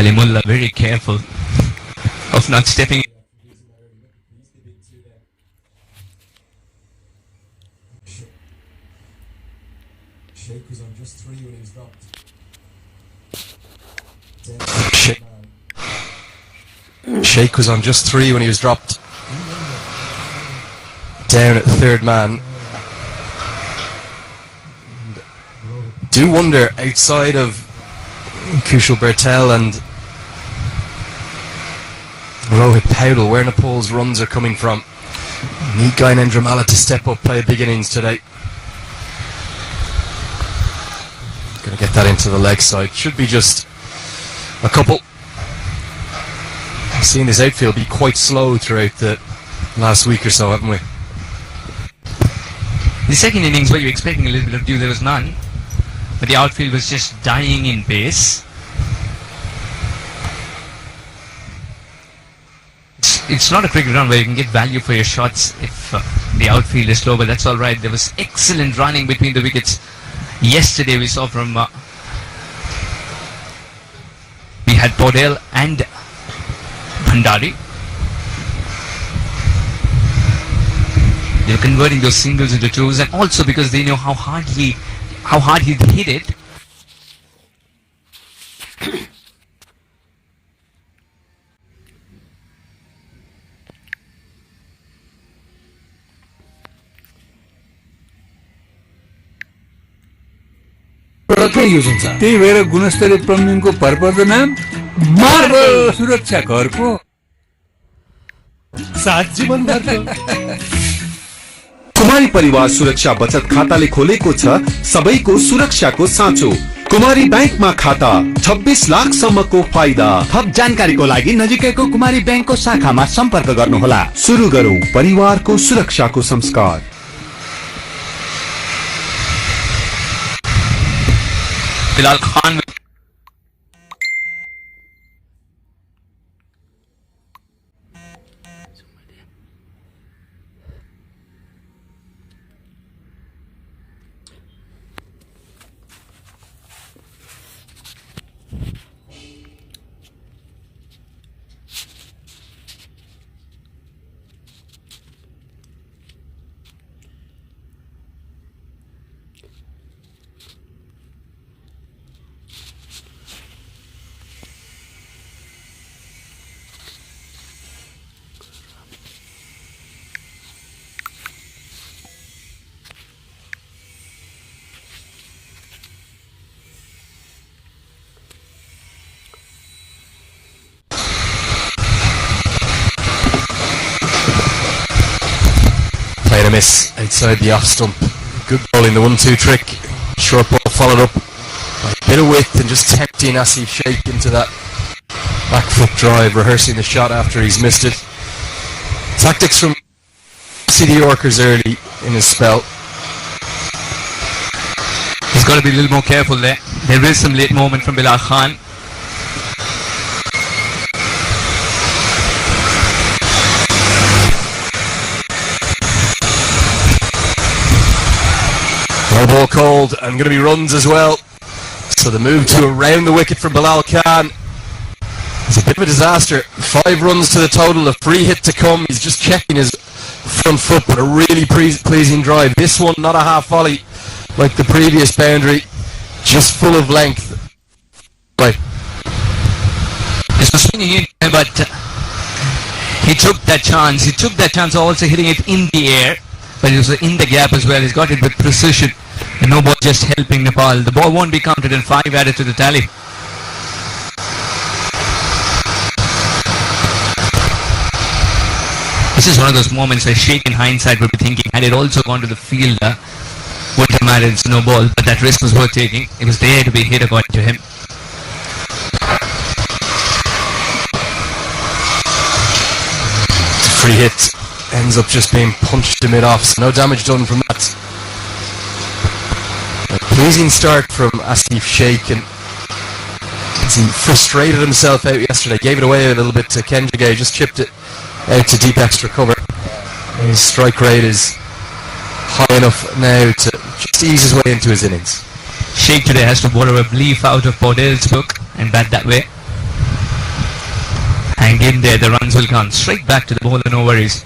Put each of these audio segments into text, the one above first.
Kalimullah very careful of not stepping. Sheikh was on just 3 when he was dropped. Sheikh was on just 3 when he was dropped. Down at the third man. Do wonder, outside of Kushal Bertel and Rohit Powdell, where Nepal's runs are coming from. Need Gyanendra Malla to step up, play a big innings today. Going to get that into the leg side. Should be just a couple. We've seen this outfield be quite slow throughout the last week or so, haven't we? The second innings, were you expecting a little bit of dew? There was none. But the outfield was just dying in pace. It's not a cricket ground where you can get value for your shots if the outfield is slow, but that's all right. There was excellent running between the wickets. Yesterday we saw from we had Podell and Bhandari. They're converting those singles into twos, and also because they know how hard he hit it. त्यही भएर गुणस्तरीय प्लम्बिङको भरपर्दो नाम marble सुरक्षा घरको साथ जीवनभरको कुमारी परिवार सुरक्षा बचत खाताले खोलेको छ सबैको सुरक्षाको साँचो। कुमारी बैंकमा खाता 26 लाख सम्मको फाइदा। थप जानकारीको लागि नजिकैको कुमारी बैंकको शाखामा सम्पर्क गर्नुहोला। सुरु गरौं परिवारको सुरक्षाको संस्कार। Bilal Khan. A miss outside the off stump. Good ball in the 1-2 trick. Short ball followed up by a bit of width and just tempting Asif Sheikh into that back foot drive, rehearsing the shot after he's missed it. Tactics from City Yorkers early in his spell. He's got to be a little more careful there. There is some late moment from Bilal Khan. No ball called, and going to be runs as well. So the move to around the wicket from Bilal Khan is a bit of a disaster. 5 runs to the total, a free hit to come. He's just checking his front foot, but a really pleasing drive. This one, not a half volley like the previous boundary, just full of length. Right. This was swinging in, but he took that chance. He took that chance also hitting it in the air, but it was in the gap as well. He's got it with precision. And no ball just helping Nepal. The ball won't be counted and 5 added to the tally. This is one of those moments where Sheikh in hindsight would be thinking, had it also gone to the field, would have mattered. It's no ball, but that risk was worth taking. It was there to be hit according to him. Free hit ends up just being punched to mid-off, so no damage done from that. A pleasing start from Asif Sheikh, and he frustrated himself out yesterday, gave it away a little bit to Kenjigay, just chipped it out to deep extra cover. His strike rate is high enough now to just ease his way into his innings. Sheikh today has to borrow a leaf out of Podell's book and bat that way. hang in there, the runs will come straight back to the bowler, no worries.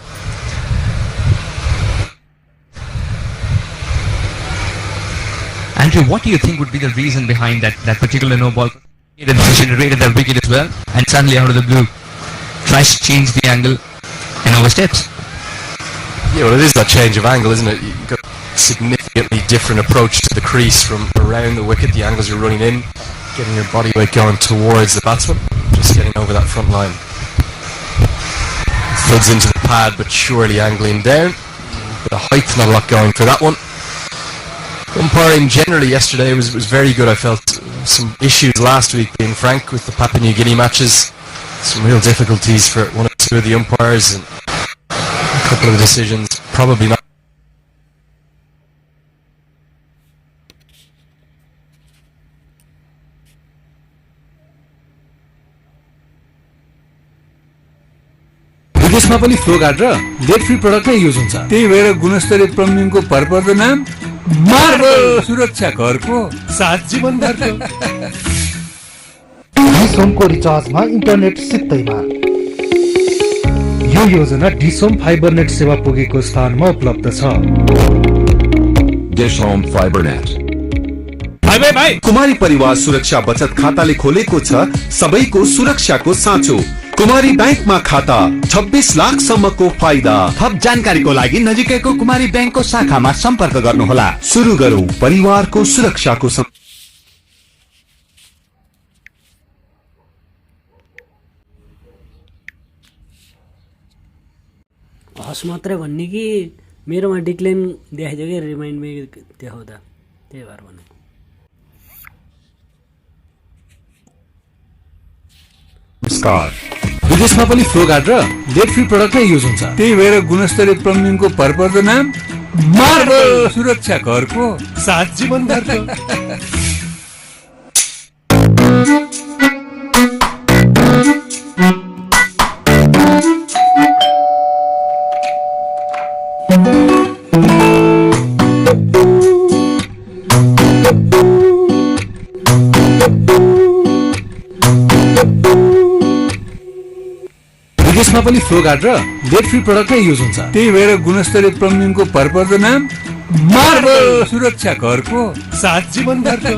Andrew, what do you think would be the reason behind that particular no ball? Generated that wicket as well, and suddenly out of the blue tries to change the angle and oversteps. Yeah, well, it is that change of angle, isn't it? You've got a significantly different approach to the crease from around the wicket, the angles you're running in, getting your body weight going towards the batsman, just getting over that front line. Floods into the pad, but surely angling down. Bit of height, not a lot going for that one. Umpiring generally yesterday was very good, I felt. Some issues last week, being frank, with the Papua New Guinea matches. Some real difficulties for one or two of the umpires, and a couple of the decisions probably not. विदेशमा पनि flow guard र lead free product नै use हुन्छ। त्यही भएर गुणस्तरीय प्लम्बिङको भरपर्दो नाम marble सुरक्षा घरको साथ जीवनभरको। डिसोमको रिचार्जमा इन्टरनेट सित्तैमा। यो योजना डिसोम फाइबर नेट सेवा पुगेको स्थानमा उपलब्ध छ। DishHome fibre net. भाइ कुमारी परिवार सुरक्षा बचत खाताले खोलेको छ सबैको सुरक्षाको साँचो। कुमारी बैंकमा खाता 26 लाख सम्मको फाइदा। थप जानकारीको लागि नजिकैको कुमारी बैंकको शाखामा सम्पर्क गर्नुहोला। सुरु गरौँ परिवारको सुरक्षाको हस मात्रै भन्ने कि मेरोमा डिक्लेन देखाइदियो कि रिमाइन्ड मे देखाउँदा, त्यही भएर भन्नु। नमस्कार। विदेशमा पनि फ्लो गार्ड र लेड फ्री प्रडक्ट नै युज हुन्छ। त्यही भएर गुणस्तरीय प्लम्बिङको भरपर्दो नाम मार्बल सुरक्षा घरको साथ जीवनभरको। विदेशमा पनि फ्लो गार्ड र लेड फ्री प्रडक्ट नै युज हुन्छ। त्यही भएर गुणस्तरीय प्लम्बिङको भरपर्दो नाम मार्बल सुरक्षा घरको साथ जीवनभरको।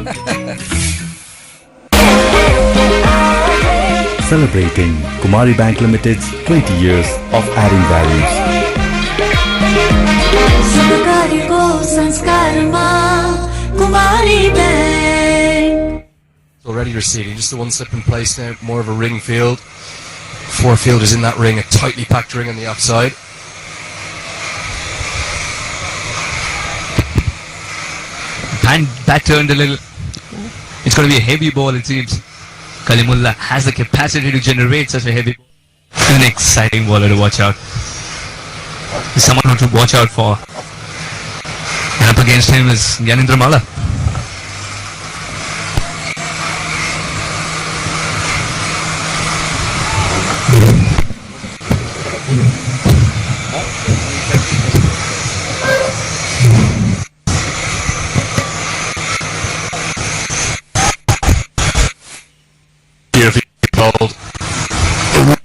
Celebrating Kumari Bank Limited's 20 years of adding values. Already receiving, just the one slip in place now, more of a ring field. 4 fielders in that ring, a tightly packed ring on the offside. And that turned a little. It's going to be a heavy ball, it seems. Kalimullah has the capacity to generate such a heavy ball. An exciting bowler to watch out. He's someone to watch out for. And up against him is Yanindra Malla.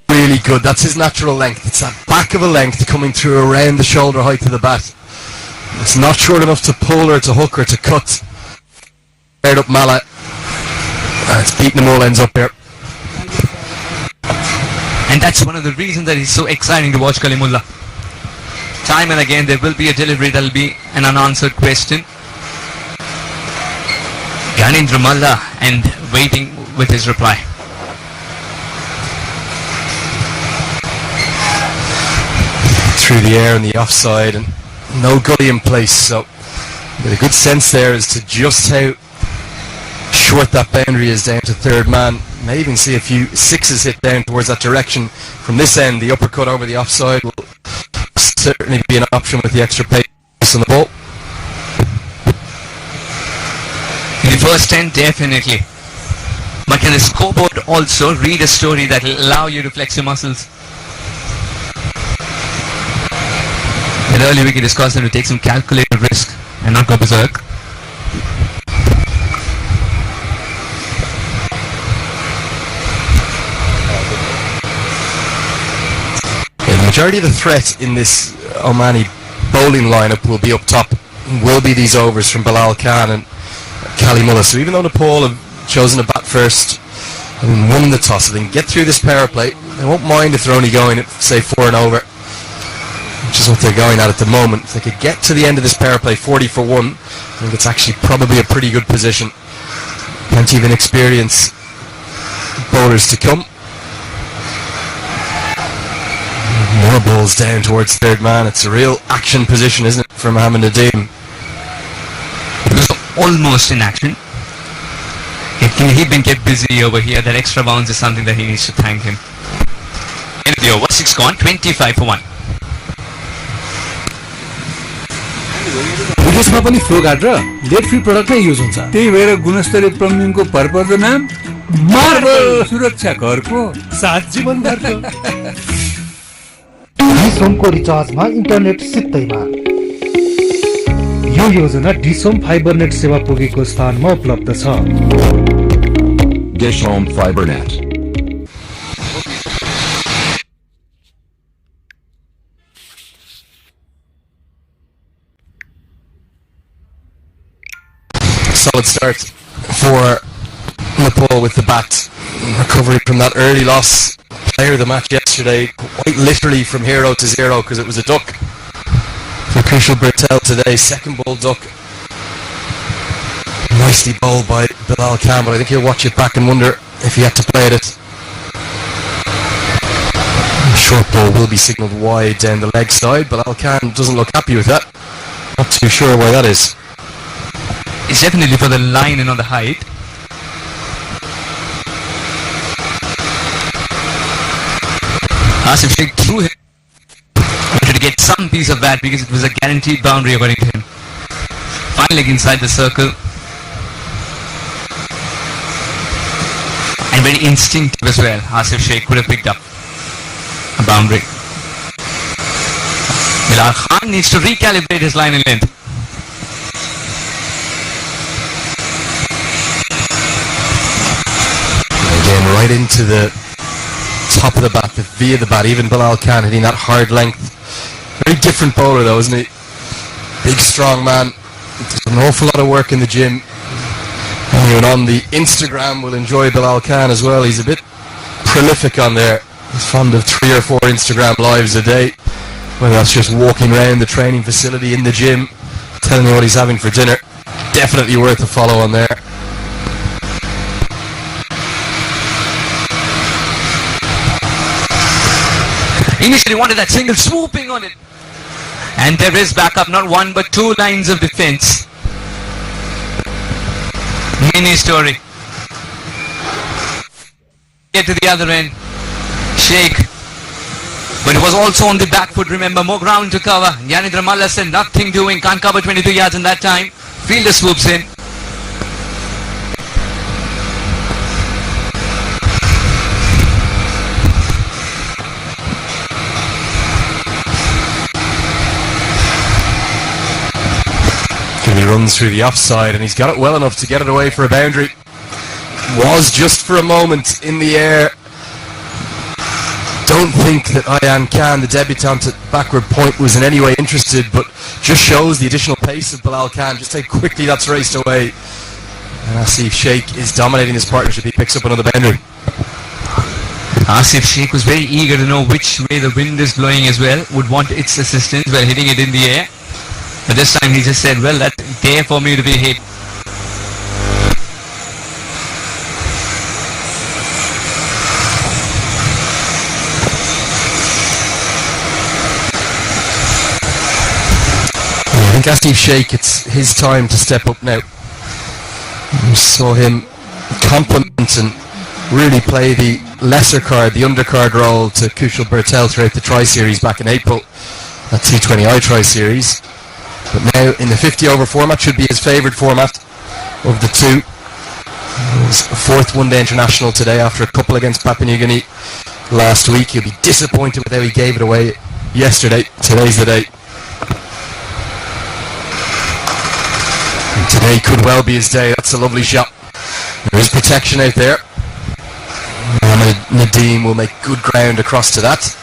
Really good. That's his natural length. It's that back of a length coming through around the shoulder height of the bat. It's not short enough to pull or to hook or to cut. Paired up Mala. It's beating them all ends up here. And that's one of the reasons that it's so exciting to watch Kalimullah. Time and again there will be a delivery, there will be an unanswered question. Yanindra Malla and waiting with his reply. Through the air and the offside, and no gully in place, so get a good sense there as to just how short that boundary is down to third man. May even see a few sixes hit down towards that direction from this end. The uppercut over the offside will certainly be an option with the extra pace on the ball. In the first 10, definitely. But can the scoreboard also read a story that will allow you to flex your muscles? And earlier we discussed them to take some calculated risk and not go berserk. majority of the threat in this Omani bowling lineup will be up top, will be these overs from Bilal Khan and Kalimullah. So even though Nepal have chosen to bat first and won the toss, if they can get through this power play, they won't mind if they're only going at, say, 4 and over, which is what they're going at the moment. If they could get to the end of this power play 40 for 1, I think it's actually probably a pretty good position. Plenty of inexperienced bowlers to come. More balls down towards third man. It's a real action position, isn't it, for Mohammad Nadeem? It was almost in action. He'd been kept busy over here. That extra bounce is something that he needs to thank him. End of the over, 6 gone, 25 for 1. विदेशमा पनि flow guard र lead free product नै use हुन्छ। त्यही भएर गुणस्तरीय प्लम्बिङको भरपर्दो नाम marble सुरक्षा घरको 7 जीवनभरको। डिसोमको रिचार्जमा इन्टरनेट सित्तैमा। यो योजना डिसोम फाइबरनेट सेवा पुगेको स्थानमा उपलब्ध छ। Dish Home FiberNet. Solid start for Nepal with the bat, recovering from that early loss. Player of the match yesterday, quite literally from hero to zero, because it was a duck for Kushal Bertel today. Second ball duck, nicely bowled by Bilal Khan, but I think he'll watch it back and wonder if he had to play at it. Short ball will be signalled wide down the leg side. Bilal Khan doesn't look happy with that. Not too sure why that is. It's definitely for the line and on the height. Asif Sheikh threw him. Wanted to get some piece of that because it was a guaranteed boundary according to him. Fine leg inside the circle. And very instinctive as well. Asif Sheikh could have picked up a boundary. Bilal Khan needs to recalibrate his line and length. Again, right into the top of the bat, via the bat. Even Bilal Khan hitting that hard length. Very different bowler though, isn't he? Big, strong man. Does an awful lot of work in the gym. Anyone on the Instagram will enjoy Bilal Khan as well. He's a bit prolific on there. He's fond of 3 or 4 Instagram lives a day. Whether that's just walking around the training facility in the gym, telling you what he's having for dinner. Definitely worth a follow on there. Initially wanted that single, swooping on it. And there is backup, not 1 but 2 lines of defense. Mini story. Get to the other end. Sheikh. But it was also on the back foot, remember, more ground to cover. Yanidra Malla said nothing doing, can't cover 22 yards in that time. Fielder swoops in. He runs through the offside and he's got it well enough to get it away for a boundary. Was just for a moment in the air. Don't think that Ayan Khan, the debutant at backward point, was in any way interested, but just shows the additional pace of Bilal Khan, just how quickly that's raced away. And Asif Sheikh is dominating this partnership. He picks up another boundary. Asif Sheikh was very eager to know which way the wind is blowing as well, would want its assistance while hitting it in the air. But this time he just said, well, that's there for me to be hit. I think Asif Sheikh, it's his time to step up now. We saw him complement and really play the lesser card, the undercard role to Kushal Bertel throughout the Tri-Series back in April, that T20I Tri-Series. But now in the 50 over format should be his favourite format of the two. His 4th one-day international today after a couple against Papua New Guinea last week. He'll be disappointed with how he gave it away yesterday. Today's the day. And today could well be his day. That's a lovely shot. There is protection out there. And Nadeem will make good ground across to that.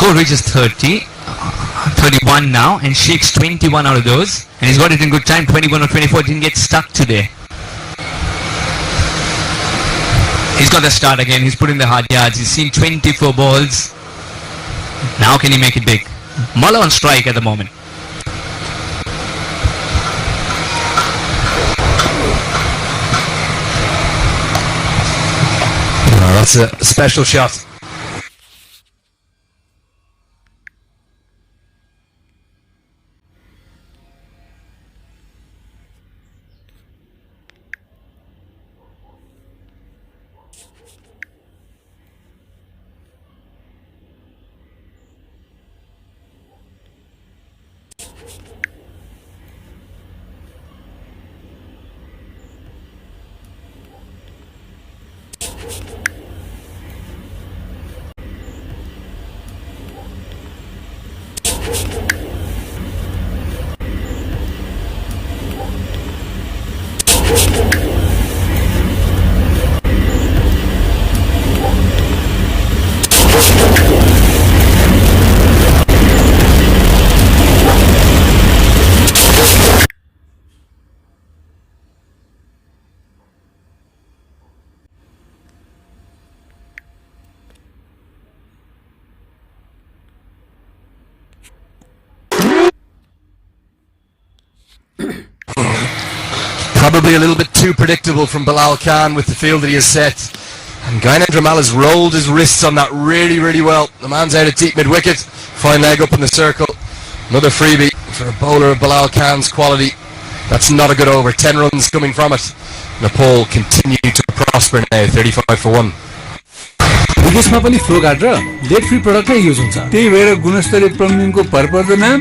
score reaches 30. 31 now, and Sheikh's 21 out of those, and he's got it in good time. 21 or 24, didn't get stuck today. He's got the start again. He's putting the hard yards. He's seen 24 balls. Now can he make it big? Muller on strike at the moment. Oh, that's a special shot. Probably a little bit too predictable from Bilal Khan with the field that he has set. And Gainendra Mal has rolled his wrists on that really, really well. The man's out at deep mid-wicket. Fine leg up in the circle. Another freebie for a bowler of Bilal Khan's quality. That's not a good over. 10 runs coming from it. Nepal continue to prosper now. 35 for 1. विदेशमा पनि flow guard र late free product नै use हुन्छ त्यही भएर गुणस्तरीय प्लम्बिङको भरपर्दो नाम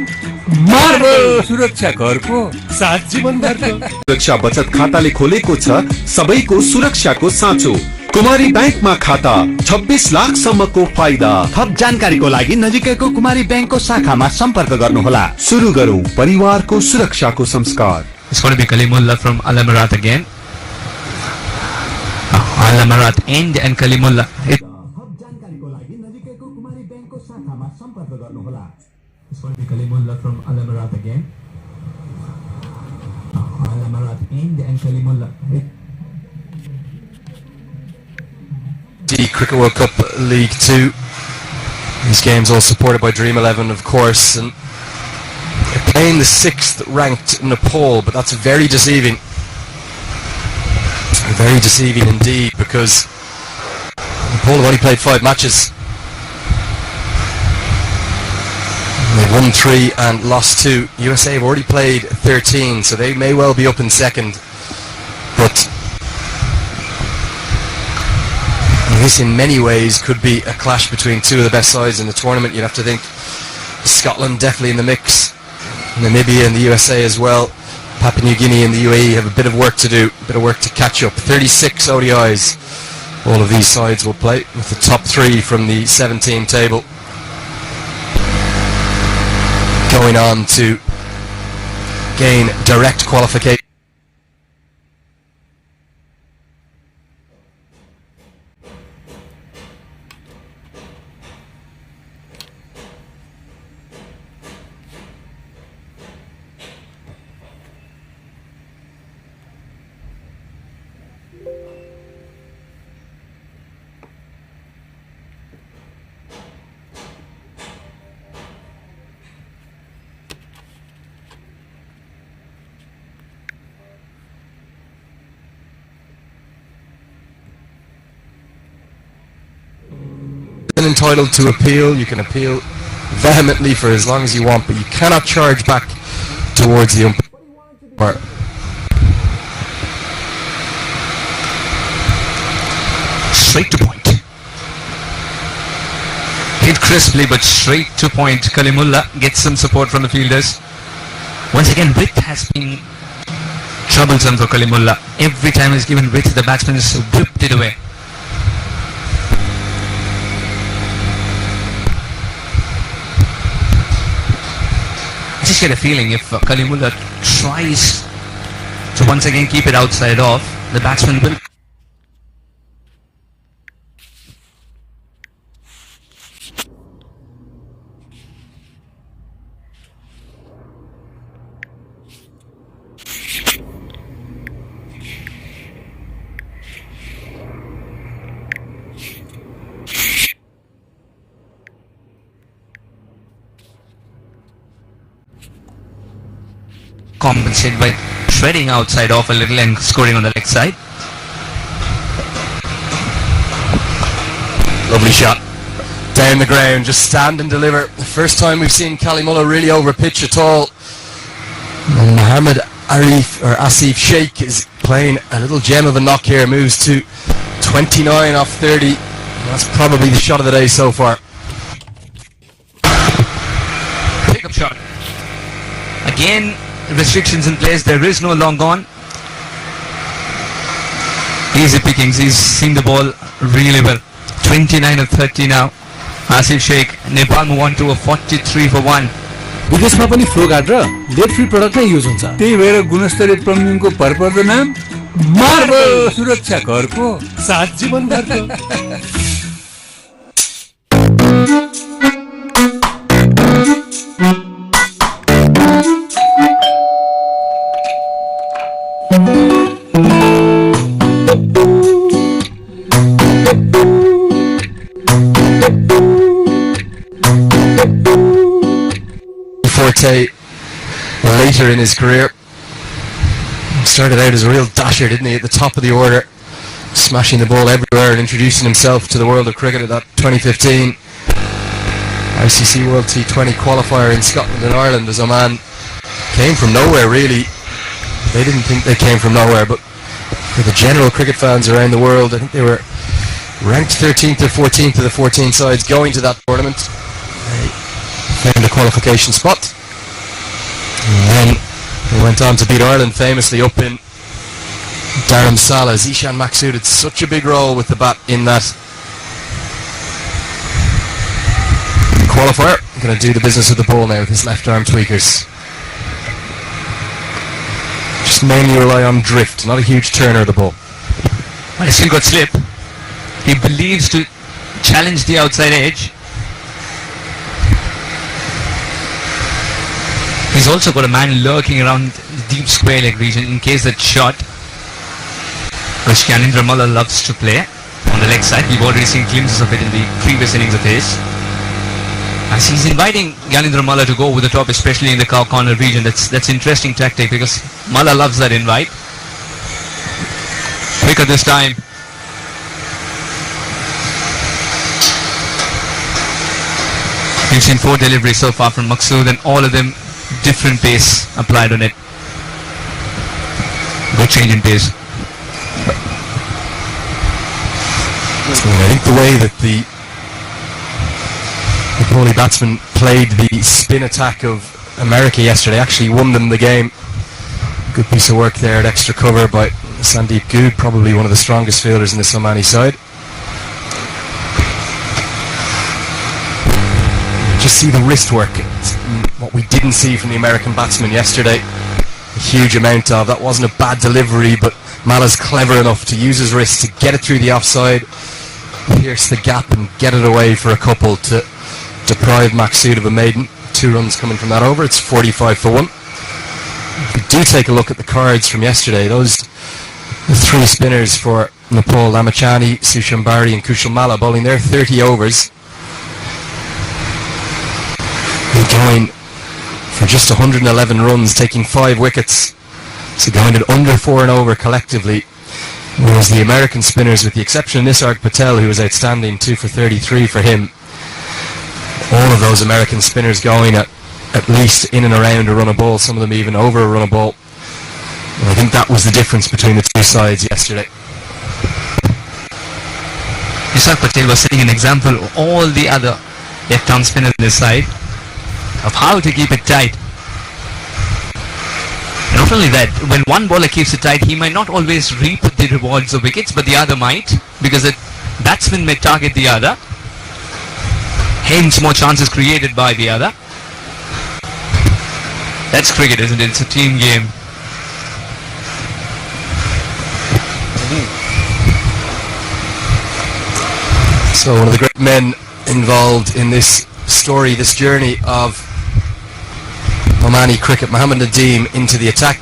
marble सुरक्षा घरको साथ जीवनभरको सुरक्षा बचत खाताले खोलेको छ सबैको सुरक्षाको साँचो कुमारी बैंकमा खाता 26 लाख सम्मको फाइदा थप जानकारीको लागि नजिकैको कुमारी बैंकको शाखामा सम्पर्क गर्नुहोला सुरु गरौँ परिवारको सुरक्षाको संस्कार It's going to be Kalimullah from Al-Amarat again. Al-Amarat end and Kalimullah. थप जानकारीको लागि नजिकैको कुमारी बैंकको शाखामा सम्पर्क गर्नुहोला It's going to be Kalimullah from Al-Amarat again. Al-Amarat end and Kalimullah. The Cricket World Cup League 2. These games all supported by Dream 11, of course, and they're playing the 6th ranked Nepal, but that's very deceiving. Very deceiving indeed, because Nepal have only played 5 matches. They've won 3 and lost 2. USA have already played 13, so they may well be up in second. But this in many ways could be a clash between two of the best sides in the tournament. You'd have to think Scotland definitely in the mix, Namibia and the USA as well. Papua New Guinea and the UAE have a bit of work to do, a bit of work to catch up. 36 ODIs all of these sides will play, with the top 3 from the 7-team table going on to gain direct qualification. Entitled to appeal. You can appeal vehemently for as long as you want, but you cannot charge back towards the umpire. Straight to point. Hit crisply but straight to point. Kalimullah gets some support from the fielders. Once again, width has been troublesome for Kalimullah. Every time he's given width, the batsman has whipped it away. I just get a feeling if Kalimullah tries to once again keep it outside off, the batsman will. compensate by treading outside off a little and scoring on the leg side. Lovely shot. Down the ground, just stand and deliver. The first time we've seen Kalimullah really over pitch at all. And Mohammed Asif Sheikh is playing a little gem of a knock here. Moves to 29 off 30. That's probably the shot of the day so far. Pick-up shot. Again, restrictions in place. There is no long on. Easy pickings. He's seen the ball really well. 29 of 30 now. Asif Sheikh. Nepal move on to a 43 for 1. विदेशमा पनि flow guard र lead free product नै use हुन्छ त्यही भएर गुणस्तरीय प्लम्बिङको भरपर्दो नाम marble सुरक्षा घरको साथ जीवन भरको Later in his career, started out as a real dasher, didn't he, at the top of the order, smashing the ball everywhere and introducing himself to the world of cricket at that 2015 ICC World T20 qualifier in Scotland and Ireland. As Oman came from nowhere, really. They didn't think they came from nowhere, but for the general cricket fans around the world, I think they were ranked 13th or 14th of the 14 sides going to that tournament. They found a qualification spot. And then they went on to beat Ireland famously up in Dharamsala. Zishan Maksud had such a big role with the bat in that qualifier. Going to do the business of the ball now with his left arm tweakers. Just mainly rely on drift, not a huge turner of the ball. Well, he's still got slip. He believes to challenge the outside edge. He's also got a man lurking around the deep square leg region in case that shot, which Gyanendra Malla loves to play on the leg side. We've already seen glimpses of it in the previous innings of his. As he's inviting Gyanendra Malla to go over the top, especially in the cow corner region. That's interesting tactic because Malla loves that invite. Quicker this time. We've seen 4 deliveries so far from Maksud and all of them different pace applied on it. Good change in pace. I think the way that the Nepali batsman played the spin attack of America yesterday actually won them the game. Good piece of work there at extra cover by Sandeep Good, probably one of the strongest fielders in the Somani side. Just see the wrist work. What we didn't see from the American batsman yesterday. A huge amount of. That wasn't a bad delivery, but Mala's clever enough to use his wrist to get it through the offside, pierce the gap and get it away for a couple to deprive Maksud of a maiden. 2 runs coming from that over. It's 45 for 1. If we do take a look at the cards from yesterday, those 3 spinners for Nepal, Lamachani, Sushambari and Kushal Malla bowling their 30 overs. Going for just 111 runs, taking 5 wickets. So going at under 4 and over collectively. Whereas the American spinners, with the exception of Nisarg Patel, who was outstanding, 2 for 33 for him, all of those American spinners going at least in and around a run of ball, some of them even over a run of ball. And I think that was the difference between the 2 sides yesterday. Nisarg Patel was setting an example of all the other left-arm spinners on this side of how to keep it tight. And not only that, when one bowler keeps it tight, he might not always reap the rewards of wickets, but the other might, because the batsman may target the other. Hence, more chances created by the other. That's cricket, isn't it? It's a team game. So one of the great men involved in this story, this journey of Omani cricket, Mohammed Nadeem into the attack.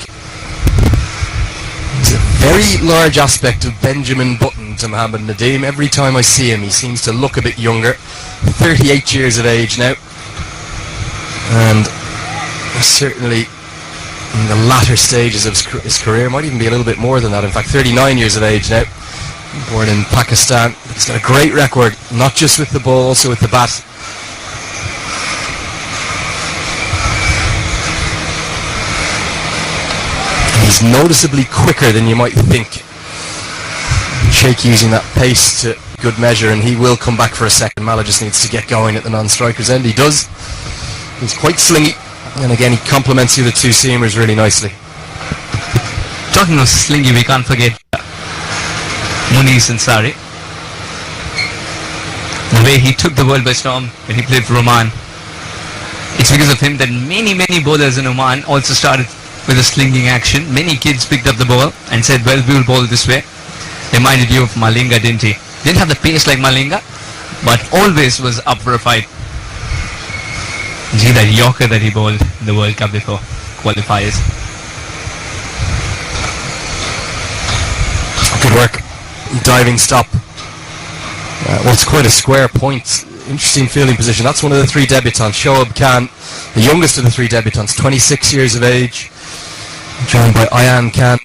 There's a very large aspect of Benjamin Button to Mohammed Nadeem. Every time I see him, he seems to look a bit younger. 38 years of age now. And certainly in the latter stages of his career, might even be a little bit more than that. In fact, 39 years of age now, born in Pakistan. He's got a great record, not just with the ball, also with the bat. He's noticeably quicker than you might think. Sheikh using that pace to good measure, and he will come back for a second. Mala just needs to get going at the non-striker's end. He does. He's quite slingy, and again he complements the other two seamers really nicely. Talking of slingy, we can't forget Muniz Ansari. The way he took the world by storm when he played for Oman. It's because of him that many bowlers in Oman also started with a slinging action. Many kids picked up the ball and said, well, we will bowl this way. Reminded you of Malinga, didn't he? Didn't have the pace like Malinga, but always was up for a fight. See that Yorker that he bowled in the World Cup before qualifiers. Good work. Diving stop. Well, it's quite a square point. Interesting fielding position. That's one of the three debutants. Shoaib Khan, the youngest of the three debutants, 26 years of age, joined by Ayan Khan.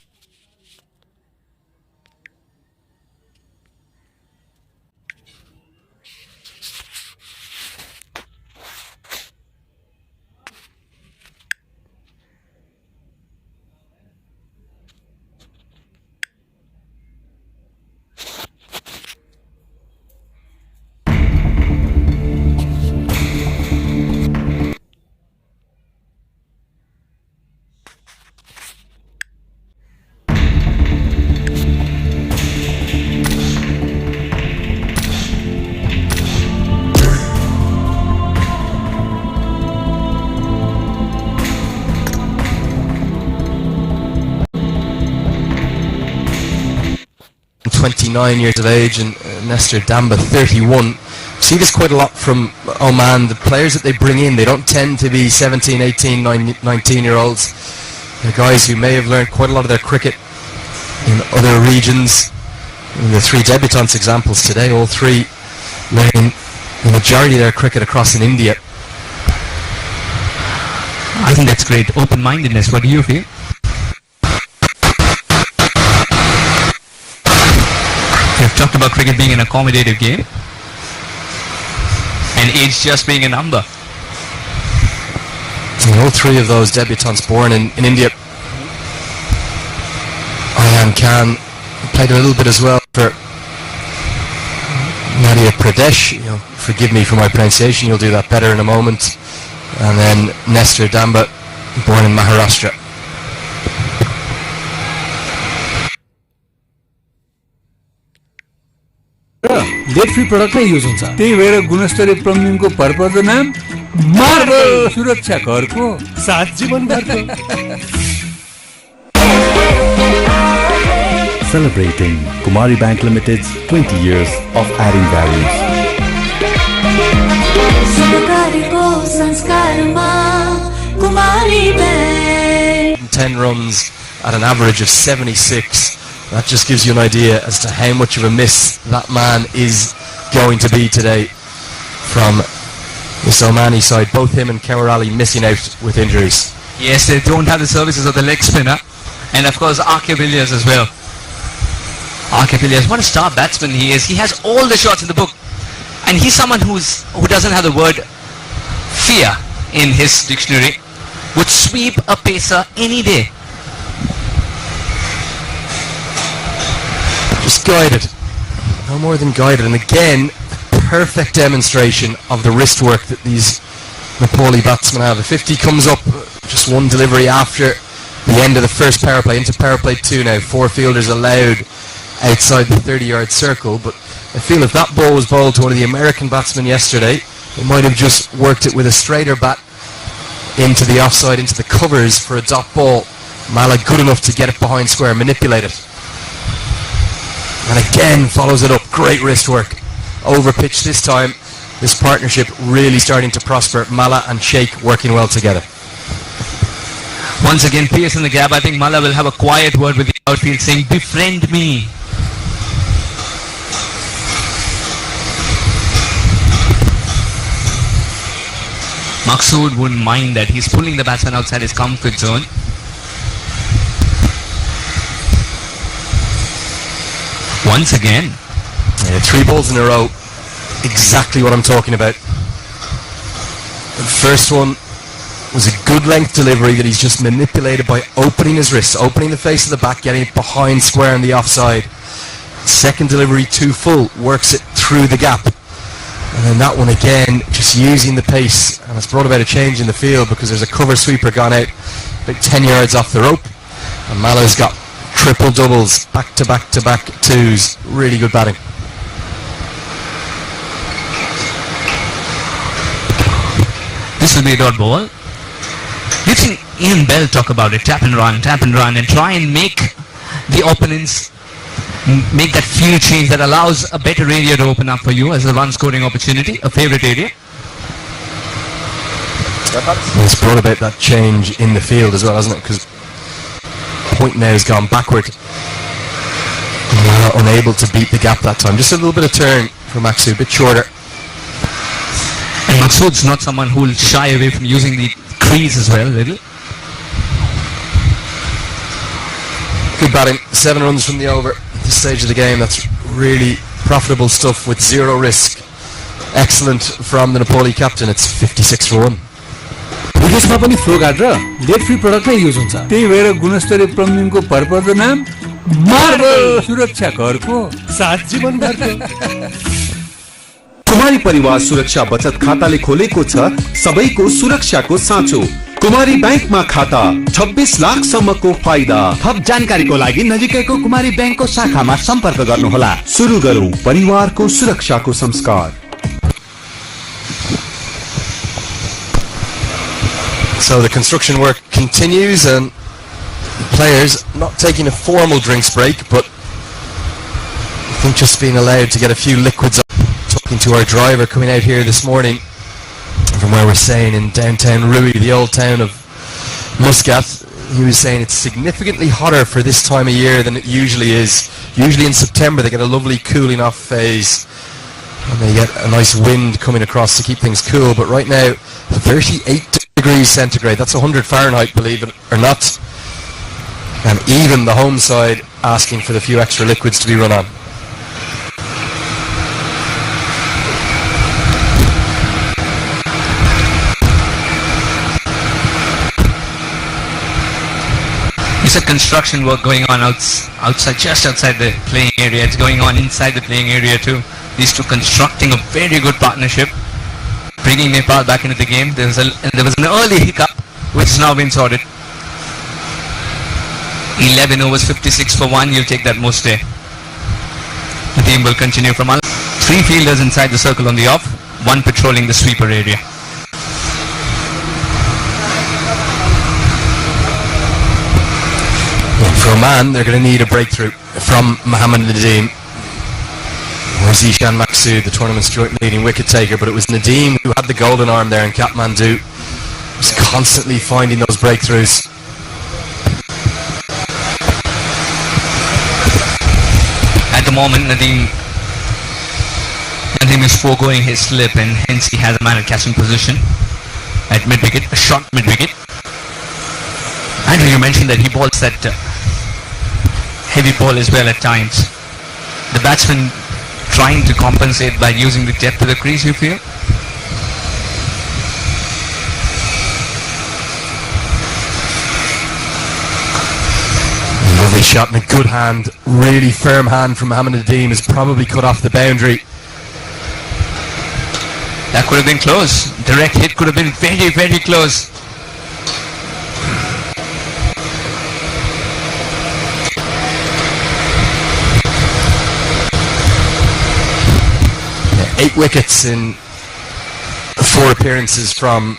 Years of age, and Nestor Damba 31. See this quite a lot from Oman. The players that they bring in, they don't tend to be 17, 18, 19 year olds. They're guys who may have learned quite a lot of their cricket in other regions. And the three debutants examples today, all three learning the majority of their cricket across in India. I think that's great open-mindedness. What do you feel? We've talked about cricket being an accommodative game and age just being a number. And all three of those debutants born in India. Ayan Khan played a little bit as well for Madhya Pradesh. Forgive me for my pronunciation, you'll do that better in a moment. And then Nestor Damba, born in Maharashtra. Lead free product नै use हुन्छ त्यही भएर गुणस्तरीय प्लम्बिङको purpose नाम marble सुरक्षा घरको साथ जीवन भरको Celebrating Kumari Bank Limited's 20 years of adding values. 10 runs at an average of 76. That just gives you an idea as to how much of a miss that man is going to be today from this Omani side. Both him and Kawar Ali missing out with injuries. Yes, they don't have the services of the leg spinner. And of course, R.K. Villiers as well. R.K. Villiers, what a star batsman he is. He has all the shots in the book. And he's someone who doesn't have the word fear in his dictionary. Would sweep a pacer any day. Just guided. No more than guided. And again, perfect demonstration of the wrist work that these Nepali batsmen have. The 50 comes up, just one delivery after the end of the first power play. Into power play 2 now. 4 fielders allowed outside the 30-yard circle. But I feel if that ball was bowled to one of the American batsmen yesterday, they might have just worked it with a straighter bat into the offside, into the covers for a dot ball. Mala good enough to get it behind square, manipulate it. And again follows it up. Great wrist work. Over pitch this time. This partnership really starting to prosper. Mala and Sheikh working well together. Once again, pace in the gap. I think Mala will have a quiet word with the outfield saying, befriend me. Maqsood wouldn't mind that. He's pulling the batsman outside his comfort zone. once again. Yeah, 3 balls in a row. Exactly what I'm talking about. The first one was a good length delivery that he's just manipulated by opening his wrists, opening the face of the bat, getting it behind square on the offside. Second delivery too full, works it through the gap. And then that one again, just using the pace, and it's brought about a change in the field because there's a cover sweeper gone out about 10 yards off the rope, and Mallow's got triple doubles, back to back to back twos. Really good batting. This will be a dot ball. We've seen Ian Bell talk about it, tap and run, and try and make the opponents make that field change that allows a better area to open up for you as a run scoring opportunity, a favorite area. It's brought about that change in the field as well, hasn't it? Because point now has gone backward. Unable to beat the gap that time. Just a little bit of turn for Maxu, a bit shorter. And Maksud's not someone who will shy away from using the crease as well, a little. Good batting, 7 runs from the over at this stage of the game. That's really profitable stuff with 0 risk. Excellent from the Nepali captain. It's 56 for 1. विदेशमा पनि flow guard र late free product नै use हुन्छ त्यही भएर गुणस्तरीय प्लम्बिङको भरपर्दो नाम marble सुरक्षा घरको साथ जीवनभरको कुमारी परिवार सुरक्षा बचत खाताले खोलेको छ सबैको सुरक्षाको साँचो। कुमारी बैंकमा खाता 26 लाख सम्मको फाइदा। थप जानकारीको लागि नजिकैको कुमारी बैंकको शाखामा सम्पर्क गर्नुहोला। सुरु गरौँ परिवारको सुरक्षाको संस्कार। So the construction work continues and players not taking a formal drinks break, but I think just being allowed to get a few liquids up. Talking to our driver coming out here this morning from where we're staying in downtown Rui, the old town of Muscat, he was saying it's significantly hotter for this time of year than it usually is. Usually in September they get a lovely cooling off phase and they get a nice wind coming across to keep things cool, but right now 38 degrees centigrade, that's 100 Fahrenheit, believe it or not, and even the home side asking for the few extra liquids to be run on. There's a construction work going on outside, just outside the playing area. It's going on inside the playing area too. These two constructing a very good partnership, bringing Nepal back into the game. There was an early hiccup, which has now been sorted. 11 overs, 56 for 1. You'll take that most day. The team will continue from 3 fielders inside the circle on the off, 1 patrolling the sweeper area. For Oman, they're going to need a breakthrough from Mohammad Nadeem. Or Zishan Maksud, the tournament's joint leading wicket taker, but it was Nadeem who had the golden arm there in Kathmandu. Was constantly finding those breakthroughs. At the moment, Nadeem is foregoing his slip, and hence he has a man at catching position at mid-wicket, a short mid-wicket. Andrew, you mentioned that he bowls that heavy ball as well at times. The batsman trying to compensate by using the depth of the crease, you feel? Lovely shot and a good hand, really firm hand from Mohammad Nadeem, is probably cut off the boundary. That could have been close. Direct hit could have been very, very close. Yeah, 8 wickets in 4 appearances from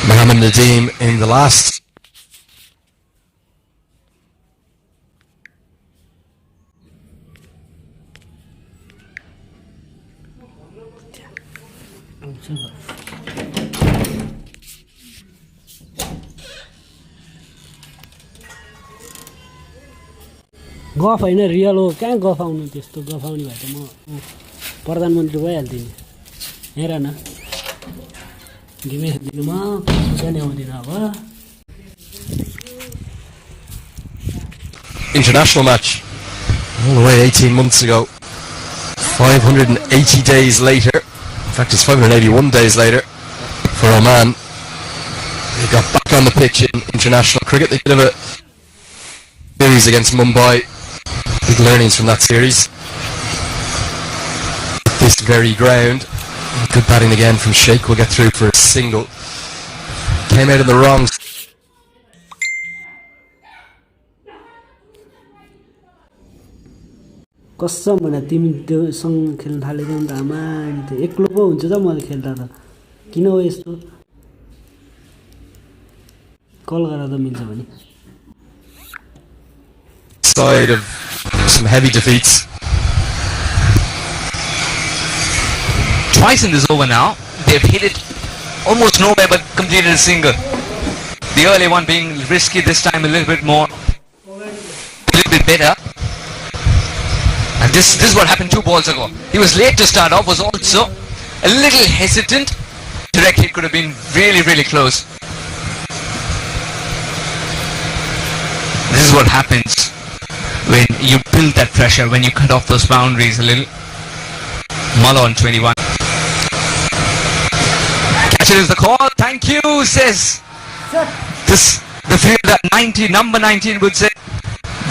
Mohammad Nadeem in the last. गफ होइन real हो कहाँ गफ आउनु त्यस्तो गफ आउने भए त म प्रधानमन्त्री भइहाल्थेँ नि हेर न गेमै खेल्दिनँ म पनि आउँदिनँ अब In international match all the way 18 months ago. 580 days later, in fact it's 581 days later for Oman. They got back on the pitch in international cricket. They did have a series against Mumbai. Big learnings from that series. This very ground. Good batting again from Sheikh. Will get through for a single. Came out in the wrong. कसम भने तिमी त्यो सँग खेल्न थालेको नि त आमा नि त एक्लो पो हुन्छ त मैले खेल्दा त किन हो यस्तो कल गरेर त मिल्छ भने Side of some heavy defeats. Twice in this over now, they've hit it almost nowhere but completed a single. The early one being risky, this time a little bit more, a little bit better. And this is what happened 2 balls ago. He was late to start off, was also a little hesitant. Direct hit could have been really, really close. This is what happens when you build that pressure, when you cut off those boundaries a little. Muller on 21. Catch it is the call. Thank you, says this. The fielder 90, number 19 would say,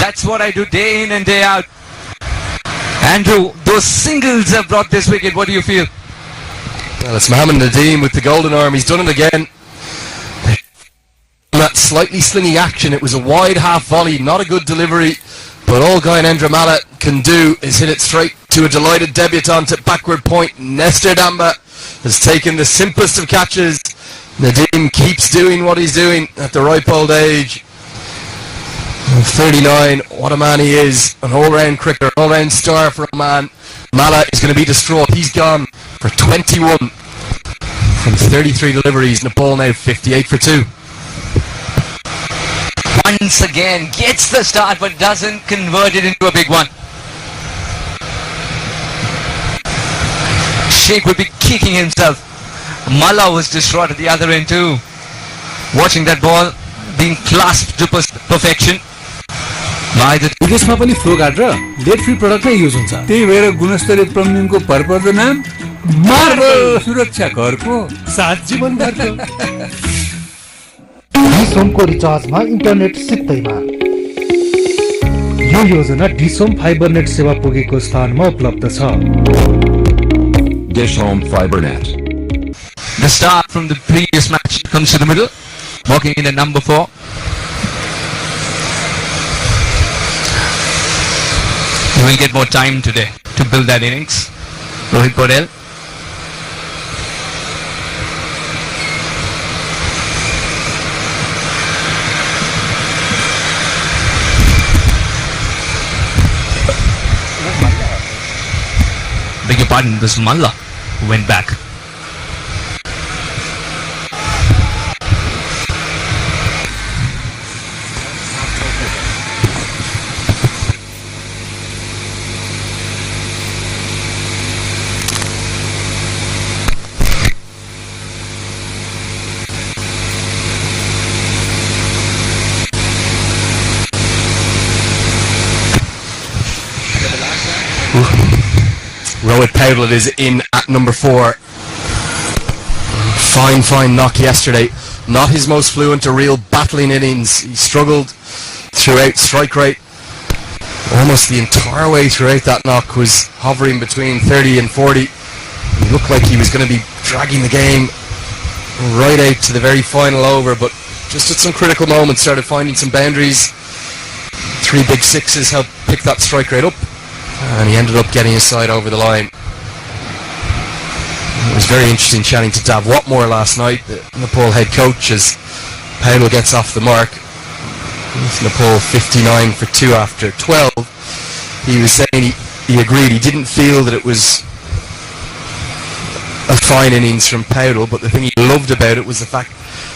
that's what I do day in and day out. Andrew, those singles have brought this wicket. What do you feel? Well, it's Mohammed Nadeem with the golden arm. He's done it again. That slightly slingy action. It was a wide half volley, not a good delivery. But all Gyanendra Malla can do is hit it straight to a delighted debutant at backward point. Nestor Damba has taken the simplest of catches. Nadeem keeps doing what he's doing at the ripe old age. 39, what a man he is. An all-round cricketer, all-round star for a man. Malla is going to be distraught. He's gone for 21 from 33 deliveries. Nepal now 58 for 2. Once again gets the start but doesn't convert it into a big one. Sheikh would be kicking himself. Malla was distraught at the other end too. Watching that ball being clasped to perfection by the... विदेशमा पनि flow guard र lead free product नै use हुन्छ त्यही भएर गुणस्तरीय प्लम्बिङको भरपर्दो नाम marble सुरक्षा घरको साथ जीवनभरको डिसोमको रिचार्जमा इन्टरनेट सित्तैमा यो योजना डिसोम फाइबर नेट सेवा पुगेको स्थानमा उपलब्ध छ Dish Home Fiber Net. The star from the previous match comes to the middle, walking in at number 4. He will get more time today to build that innings. Rohit Patel. Beg your pardon, this is Malla who went back. Rohit Patel is in at number 4. Fine knock yesterday. Not his most fluent, a real battling innings. He struggled throughout. Strike rate almost the entire way throughout that knock was hovering between 30 and 40. He looked like he was going to be dragging the game right out to the very final over, but just at some critical moments started finding some boundaries. 3 big sixes helped pick that strike rate up, and he ended up getting his side over the line. It was very interesting chatting to Dav Watmore last night, the Nepal head coach, as Patel gets off the mark. With Nepal 59 for 2 after 12. He was saying he agreed. He didn't feel that it was a fine innings from Patel, but the thing he loved about it was the fact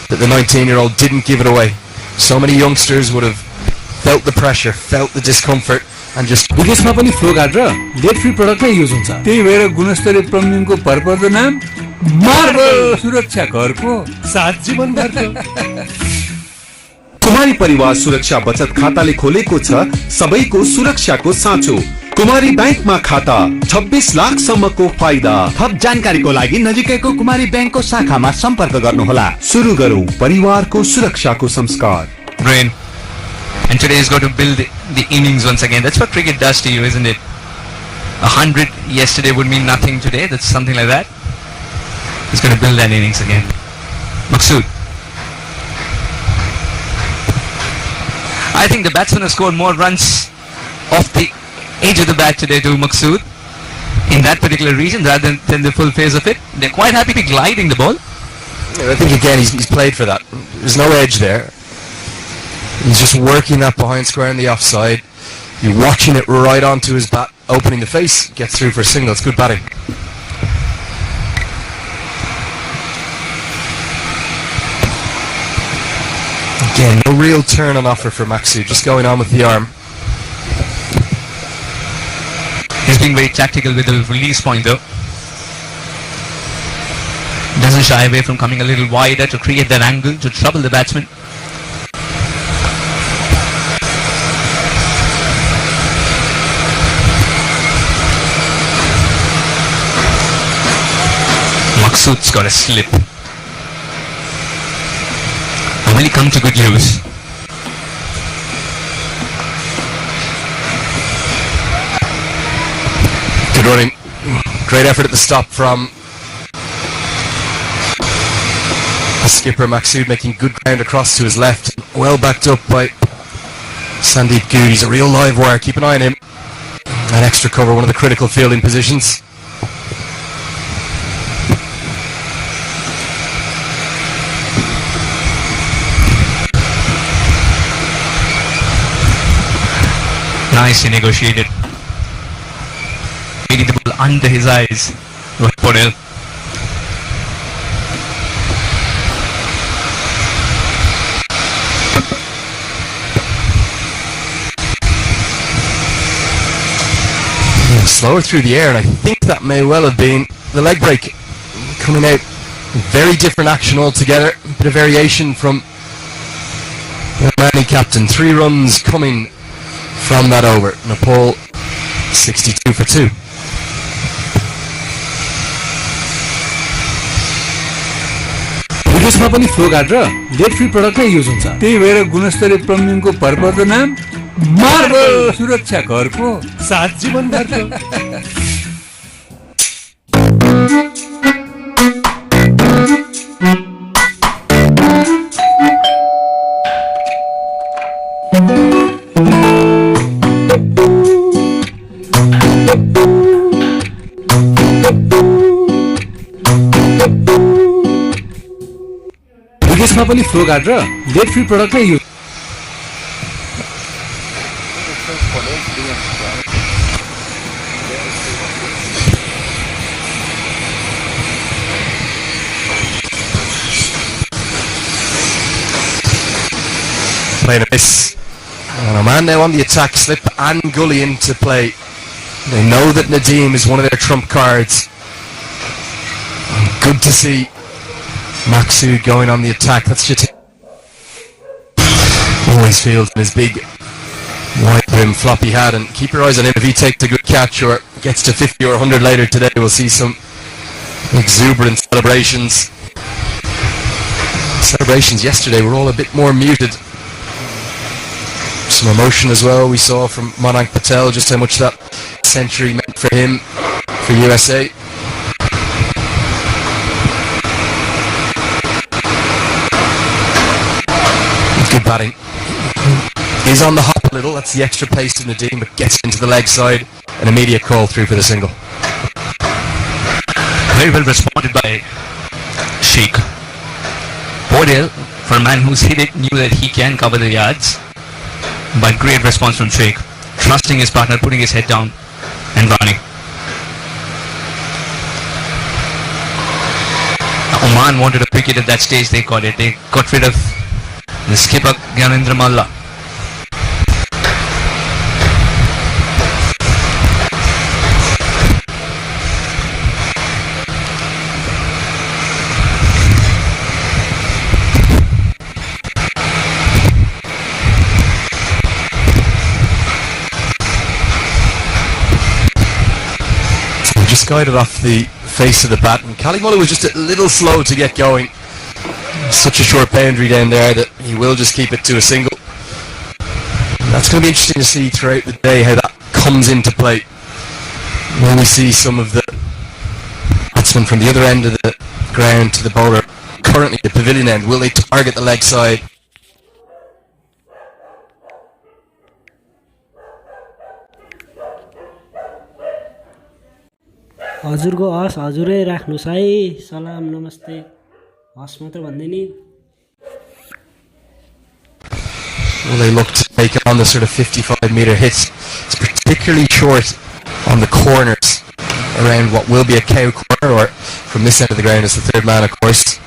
that the 19-year-old didn't give it away. So many youngsters would have felt the pressure, felt the discomfort, and just... विदेशमा पनि flow guard र lead free product नै use हुन्छ त्यही भएर गुणस्तरीय प्लम्बिङको भरपर्दो नाम marble सुरक्षा घरको साथ जीवनभरको कुमारी परिवार सुरक्षा बचत खाताले खोलेको छ सबैको सुरक्षाको साँचो। कुमारी बैंकमा खाता 26 लाख सम्मको फाइदा। थप जानकारीको लागि नजिकैको कुमारी बैंकको शाखामा सम्पर्क गर्नुहोला। सुरु गरौँ परिवारको सुरक्षाको संस्कार। Brain. And today he's got to build the innings once again. That's what cricket does to you, isn't it? 100 yesterday would mean nothing today. That's something like that. He's going to build that innings again. Maqsood. I think the batsman has scored more runs off the edge of the bat today to Maqsood in that particular region rather than the full phase of it. They're quite happy to be gliding the ball. I think again he's played for that. There's no edge there. He's just working that behind square in the offside. You're watching it right onto his bat, opening the face, gets through for a single. It's good batting. Again, no real turn on offer for Maqsood, just going on with the arm. He's being very tactical with the release point though. Doesn't shy away from coming a little wider to create that angle to trouble the batsman. Maqsood's got a slip. And will he come to good use? Good running. Great effort at the stop from the skipper Maqsood, making good ground across to his left. Well backed up by Sandeep Good. He's a real live wire. Keep an eye on him. An extra cover, one of the critical fielding positions. Nicely negotiated. Getting the ball under his eyes. Podell. Slower through the air, and I think that may well have been the leg break. Coming out, very different action altogether. A bit of variation from the Manning captain. 3 runs coming from that over. Nepal 62 for 2. विदेशमा पनि flow guard र lead free product नै use हुन्छ। त्यही भएर गुणस्तरीय प्लम्बिङको भरपर्दो नाम marble. सुरक्षा घरको साथ जीवनभरको। विदेशमा पनि फ्लो गार्ड र लेड फ्री प्रडक्ट नै use. Playing a miss. And Oman now on the attack, slip and gully into play. They know that Nadeem is one of their trump cards. Good to see Maqsood going on the attack. That's just always feels in his big wide brim floppy hat, and keep your eyes on him. If he takes a good catch or gets to 50 or 100 later today, we'll see some exuberant celebrations. Celebrations yesterday were all a bit more muted. Some emotion as well we saw from Mayank Patel, just how much that century meant for him, for USA. Good batting. He's on the hop a little, that's the extra pace of Nadeem, but gets into the leg side. An immediate call through for the single. Very well responded by Sheikh. Podell, for a man who's hit it, knew that he can cover the yards. But great response from Sheikh. Trusting his partner, putting his head down and running. Oman wanted a wicket at that stage, they got it. They got rid of the skipper Gyanendra Malla. skied it off the face of the bat, and Callymullen was just a little slow to get going. Such a short boundary down there that he will just keep it to a single. And that's going to be interesting to see throughout the day how that comes into play. When we see some of the batsmen from the other end of the ground to the bowler, currently the pavilion end, will they target the leg side? हजुरको हस् हजुरै राख्नुस् है सलाम नमस्ते हस् मात्र भन्दै नि Well, they look to take on the sort of 55-metre hits. It's particularly short on the corners around what will be a cow corner, or from this end of the ground is the third man, of course.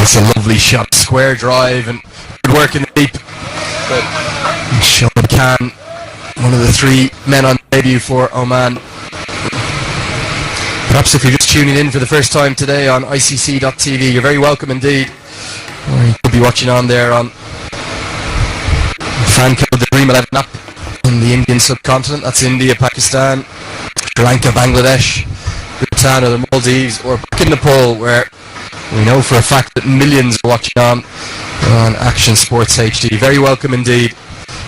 It's a lovely shot, square drive, and good work in the deep. But Sean Khan, one of the three men on debut for Oman. Perhaps if you're just tuning in for the first time today on ICC.tv, you're very welcome indeed. Or you could be watching on there on fan code the Dream 11 app in the Indian subcontinent. That's India, Pakistan, Sri Lanka, Bangladesh, Bhutan, or the Maldives, or back in Nepal, where we know for a fact that millions are watching on Action Sports HD. Very welcome indeed.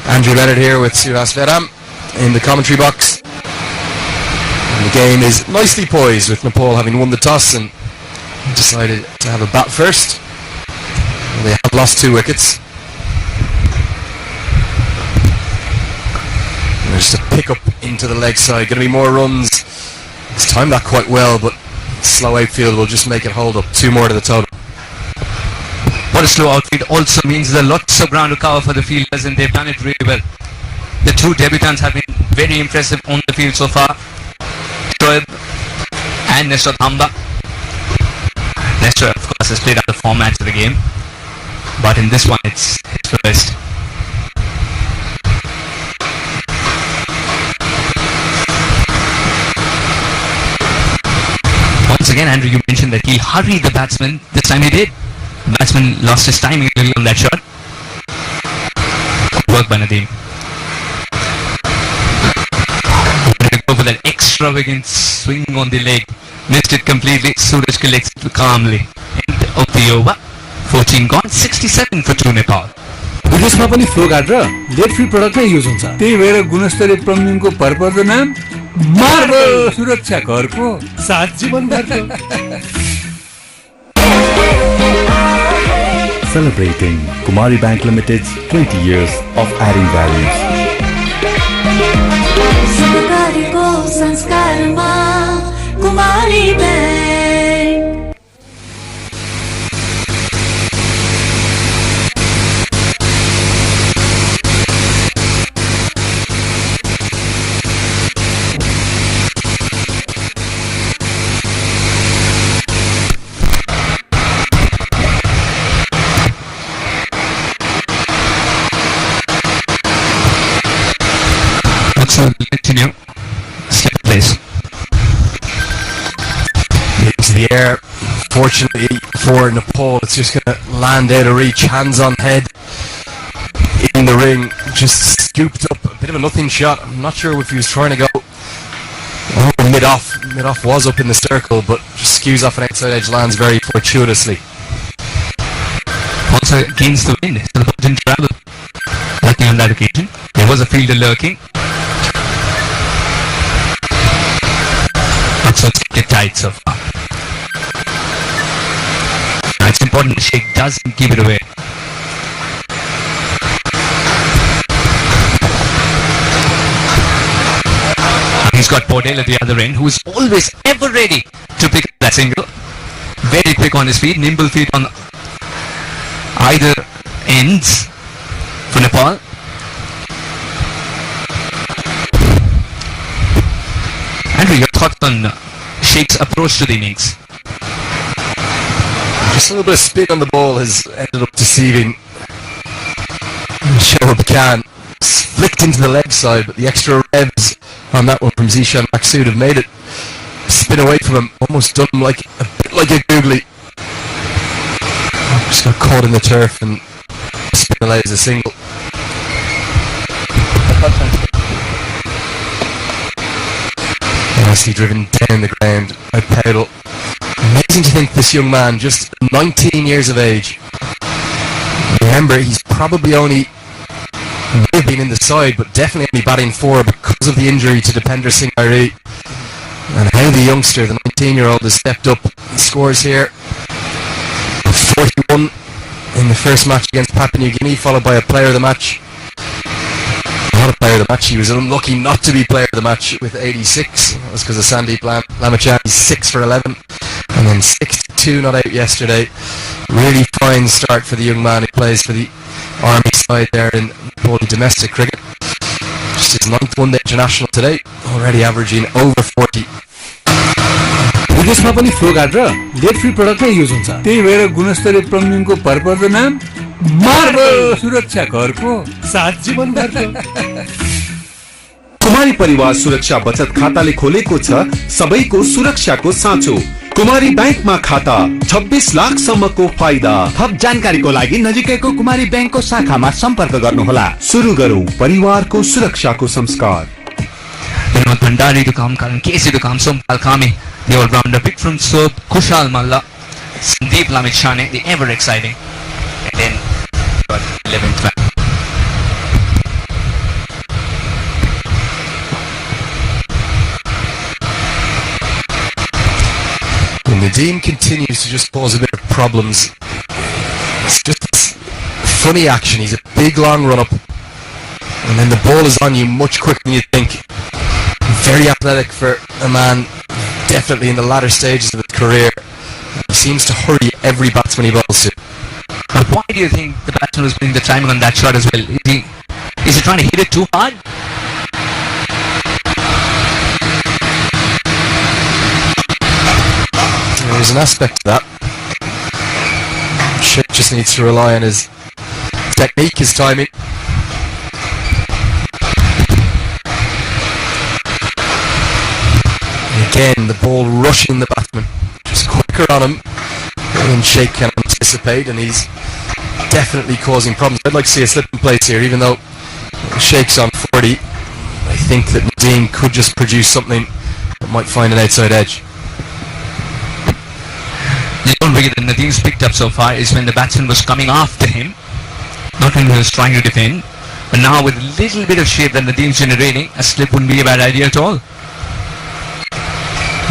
Andrew Leonard here with Suhas Vedam in the commentary box. And the game is nicely poised, with Nepal having won the toss and decided to have a bat first. Well, they have lost 2 wickets. And there's just a pick up into the leg side. Going to be more runs. It's timed that quite well, but slow outfield will just make it hold up. 2 more to the total. What a slow outfield also means there's lots of ground to cover for the fielders, and they've done it really well. The 2 debutants have been very impressive on the field so far. Shoaib and Nestor Thamba. Nestor, of course, has played out the 4 matches of the game, but in this one it's his first. Once again, Andrew, you mentioned that he'll hurry the batsman. This time he did. The batsman lost his timing a little on that shot. Good work by Nadeem. Go for that extravagant swing on the leg. Missed it completely. Suraj collects it calmly. End of the over. 14 gone. 67 for 2 Nepal. विदेशमा पनि flow guard र lead free product नै use हुन्छ त्यही भएर गुणस्तरीय प्लम्बिङको भरपर्दो नाम marble सुरक्षा घरको साथ जीवनभरको Celebrating Kumari Bank Limited's 20 years of adding values. सरकारीको संस्कारमा Kumari bank So we'll continue. Slip place. Into the air. Fortunately for Nepal, it's just going to land out of reach. Hands on head in the ring. Just scooped up. A bit of a nothing shot. I'm not sure if he was trying to go mid-off. Mid-off was up in the circle, but just skews off an outside edge. Lands very fortuitously. Also against the wind. So the ball didn't travel. Lucky on that occasion. There was a fielder lurking. So it's kept it tight so far. Now it's important the Sheikh doesn't give it away. And he's got Podell at the other end, who is always ever ready to pick up that single. Very quick on his feet, nimble feet on either ends for Nepal. Andrew, your thoughts on Sheikh's approach to the innings? Just a little bit of spin on the ball has ended up deceiving Shoaib Khan. Flicked into the leg side, but the extra revs on that one from Zishan Maksud have made it spin away from him. Almost done him like a bit like a googly. Just got caught in the turf and spin away as a single. Nicely driven down the ground by Powell. Amazing to think this young man, just 19 years of age. Remember, he's probably only would have been in the side, but definitely only batting 4 because of the injury to Dipender Singh Airi. And how the youngster, the 19-year-old, has stepped up. He scores here 41 in the first match against Papua New Guinea, followed by a player of the match. Not a player of the match, he was unlucky not to be player of the match with 86. That was because of Sandeep Lamachan. He's 6 for 11. And then 62 not out yesterday. Really fine start for the young man who plays for the Army side there in Poli domestic cricket. Just his 9th one-day international today, already averaging over 40. विदेशमा पनि flow guard र lead free product नै use हुन्छ, त्यही भएर गुणस्तरीय प्लम्बिङको भरपर्दो नाम marble. सुरक्षा घरको साथ जीवनभरको। कुमारी परिवार सुरक्षा बचत खाताले खोलेको छ सबैको सुरक्षाको साँचो। कुमारी बैंकमा खाता 26 लाख सम्मको फाइदा। थप जानकारीको लागि नजिकैको कुमारी बैंकको शाखामा सम्पर्क गर्नुहोला। सुरु गरौं परिवारको सुरक्षाको संस्कार। Vinod Bhandari to come, Karan Casey to come, Sompal Kami, the all-rounder, pick from Soap, Kushal Malla, Sandeep Lamichhane, the ever-exciting, and then got 11th man. And Nadeem continues to just cause a bit of problems. It's just this funny action. He's a big long run-up, and then the ball is on you much quicker than you think. Very athletic for a man definitely in the latter stages of his career. He seems to hurry every batsman he bowls to. But why do you think the batsman was putting the timing on that shot as well? Is he trying to hit it too hard? There's an aspect to that. Sheikh just needs to rely on his technique, his timing. Again, the ball rushing the batsman, just quicker on him than Sheikh can anticipate, and he's definitely causing problems. I'd like to see a slip in place here, even though Sheikh's on 40. I think that Nadeem could just produce something that might find an outside edge. The only wicket that Nadeem's picked up so far is when the batsman was coming after him, not when he was trying to defend. But now with a little bit of shape that Nadeem's generating, a slip wouldn't be a bad idea at all.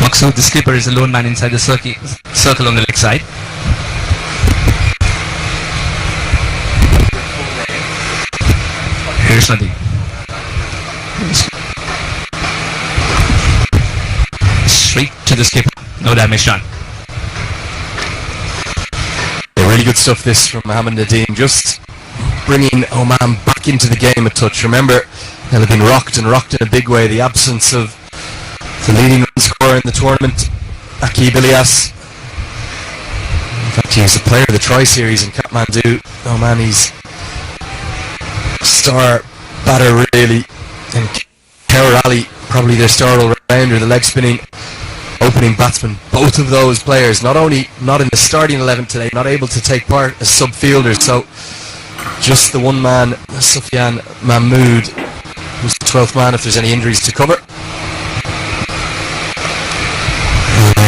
Maksud, the skipper, is a lone man inside the circle on the leg side. Here's Nadeem. Straight to the skipper. No damage done. Yeah, really good stuff this from Mohammad Nadeem. Just bringing Oman back into the game a touch. Remember, they'll have been rocked in a big way. The absence of the leading run scorer in the tournament, Aqib Ilyas. In fact, he was the player of the Tri-Series in Kathmandu. Omani's star batter, really. And Kaur Ali, probably their star all-rounder, the leg-spinning opening batsman. Both of those players, not only not in the starting 11 today, not able to take part as sub-fielders, so just the one man, Sufyan Mahmood, who's the 12th man if there's any injuries to cover.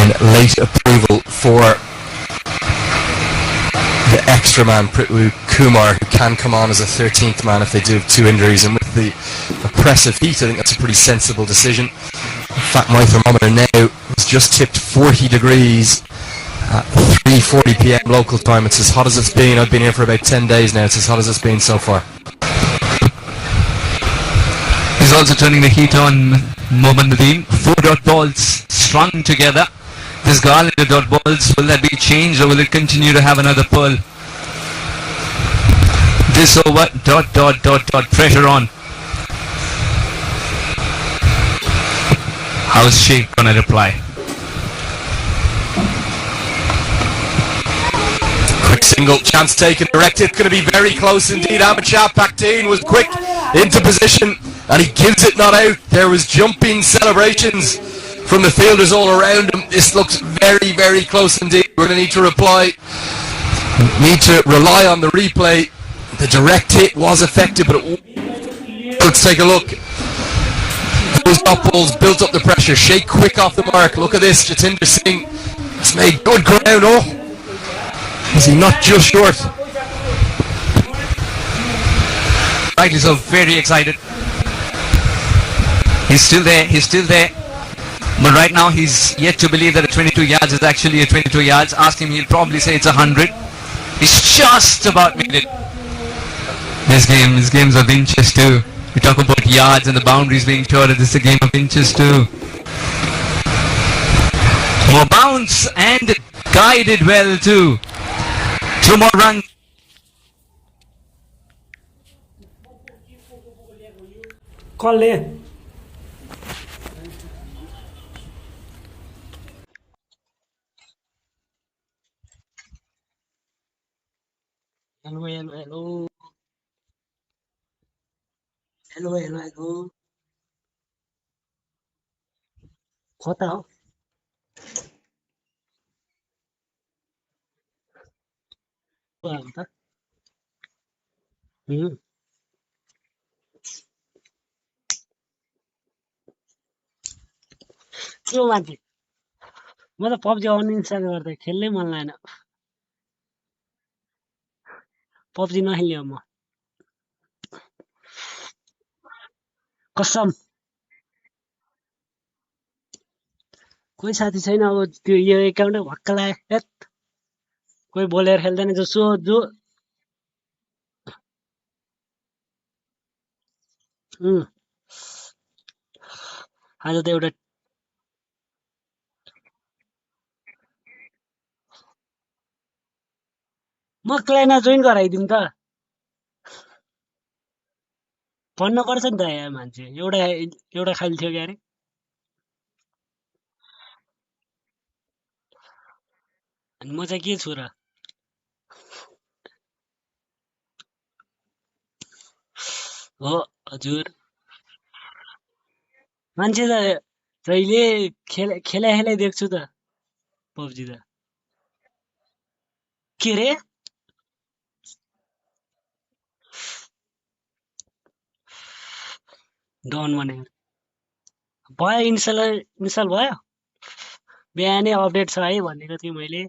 And late approval for the extra man, Prithu Kumar, who can come on as a 13th man if they do have 2 injuries. And with the oppressive heat, I think that's a pretty sensible decision. In fact, my thermometer now has just tipped 40 degrees at 3:40 p.m. local time. It's as hot as it's been. I've been here for about 10 days now. It's as hot as it's been so far. He's also turning the heat on, Mohammad Nadeem. 4 dot balls strung together. This garland of dot balls, will that be changed or will it continue to have another pearl? This over, dot, pressure on. How's Sheikh gonna reply? Quick single, chance taken, directed, going to be very close indeed. Amachap Pakteen was quick into position and he gives it not out. There was jumping celebrations from the fielders all around him. This looks very, very close indeed. We're going to need to reply. Need to rely on the replay. The direct hit was effective, but let's take a look. Those top balls built up the pressure. Sheikh quick off the mark. Look at this. Jatinder Singh has made good ground. Oh, is he not just short? Rightly so, very excited. He's still there. But right now he's yet to believe that a 22 yards is actually a 22 yards. Ask him, he'll probably say it's 100. He's just about made it. This game's of inches too. We talk about yards and the boundaries being shorter. This is a game of inches too. More bounce and guided well too. 2 more runs. कसले hello कता हो त्यो मान्छे म त PUBG uninstall गर्दै खेल्नै मन लागेन पब्जी नखेल्ने हो म कसम कोही साथी छैन अब त्यो यो एकाउन्टै भक्क लाग्यो हेत कोही बोलेर खेल्दैन जो आज त एउटा म क्लाइना जोइन गराइदिउँ त पढ्न पर्छ नि त यहाँ मान्छे एउटा खाली थियो क्यारे अनि म चाहिँ के छु र हो हजुर मान्छे त जहिले खेलाइ देख्छु त पब्जी त के रे डन भने भयो इन्स्टल भयो बिहानै अपडेट छ है भनेको थिएँ मैले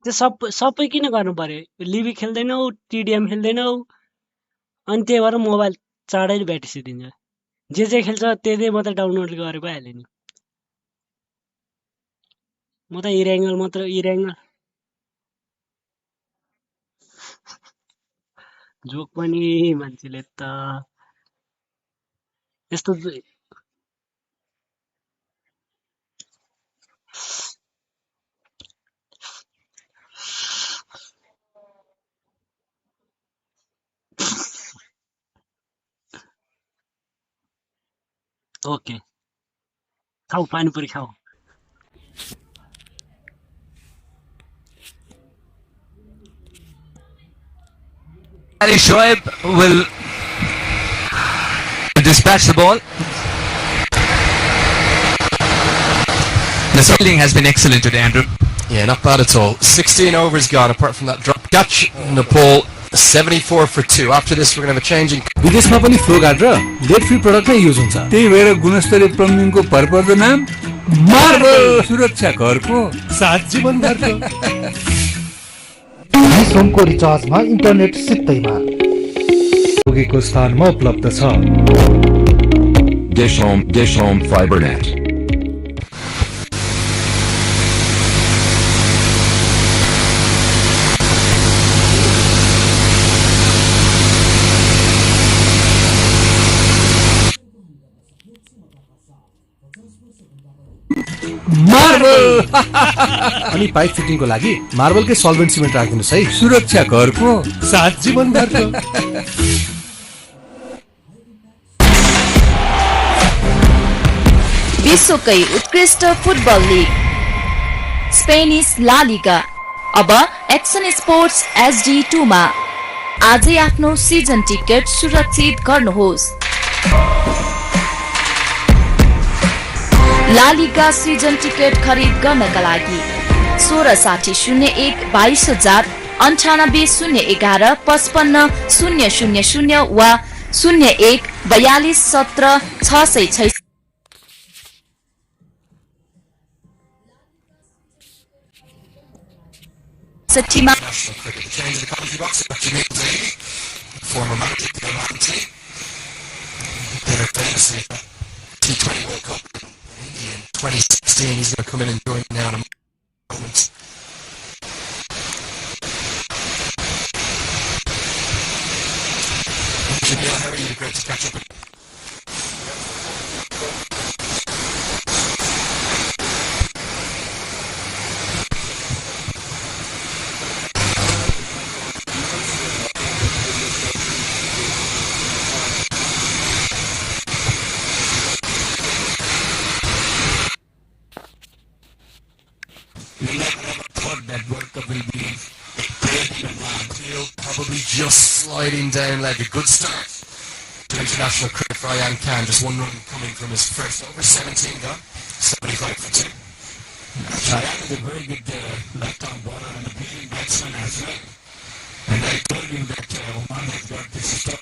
त्यो सबै किन गर्नु पर्यो लिबी खेल्दैनौ टिडिएम खेल्दैनौ अनि त्यही भएर मोबाइल चाँडै ब्याट्री सिद्धिन्छ जे खेल्छ त्यही मात्रै डाउनलोड गरेर भइहाल्यो नि म त इरेङ्गल जोक पनि मान्छेले त यस्तो ओके खाऊ पानीपुरी खाऊ Ali Shoaib will dispatch the ball. The fielding has been excellent today, Andrew. Yeah, not bad at all. 16 overs gone apart from that drop catch. Nepal 74 for 2. After this, we're going to have a change in. विदेशमा पनि flow guard र lead free product नै use हुन्छ त्यही भएर गुणस्तरीय प्लम्बिङको भरपर्दो नाम marble सुरक्षा घरको साथ जीवनभरको डिसोमको रिचार्जमा इन्टरनेट सित्तैमा पुगेको स्थानमा उपलब्ध छ Dish Home FiberNet. मार्बल अनि पाइप फिटिङको लागि मार्बलकै सल्भेन्ट सिमेन्ट राखिदिनुस् है सुरक्षा घरको साथ जीवनभरको विश्वकै उत्कृष्ट फुटबल लिग स्पेनिश ला लिगा अब एक्सन स्पोर्ट्स HD2 मा आजै आफ्नो सिजन टिकट सुरक्षित गर्नुहोस् ला लिगा सिजन टिकट खरिद गर्नका लागि 166001 22,098,011 55,000 वा 01 42 17 666 मा former manager of HNC. They're famously T20 World Cup in 2016. He's going to come in and join me now in a moment. Jamil, how are you? Great to catch up with you. Probably just sliding down like a good start to international cricket for Ian Khan. Just one run coming from his first over, 17 gone, 75 for 2. Ian is a very good left-arm bowler and a brilliant batsman as well. And I told you that Oman has got this stop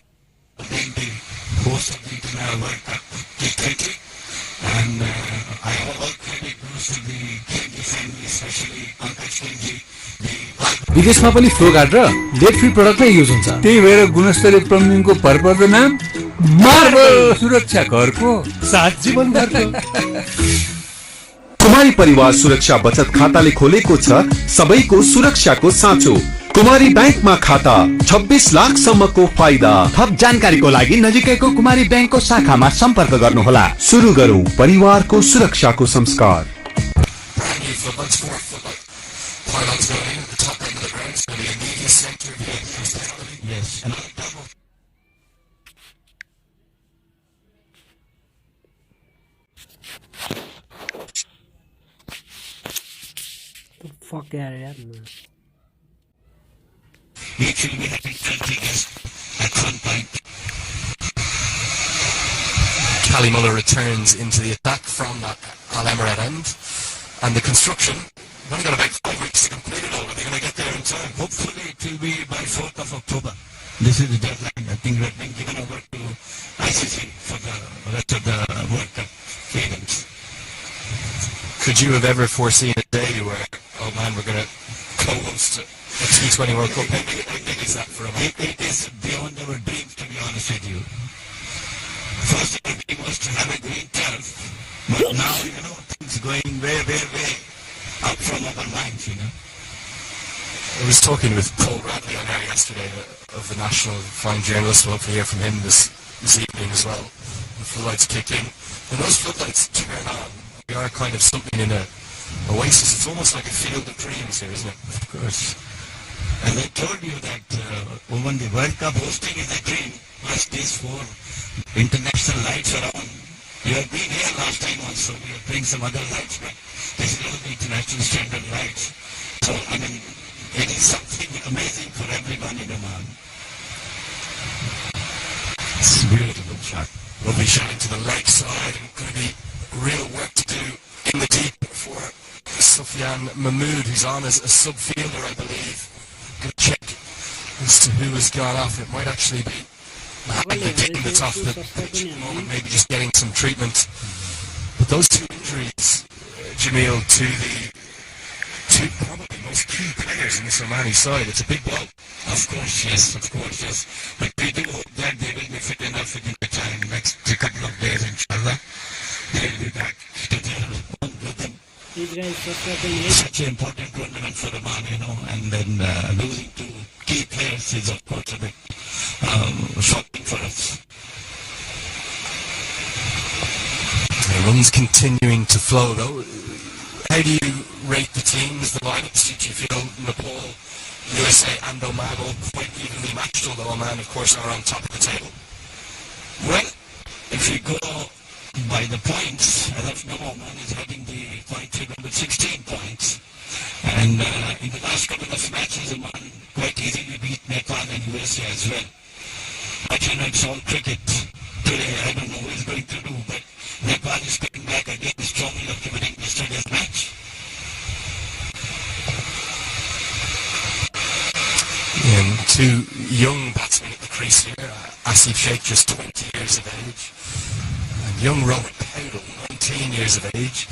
being the host of the International World Cup T20. And all credit goes to the Kenji family, especially Uncle Kenji. विदेशमा पनि flow guard र lead free product नै use हुन्छ त्यही भएर गुणस्तरीय प्लम्बिङको भरपर्दो नाम marble सुरक्षा घरको सात जीवन भरको कुमारी परिवार सुरक्षा बचत खाताले खोलेको छ सबैको सुरक्षाको साँचो कुमारी बैंकमा खाता 26 लाखसम्मको फाइदा थप जानकारीको लागि नजिकैको कुमारी बैंकको शाखामा सम्पर्क गर्नुहोला सुरु गरौँ परिवारको सुरक्षाको संस्कार Pylons going in at the top end of the ground. It's going to be a media center. Yes. And the fuck out of that, man. We should be having 20 guests at some point. Cally Muller returns into the attack from that Al Emirat end. And the construction, we've only got about 5 weeks to complete it all. Are they going to get there in time? Hopefully it will be by 4th of October. This is the deadline. I think we're being given over to ICC for the rest of the World Cup events. Could you have ever foreseen a day where, oh man, we're going to co-host a T20 World Cup? How big is that for a man? It is beyond our dreams, to be honest with you. First our dream was to have a green turf. But now, things going way up from our minds, I was talking with Paul Bradley on air yesterday of the National, fine journalist. We'll hopefully hear from him this evening as well. The floodlights kick in. When those floodlights turn on, we are kind of something in a oasis. It's almost like a field of dreams here, isn't it? Of course. And I told you that when the World Cup hosting is a dream, plus these 4 international lights are on. You have been here last time also. We are doing some other lights, but this is all the international standard lights. So, I mean, it is something amazing for everyone in Oman. It's a beautiful shot. We'll be shouting to the leg side and going to be real work to do in the deep for Sufyan Mahmood, who's on as a sub-fielder, I believe. Going to check as to who has gone off. It might actually be that's off the pitch at the moment, maybe just getting some treatment. But those 2 injuries, Jamil, to the 2 probably most key players in this Omani side, it's a big blow. Of course, yes. But we do hope that they will be fit enough within the time, next couple of days, inshallah. They will be back to their own rhythm. Such an important tournament for Oman, and then losing 2 key players is, of course, a bit shocking for us. The runs continuing to flow, though. How do you rate the teams, the lineups? Did you feel Nepal, USA and Oman all quite evenly matched, although Oman, of course, are on top of the table? Well, if we go by the points, as of now, Oman is heading the point figure with 16 points. And in the last couple of matches, Oman quite easily beat Nepal and USA as well. But it's all cricket. Today, I don't know what he's going to do, but Nepal is coming back again strongly after winning yesterday's match. And two young batsmen at the crease here. Asif Sheikh, just 20 years of age. And young Robert Powell, 19 years of age.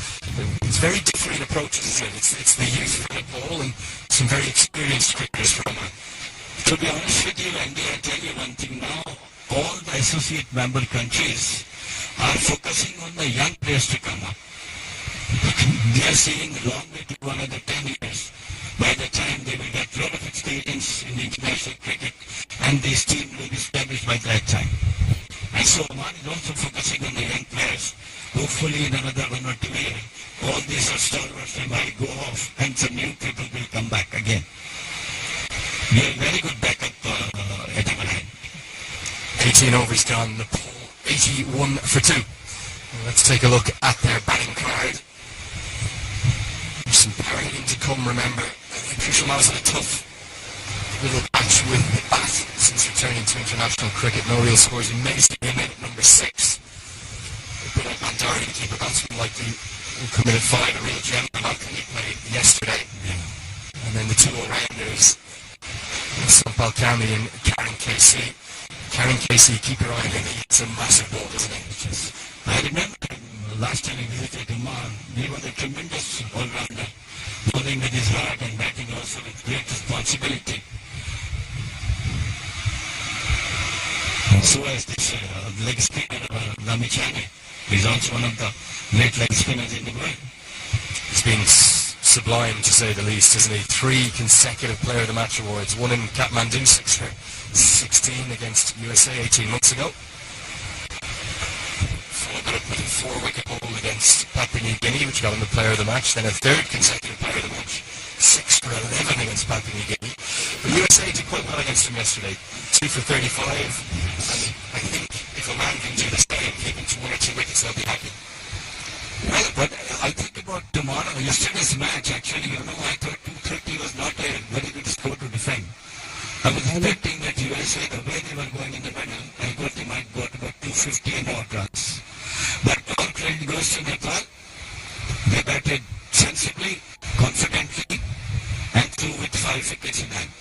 It's very different approaches, isn't it? It's the youth for the ball and some very experienced cricketers from it. To be honest with you, Andy, I'll tell you one thing now. All the associate member countries are focusing on the young players to come up. They are seeing a long way to another 10 years. By the time they will get a lot of experience in international cricket, and this team will be established by that time. And so Oman is also focusing on the young players. Hopefully in another 1 or 2 years, all these stalwarts might go off and some new people will come back again. We have very good backup at our hand. 18 overs gone, Nepal 81 for 2. Let's take a look at their batting card. There's some parading to come, remember. Krishna has had a tough little patch with the bat since returning to international cricket. No real scores. Amazing him in at number 6. They put up Mandari to keep a batsman like the who come in at 5, a real gem like he played yesterday. And then the two all-rounders, Sampal Kami and Karen Casey. Karen Casey, keep your eye on him. He hits a massive ball, doesn't he? I remember last time I visited Oman, he was a tremendous all-rounder, bowling with his heart and batting also with great responsibility. So as this leg spinner, Lamichani, is also one of the great leg spinners in the world. He's been sublime, to say the least, isn't he? 3 consecutive Player of the Match awards. One in Kathmandu, 6 for 16 against USA 18 months ago. Followed up with a 4-wicket haul against Papua New Guinea, which got him the Player of the Match. Then a 3rd consecutive Player of the Match, 6 for 11 against Papua New Guinea. But USA did quite well against him yesterday, 2 for 35. And I think if a man can do the same, keep him to 1 or 2 wickets, they'll be happy. Well, but I think about tomorrow, yesterday's match actually, I thought 230 was not a very good score to defend. I was expecting that USA, the way they were going in the middle, I thought they might go to about 250 more runs. But all credit goes to Nepal. They batted sensibly, confidently, and threw with 5 wickets in hand.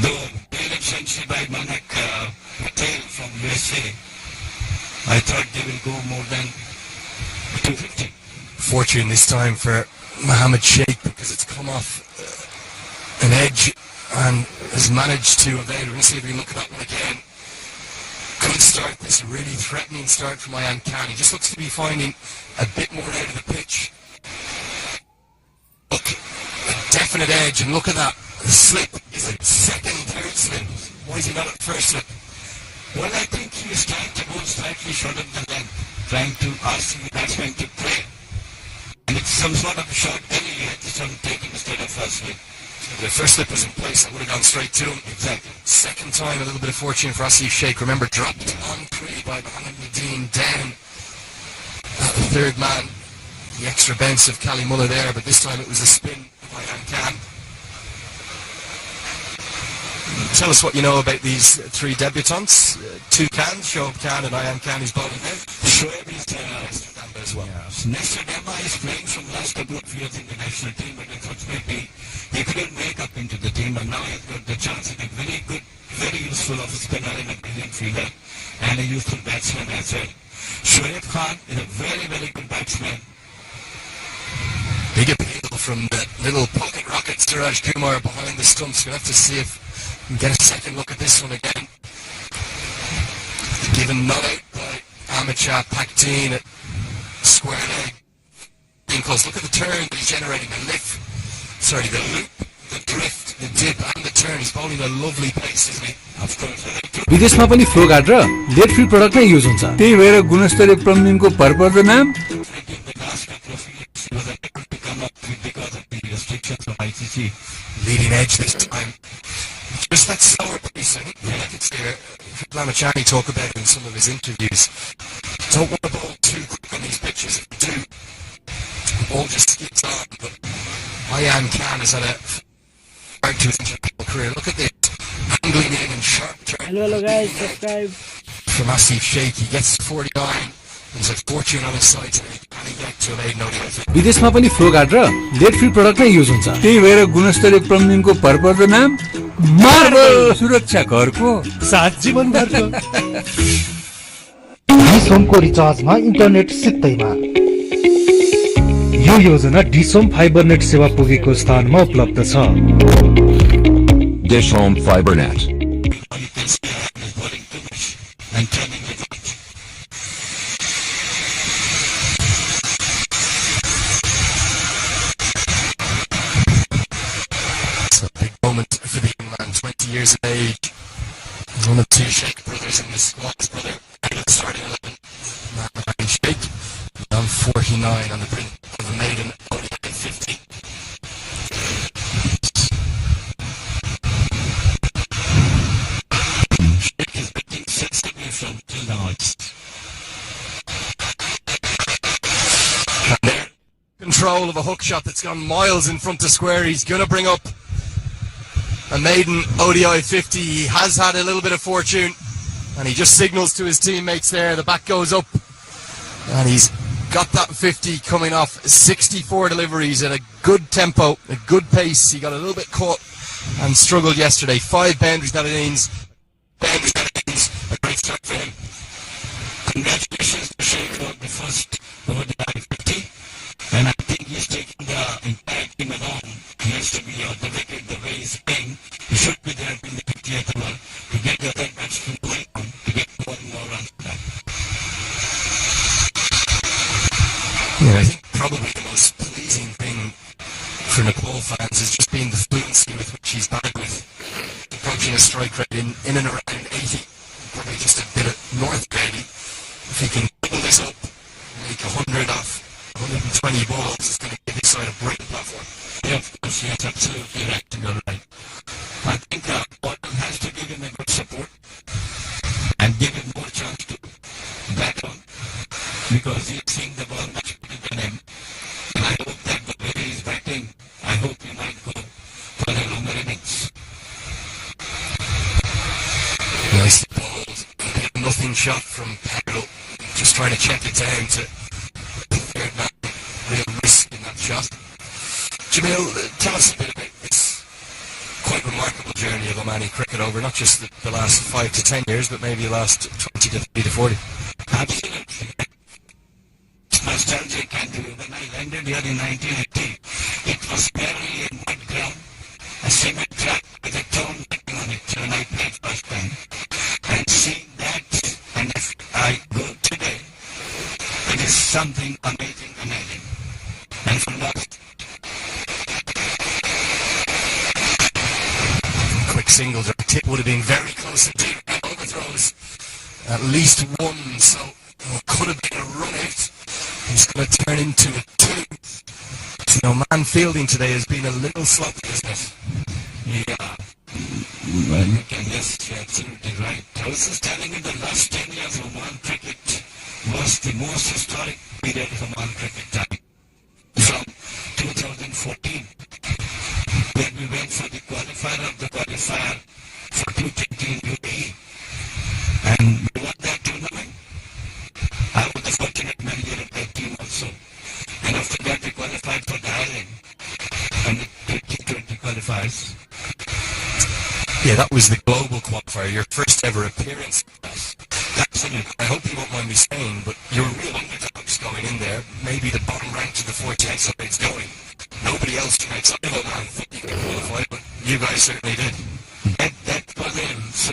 Though brilliant century by Manak Patel from USA, I thought they will go more than 250. Fortune this time for Mohammed Sheikh, because it's come off an edge and has managed to evade. We're going to see if we can look at that one again. Good start, this really threatening start from Ayan Khan. He just looks to be finding a bit more out of the pitch. Look, a definite edge, and look at that. The slip is a second, third slip. Why is he not at first slip? Well, I think he is trying to go slightly shorter than length, trying to ask the batsman to play. And it's some sort of a shot anyway, this one taken instead of first slip. If the first slip was in place, that would have gone straight to him. Exactly. Second time, a little bit of fortune for Asif Sheikh. Remember, dropped on 3 by Mohammed Nadeem, down the 3rd man. The extra bounce of Kali Mullah there, but this time it was a spin by Ayan Khan. Tell us what you know about these 3 debutants. 2 Khans, Shoaib Khan and Ayan Khan, who's bowling now. Shoaib is as well. Nestor Dema is playing from last couple of years in the national team, but unfortunately he couldn't make up into the team, and now he's got the chance to be very good, very useful of a spinner and a brilliant fielder, and a useful batsman as well. Shoaib Khan is a very, very good batsman. Big appeal from the little pocket rocket Siraj Kumar behind the stumps. We'll have to see if we can get a second look at this one again. Given not out by Ahmed Shah Pakteen at square leg. Because look at the turn that he's generating, the lift. Sorry, the loop, the drift, the dip and the turn. He's bowling a lovely pace, isn't he? Of course. विदेशमा पनि flow guard र late free product नै use हुन्छ त्यही भएर गुणस्तरीय प्लम्बिङको भरपर्दो नाम leading edge this time. Just that slower pace, I think. Yeah, it's there. Lamachani talk about it in some of his interviews. Don't want to bowl too quick on these pitches. If you do, the ball just skids on. But Ayan Khan has had a start to his international career. Look at this. Angling in and sharp turn. Hello guys, subscribe. From Asif Sheikh, he gets 49. He's had fortune on his side today. विदेशमा पनि flow guard र lead free product नै use हुन्छ, त्यही भएर गुणस्तरीय प्लम्बिङको भरपर्दो नाम marble. सुरक्षा घरको साथ जीवनभरको। डिसोमको रिचार्जमा इन्टरनेट सित्तैमा। यो योजना डिसोम फाइबर नेट सेवा पुगेको स्थानमा उपलब्ध छ। Dish Home Fiber Net. It's a big moment for the young man, 20 years of age. One of two Sheikh brothers in the squad. His brother out of the starting 11. Man Sheikh. I'm 49 on the print of the maiden ODI 50. Sheikh is making sense away from till now. And there, control of a hook shot that's gone miles in front of square. He's going to bring up a maiden ODI 50. He has had a little bit of fortune, and he just signals to his teammates there. The back goes up, and he's got that 50 coming off 64 deliveries at a good tempo, a good pace. He got a little bit caught and struggled yesterday. 5 boundaries that innings. Boundaries that innings. A great start for him. Congratulations to Sheikh on the first ODI 50. And I think he's taking the entire team along. He has to be on the wicket the way he's playing. He should be there in the 50th over to get the other batsmen going on, to get more and more runs for that. Yeah, I think probably the most pleasing thing for Nepal fans has just been the fluency with which he's batted with. Approaching a strike rate in and around 80, probably just a bit north of 80. If he can double this up, make 100 off 120 balls, it's going to give his side a brilliant platform. Yeah, of course, yes, absolutely right. You're right. I think Bottom has to give him a good support and give him more chance to bat on, because he's seeing the ball much better than him. And I hope that the way he's batting, I hope he might go for a longer innings. Nicely bowled. Nothing shot from Peril. Just trying to check it down to the third man. Real risk in that shot. Jamil, tell us a bit about this quite remarkable journey of Omani cricket over not just the last 5 to 10 years, but maybe the last 20 to 30 to 40. Absolutely. It's nostalgic, and when I landed here in 1980, it was barely a mud ground, a cement track with a tone written on it when I played first time. And seeing that, and if I go today, it is something amazing. And from that, quick singles or tip would have been very close indeed. Overthrows at least one, so it could have been a run out. He's going to turn into a 2. So, man fielding today has been a little sloppy, isn't it? Yeah. Well, yes, you're absolutely right. I was just telling you the last 10 years of Oman cricket was the most historic period of Oman cricket time. From 2014, when we went for the qualifier of the qualifier for 220 in UAE, and we won that tournament. I was the fortunate manager of that team also. And after that, we qualified for the island and the 2020 qualifiers. Yeah, that was the global qualifier, your first ever appearance. Absolutely. I hope you won't mind me saying, but you're real underdogs going in there. Maybe the bottom rank to the 48 sides going. Nobody else from outside of Oman thought you could qualify, but you guys certainly did. That was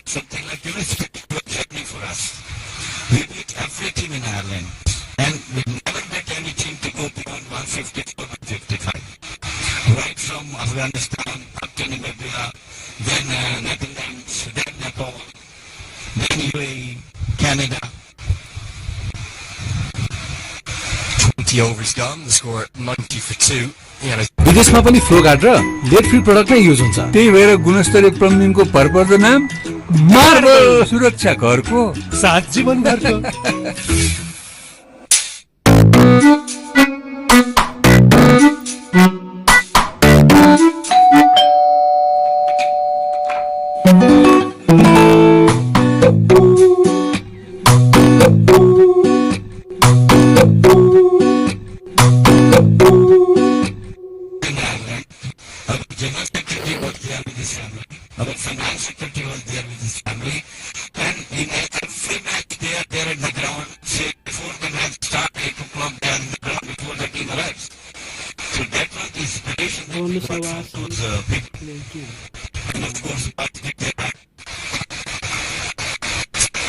something like a good journey for us. We beat every team in Ireland, and we never met any team to go beyond 150 or 155. Right from Afghanistan up to Namibia, then Netherlands, then Nepal, then UAE, Canada. 20 overs gone, the score 90 for 2. विदेशमा पनि flow guard र lead free product नै use हुन्छ, त्यही भएर गुणस्तरीय प्लम्बिङको भरपर्दो नाम marble. सुरक्षा घरको साथ जीवनभरको। But that was the inspiration that we got from those people. And of course,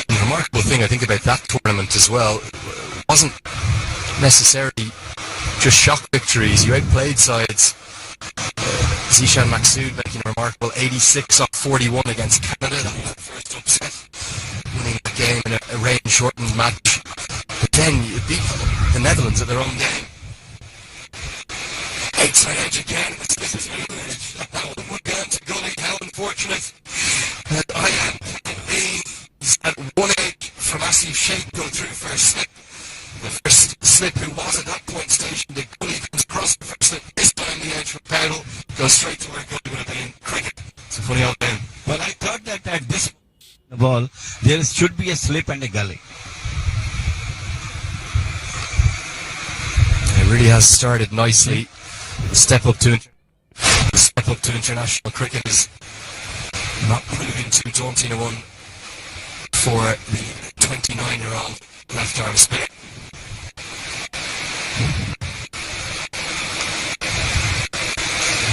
the remarkable thing I think about that tournament as well wasn't necessarily just shock victories. You outplayed sides. Zishan Maksud making a remarkable 86 off 41 against Canada. That was the first upset, winning the game in a rain-shortened match. But then you beat the Netherlands at their own game. Outside edge again. This is new edge. We're going to Gully. How unfortunate. And I am being at 1-8 from Asif Sheikh going through first slip. The first slip who was at that point stationed at Gully comes across the first slip. This time the edge from Powell goes straight to where Gully would have been. Cricket. It's a funny old game. Well, I thought that at this ball there should be a slip and a gully. It really has started nicely. The step up to international cricket is not proving too daunting a one for the 29-year-old left-arm spinner.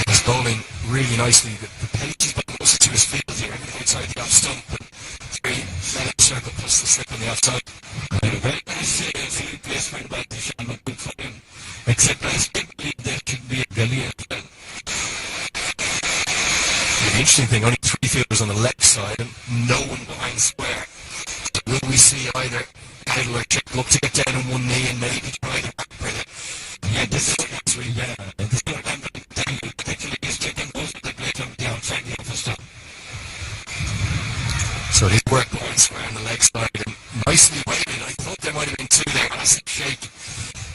He's bowling really nicely. The pace he's bowling closer to his field here, outside the off stump, and 3 circle plus the slip on the offside. A very nice field placement by Dishan, not good for him. Except I still believe there should be a gully as well. The interesting thing, only 3 fielders on the left side and no one behind square. So will we see either Idle or Chick look to get down on one knee and maybe try to back for it? Yeah, this is actually, this is what I'm telling you. Actually, he's taking most of the plate on the outside the upper stump. So his work behind square on the leg side and nicely weighted. I thought there might have been 2 there. Massive shake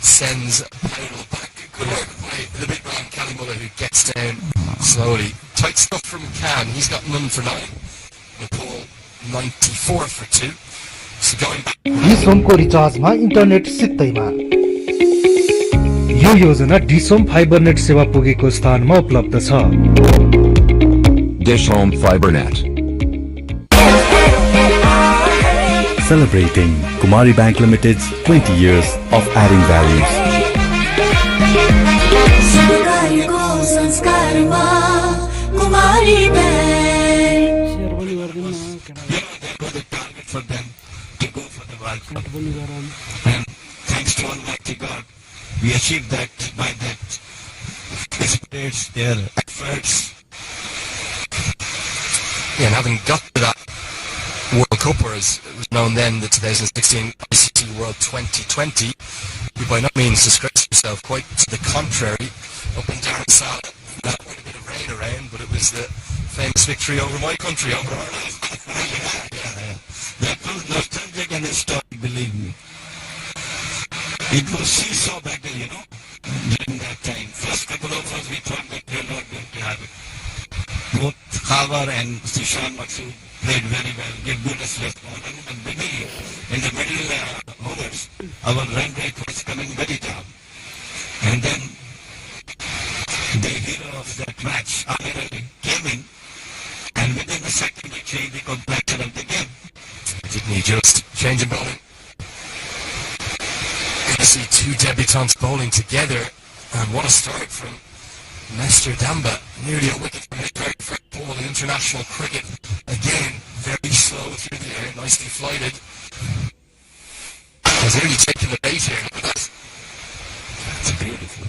sends Powell back. Good work by the big man Kalimullah who gets down slowly. Tight stuff from Khan. He's got none for 9. Nepal 94 for 2. So going back. डिसोमको रिचार्जमा internet सित्तैमा यो योजना DishHome fibre net सेवा पुगेको स्थानमा उपलब्ध छ Dish Home Fiber Net. Celebrating Kumari Bank Limited's 20 years of adding values. सरकारको संस्कारमा Kumari bank For them to go for the World Cup. And thanks to Almighty God, we achieved that by that spirits, their efforts. Yeah, and having got to that World Cup, or as it was known then, the 2016 ICC World 2020, you by no means disgraced yourself, quite to the contrary, up in Dharamsala. Not quite a bit of rain around, but it was the famous victory over my country, over Ireland. That was nostalgic and historic, believe me. It was seesaw battle, during that time. First couple of us, we thought that we were not going to have it. Both Khawar and Zishan Maksud played very well, gave good response. And in the middle overs, our run rate was coming very down. And then the hero of that match, Amir Ali, came in, and within a second, he changed the complexion of the game. Didn't he just change in bowling? Good to see 2 debutants bowling together, and what a start from Nestor Damba. Nearly a wicket from his very first ball in international cricket. Again, very slow through the air, nicely flighted. He's nearly taken the bait here. Look at that. That's beautiful.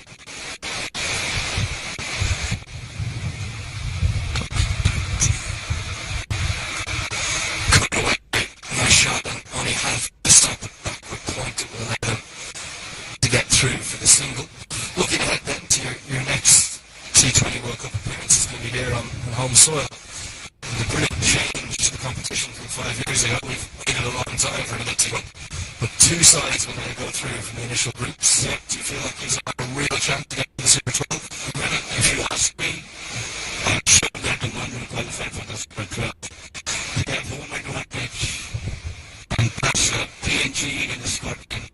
Shot and only half the stop at backward point that will allow them to get through for the single. Looking ahead then to your next T20 World Cup appearance is going to be here on home soil. And the brilliant change to the competition from 5 years ago. We've waited a long time for another team, but 2 sides will now go through from the initial groups. Yeah. Do you feel like he's a real chance to get to the Super 12? Well, if you ask me, I'm sure that the one will qualify for the Super 12. They have home advantage. And plus PNG in Scotland.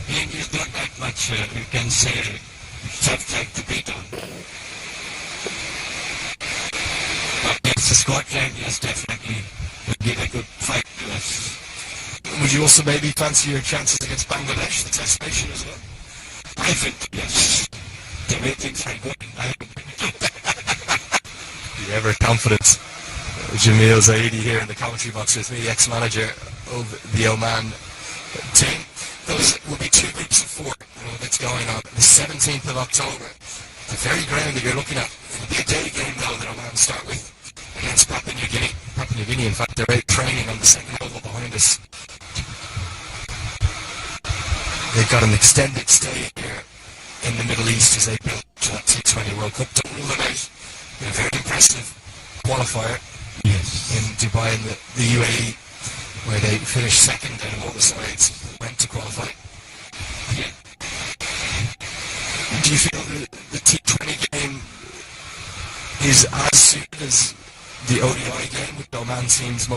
PNG is not that much, you can say, tough track to beat on. But yes, Scotland, yes, definitely will give a good fight to us. Would you also maybe fancy your chances against Bangladesh, the test nation as well? I think, yes. the way things are going, The ever-confident Jamil Zaidi here in the commentary box with me, ex-manager of the Oman team. Those will be 2 groups of 4 that's going on the 17th of October. The very ground that you're looking at. It'll be a day game though that Oman start with against Papua New Guinea. Papua New Guinea, in fact, they're out training on the second oval behind us. They've got an extended stay here in the Middle East as they build to that T20 World Cup. Don't rule them out. A very impressive qualifier in Dubai and the UAE, where they finished second out of all the sides went to qualify. Yeah. Do you feel the T20 game is as suited as the ODI game, with Oman seems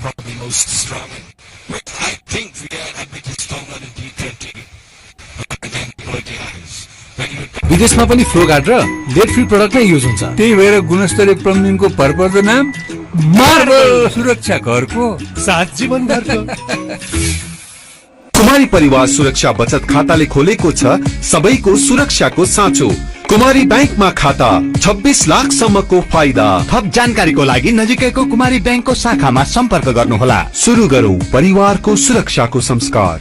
probably most strong in? Well, I think we are a bit stronger in T20 than ODIs. विदेशमा पनि flow guard र lead free product नै use हुन्छ, त्यही भएर गुणस्तरीय प्लम्बिङको भरपर्दो नाम marble. सुरक्षा घरको साथ जीवनभरको। कुमारी परिवार सुरक्षा बचत खाताले खोलेको छ सबैको सुरक्षाको साँचो। कुमारी बैंकमा खाता 26 लाखसम्मको फाइदा। थप जानकारीको लागि नजिकैको कुमारी बैंकको शाखामा सम्पर्क गर्नुहोला। सुरु गरौँ परिवारको सुरक्षाको संस्कार।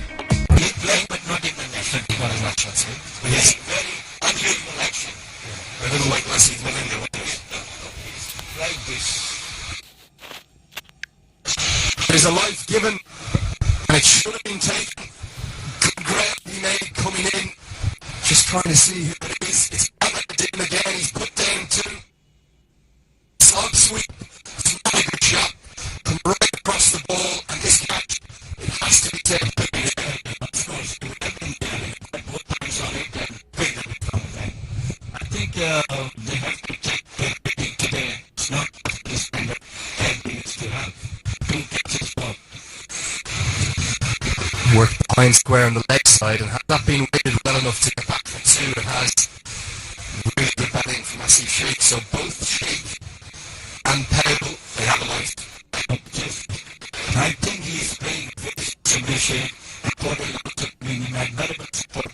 There's a life given, and it should have been taken. Good ground he made coming in. Just trying to see who it is. It's Omlet again. He's put down 2. Slog sweep. It's not a good shot. Come right across the ball, and this catch, it has to be taken. I think they have to take everything today. It's not this kind of 10 minutes to have 2 catches for. Worked behind square on the leg side, and had that been weighted well enough to get back from 2, it has really good batting from Asif Sheikh. So both Sheikh and Pebble, they have a life. I think he's playing very submission, according to meaning very support.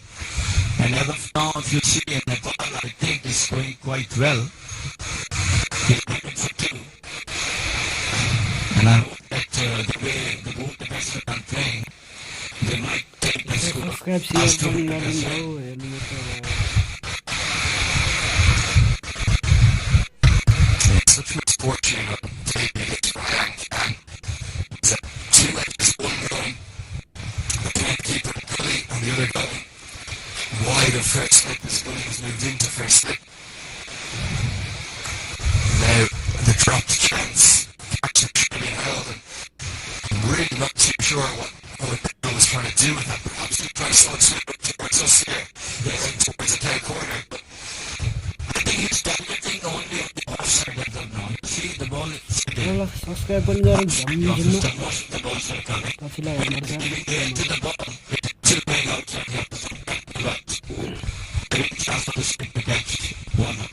And as of now, if you see in the ball, I think it's going quite well. He's going for 2. And I hope that the way both the batsmen are playing, they might take the score as to such misfortune on David against Ryan Khan. Is that 2 edges, 1 going, the point keeper Gully and the other going wide of first slip as Gully has moved into first slip. Now the dropped chance, catch it should be held, and I'm really not too sure what Bill was trying to do with that. Perhaps he tried to slot slip up towards us here, towards the tail corner, but I think he's targeting only on the offside of the ground. See the ball is subscribe पनि गरौँ झम्मी खेल्नु the balls are coming. कतिलाई हेर्नुपर्छ To the ball, it's still going outside the right. Great chance for the spin to catch 1 up.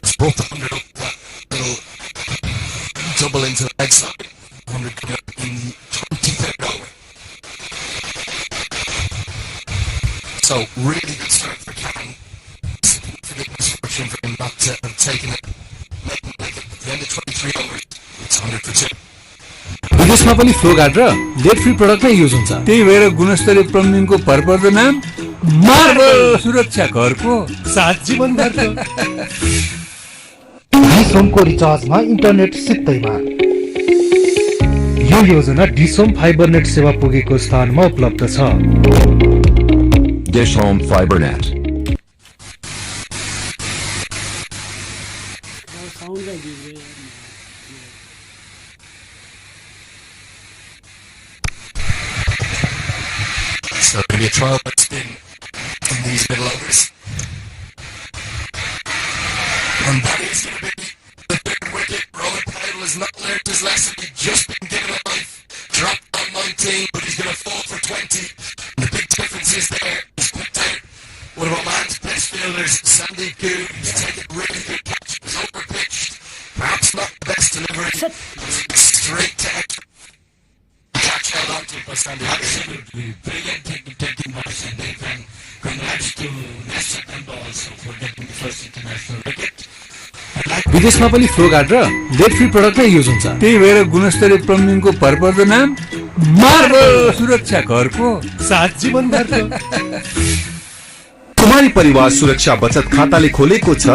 It's brought the 100 up, that little double into the leg side. 100 coming up in the 23rd over. So really good start for Kang. Significant misfortune for him not to have taken it. Making like at the end of 23 overs, it's 100 for 2. विदेशमा पनि flow guard र lead free product नै use हुन्छ, त्यही भएर गुणस्तरीय प्लम्बिङको भरपर्दो नाम marble. सुरक्षा घरको साथ जीवनभरको। डिसोमको रिचार्जमा इन्टरनेट सित्तैमा। यो योजना डिसोम फाइबर नेट सेवा पुगेको स्थानमा उपलब्ध छ। Dish Home Fiber Net. So maybe a trial spin in these middle overs. And that is going to be the big wicket. Rowan Powell has not learned his lesson. He's just been given a life. Dropped on 19, but he's going to fall for 20. And the big difference is there. He's picked out one of Oman's best fielders, Sandeep Goon. He's taken a really good catch. It was overpitched. Perhaps not the best delivery. Straight to extra. Catch held on to by Sandeep Goon. Absolutely brilliant taking by Sandeep, and congrats to Nestor and balls. first international wicket. विदेशमा पनि flow guard र lead free product नै use हुन्छ त्यही भएर गुणस्तरीय प्लम्बिङको भरपर्दो नाम marble सुरक्षा घरको साथ जीवनभरको कुमारी परिवार सुरक्षा बचत खाताले खोलेको छ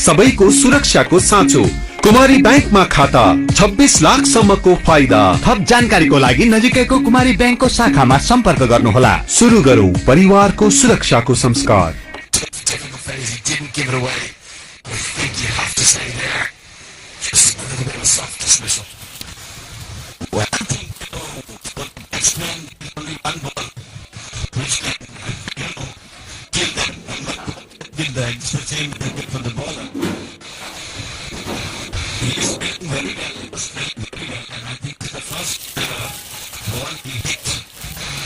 सबैको सुरक्षाको साँचो। कुमारी बैंकमा खाता 26 लाख सम्मको फाइदा। थप जानकारीको लागि नजिकैको कुमारी बैंकको शाखामा सम्पर्क गर्नुहोला। सुरु गरौँ परिवारको सुरक्षाको संस्कार। Give the extra thing to get for the bowler. He is playing very well. He was playing very well, and I think the first ball he hit,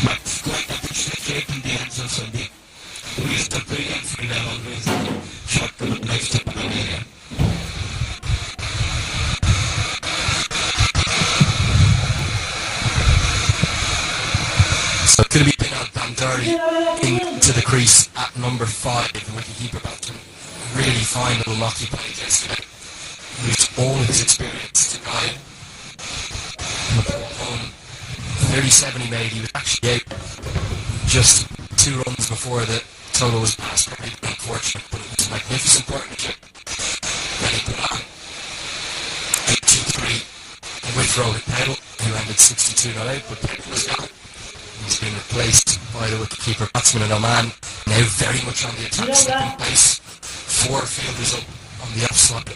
but quite a bit straight in the answer. So he is the brilliant fielder, always shot to the next to the area. So it's going to be Pinal Bandari into the crease at number 5. The wicketkeeper got to really fine little knocky play yesterday. Used all of his experience to guide. 37 he made. He was actually out just 2 runs before the total was passed. Probably unfortunate, but it was a magnificent partnership. Then he put on 8-2-3 with Rohit Pedal, who ended 62 not out, but Pedal was gone. He's been replaced by the wicketkeeper batsman in Oman, now very much on the attack, slipping pace. 4 fielders up on the offside,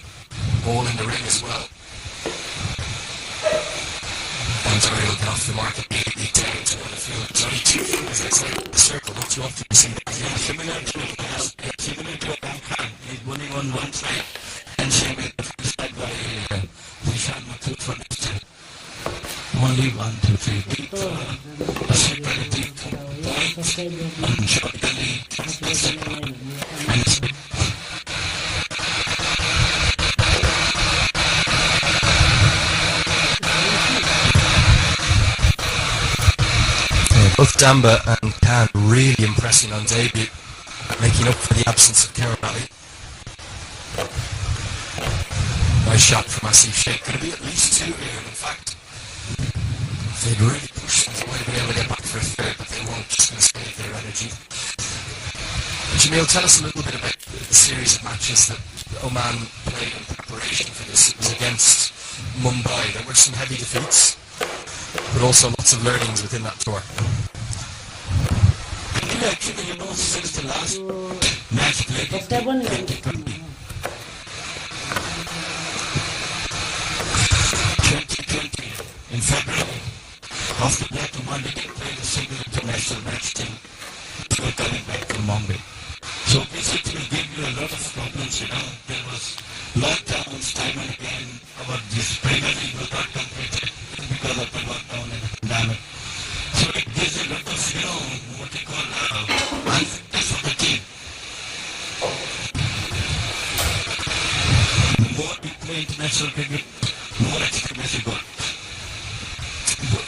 ball in the ring as well. Bandari will get off the mark immediately down to one field. There's only 2 fielders outside the circle, not too often you see that. Similar to Imran Khan, he's winning on one side, and Shamil the first side by Nishan Mathur for next time. Only 1, 2, 3 deep. A separate deep point, and shot the lead, and it's both Damba and Khan really impressing on debut, making up for the absence of Kerali. Nice shot from Asif Sheikh. Could be at least 2 here, in fact. They'd really push them, they might be able to get back for a third, but they won't, just going to save their energy. Jamil, tell us a little bit about the series of matches that Oman played in preparation for this. It was against Mumbai. There were some heavy defeats, but also lots of learnings within that tour. Actually, you know, since the last match played in 2020, in February, after that, Oman didn't play a single international match team before coming back from Mumbai. So basically, it gave you a lot of problems, you know. There was lockdowns time and again. This Premier League was not completed because of the lockdown and the pandemic. So it gives a lot of, you know, what they call unfitness of the team. The more we play international cricket, more experience you got.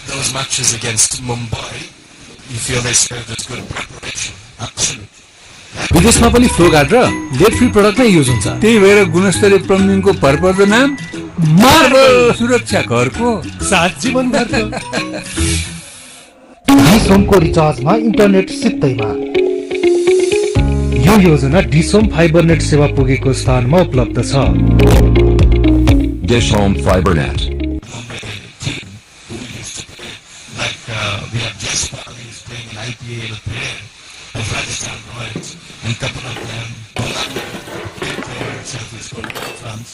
Those matches against Mumbai, you feel they served as good preparation? Absolutely. विदेशमा पनि flow guard र lead free product नै use हुन्छ त्यही भएर गुणस्तरीय प्लम्बिङको भरपर्दो नाम marble सुरक्षा घरको साथ जीवनभरको डिसोमको रिचार्जमा इन्टरनेट सित्तैमा यो योजना डिसोम फाइबरनेट सेवा पुगेको स्थानमा उपलब्ध छ। Dish Home Fiber Net. We have Jaspal, he's playing an IPL player of Rajasthan Royals, and a couple of them, players have scored in France.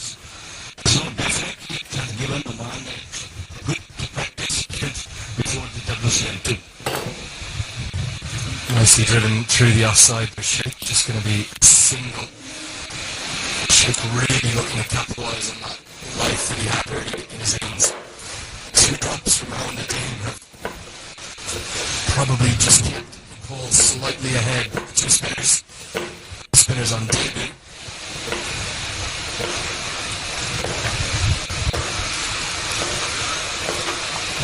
So definitely it has given Oman good to practice before the WCL too. Nicely driven through the offside, but Sheikh just going to be single. Sheikh really looking to capitalise on that life that he had early in his innings. 2 drops from around the team have probably just kept the ball slightly ahead. 2 spinners on debut.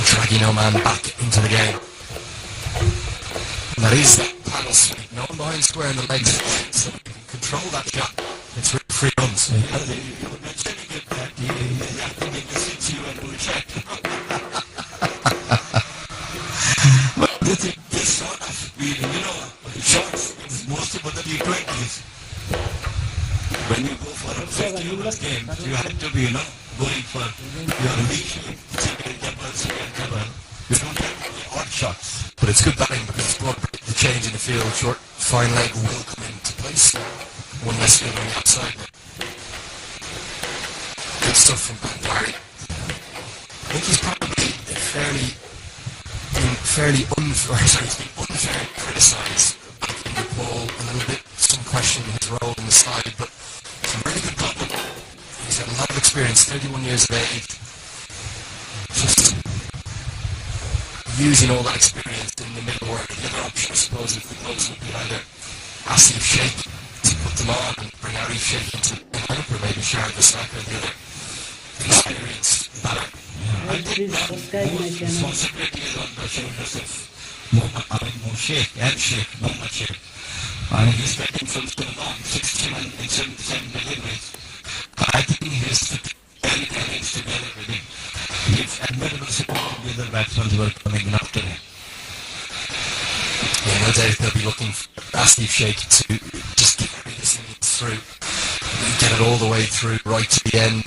Dragging Oman back into the game. And that is that paddle sweep. No one behind square in the legs, so you can control that shot. It's free runs. This sort of feeling, shots is mostly for the T20s. When you go for a 50 overs game, you have to be, going for your league, single double. You don't have any odd shots. But it's good batting because it's brought the change in the field. Short, fine leg will come into place. One less field on the outside. Good stuff from Bandari. I think he's probably fairly unfairly criticised in the ball a little bit. Some question in his role in the side, but it's a really good ball. He's got a lot of experience, 31 years of age. Just using all that experience in the middle order. The other option, I suppose, if the goals would be either Asif Sheikh to put them on and bring Arif Sheikh into the lineup, or maybe Shard Vasaka, the other experienced batter. Please subscribe my channel. Responsibility is on the shoulders of Mohammed Sheikh and Sheikh Mohammed Sheikh. And he's batting from so long, 61 and 77 deliveries. I think he has to very talents together with him. It's admirable support the other batsmen who are coming in after him. Yeah, no doubt they'll be looking for Asif Sheikh to just carry this innings through. Get it all the way through, right to the end.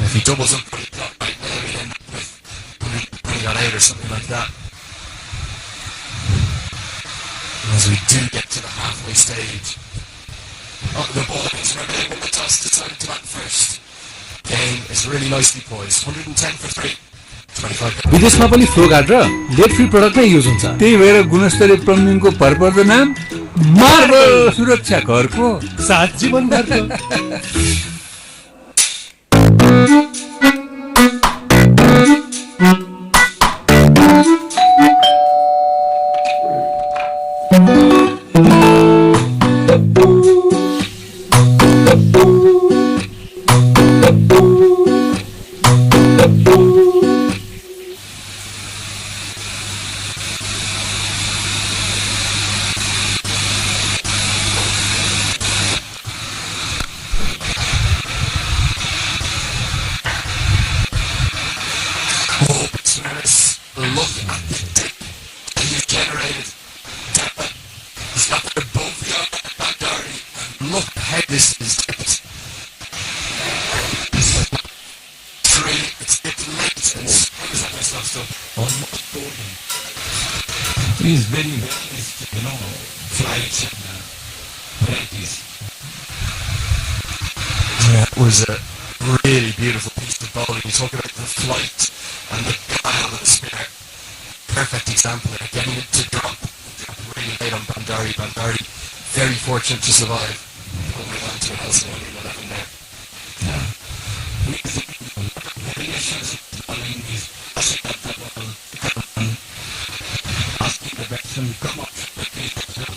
If he doubles up right now, he'll end up with 120 on 8 or something like that. And as we do get to the halfway stage, the ball is ready with the toss decided to bat first. Game is really nicely poised. 110 for 3. 25. विदेशमा पनि flow guard र lead free product नै use हुन्छ। त्यही भएर गुणस्तरीय प्लम्बिङको भरपर्दो नाम marble. सुरक्षा घरको साथ जीवनभरको। He's very flights and varieties. Yeah, it was a really beautiful piece of bowling. You talk about the flight and the guile of the spinner. Perfect example of getting it to drop really late on Bandari. Bandari, very fortunate to survive. Holding on to a healthy 11 there. Yeah. Variations of bowling is passing up the ball, asking the batsman to come up quickly as well.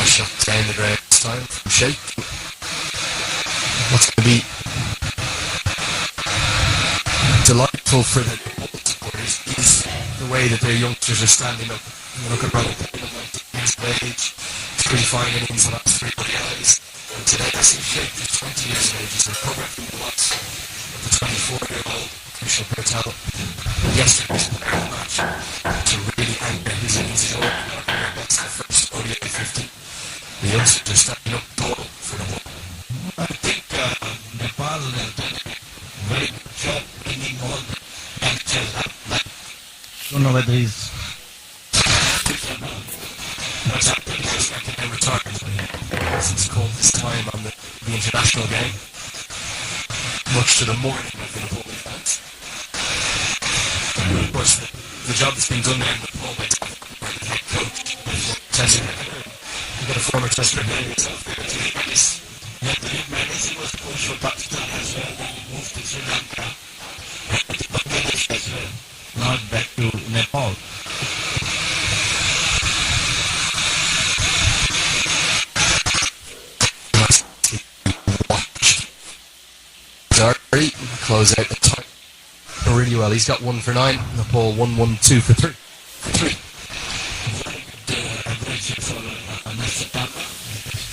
Shot down the ground this time from Sheikh. What's going to be delightful for the supporters is the way that their youngsters are standing up. You look at Robert Taylor, 19 years of age, 3 fine innings and that's 3 ODIs. And today I see Sheikh, who's 20 years of age, is recovering from the loss of the 24-year-old Crucial Bertel. Yesterday's player match to really anchor his innings. He's already got there. That's the first ODI 50. The youngsters are standing up tall for the ball. I think Nepal has done a very good job bringing all the youngsters up. Don't know whether he's what's happening is I think they retired since called this time on the international game. Much to the mourning of the Nepali fans. Of course, the job that's been done there in Nepal by the head coach, Tester. You've got a former Tester playing yourself there to the English. Yeah, the big medicine was coach for Pakistan as well, then he moved to Sri Lanka, and to Bangladesh as well, not back to Nepal. Dari close out the time really well. He's got 1 for 9. Nepal 1-1-2 for 3.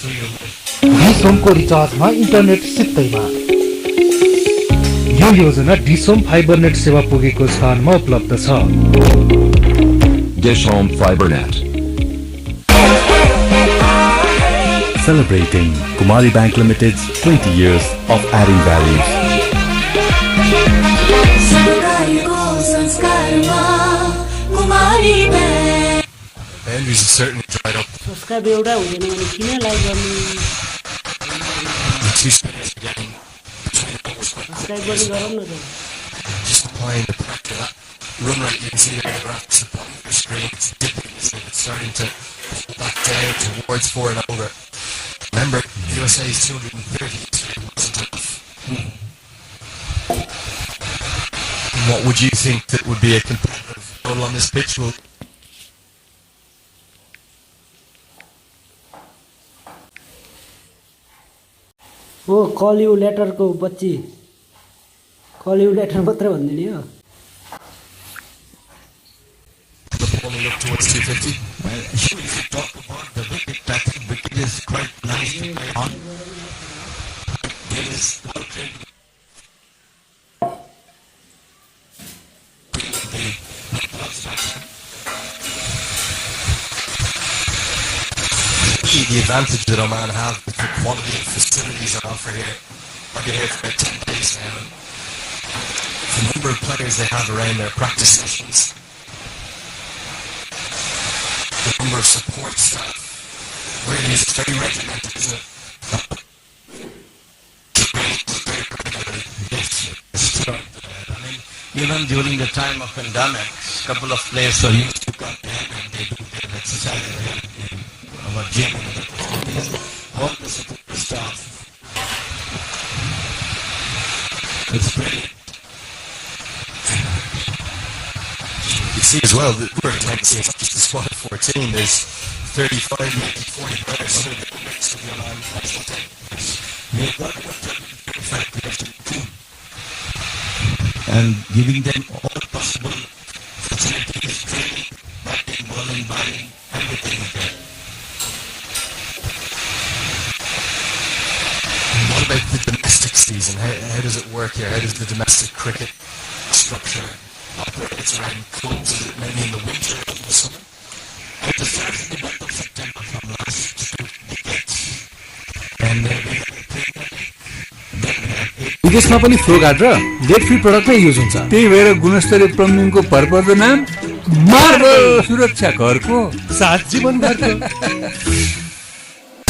डिसोमको रिचार्जमा internet सित्तैमा। यो योजना डिसोम Fibernet सेवा पुगेको स्थानमा उपलब्ध छ। Dish Home FiberNet. Celebrating Kumari Bank Limited's 20 years of adding values. Boundaries have certainly dried up. Subscribe एउटा हुँदैन भने किन लाइक गर्नु? The two spinners are getting subscribe पनि गरौँ न त। just applying the pressure. That run rate you can see there in the graphics at the bottom of your screen. It's dipping, so it's starting to pull back down towards 4 and over. Remember, USA's 230 wasn't enough. What would you think that would be a competitive total on this pitch? Well, हो कलिउ लेटरको बच्ची कलिउ letter मात्र भन्दिने हो। the ball will look towards 250. Well, if you talk about the wicket, I think wicket is quite nice to play on. There is outright The advantage that Oman have with the quality of facilities on offer here. I've been here for about 10 days now. The number of players they have around their practice sessions. The number of support staff. Really is very regimented, isn't it? yes, it's true. I mean, even during the time of pandemic, a couple of players are used to come in and they do their exercise in our gym and other facilities. All the support staff. It's brilliant. You see as well that we're tendency, it's not just the squad of 14, there's 35, maybe 40 players. Next to the Oman national team. We've got 35 players in the team. And giving them all possible facilities, training, batting, bowling, bowling, everything is there. What about the domestic season? How does it work here? How does the domestic cricket structure operate? It's around clubs, is it mainly in the winter or in the summer? It starts in the month of September from last 2 decades. And we have a Premier League. Then we have विदेशमा पनि flow guard र late free product नै use हुन्छ। त्यही भएर गुणस्तरीय प्लम्बिङको भरपर्दो नाम marble. सुरक्षा घरको साथ जीवनभरको।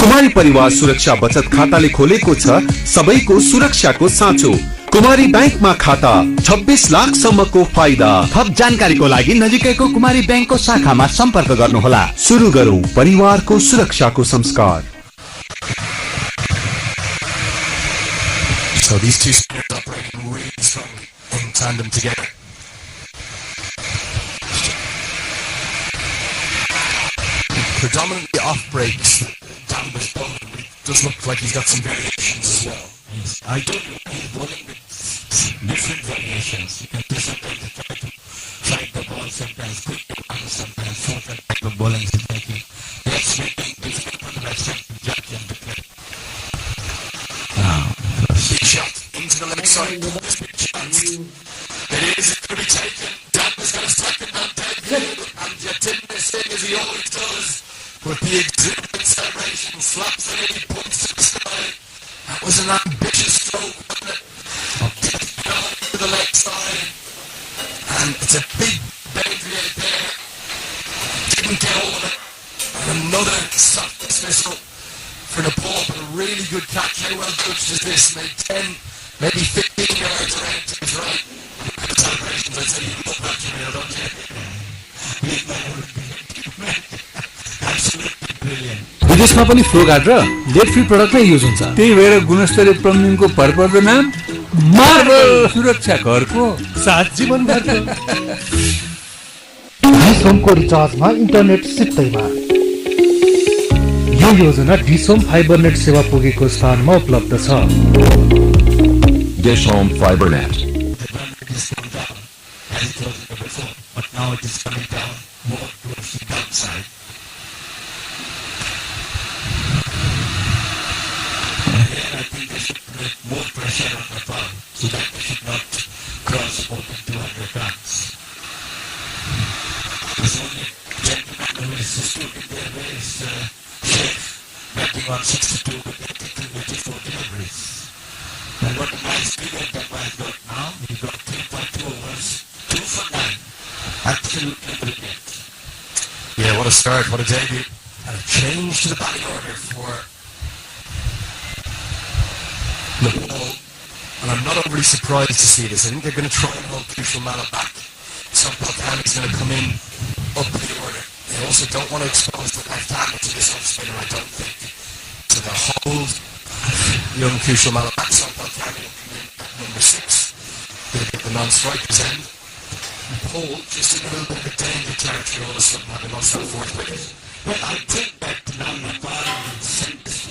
कुमारी परिवार सुरक्षा बचत खाताले खोलेको छ सबैको सुरक्षाको साँचो। कुमारी बैंकमा खाता 26 लाखसम्मको फाइदा। थप जानकारीको लागि नजिकैको कुमारी बैंकको शाखामा सम्पर्क गर्नुहोला। सुरु गरौँ परिवारको सुरक्षाको संस्कार। So these two spinners operating really strongly in tandem together. Predominantly off breaks. Downwards bowling. It does look like he's got some variations as well. Yes, I don't know. He's bowling with different variations. You can do sometimes they try to fight the ball, sometimes quick and sometimes shorter type of bowling is taking. That's making difficult on the left side to judge and to play. Big shot into the leg side. This big shot. It is. It's going to be taken. Dan's got a second man taken. And you didn't miss it as he always does. With the exuberant celebration, slaps it in, he points to the sky. That was an ambitious stroke, wasn't it? To the leg side. And it's a big boundary out there. Didn't get over it. And another soft dismissal for Nepal, but a really good catch. How well judged is this? Made 10, maybe 15 yards around to his right. Good celebrations, I'd say you love that, Jamil, don't you? Absolutely brilliant. विदेशमा पनि flow guard र late free product नै use हुन्छ। त्यही भएर गुणस्तरीय प्लम्बिङको भरपर्दो नाम marble. सुरक्षा घरको साथ जीवनभरको। डिसोमको रिचार्जमा इन्टरनेट सित्तैमा। यो योजना डिसोम फाइबरनेट सेवा पुगेको स्थानमा उपलब्ध छ। Dish Home FiberNet. The bandwidth has come down as it was before, but now it is coming down more towards the downside. pressure on the ball so that they should not cross more than 200 runs. There's only gentleman who is stood in their way is Sheikh, batting on 62 with 84 deliveries. And what a nice period that man got now. He got 3.2 overs, 2 for 9. Absolutely brilliant. Yeah, what a start, what a debut. And a change to the batting order for Nepal. And I'm not overly surprised to see this. I think they're going to try and hold Kushal Mala back. Sampal Khan is going to come in up the order. They also don't want to expose the left-hander to this off-spinner, I don't think. So they'll hold young Kushal Mala back. Sampal Khan will come in at number 6. Going to get the non-strikers end. Paul just in a little bit of a danger territory all of a sudden, having lost that 4th wicket. Well, I think that now Nepal will send this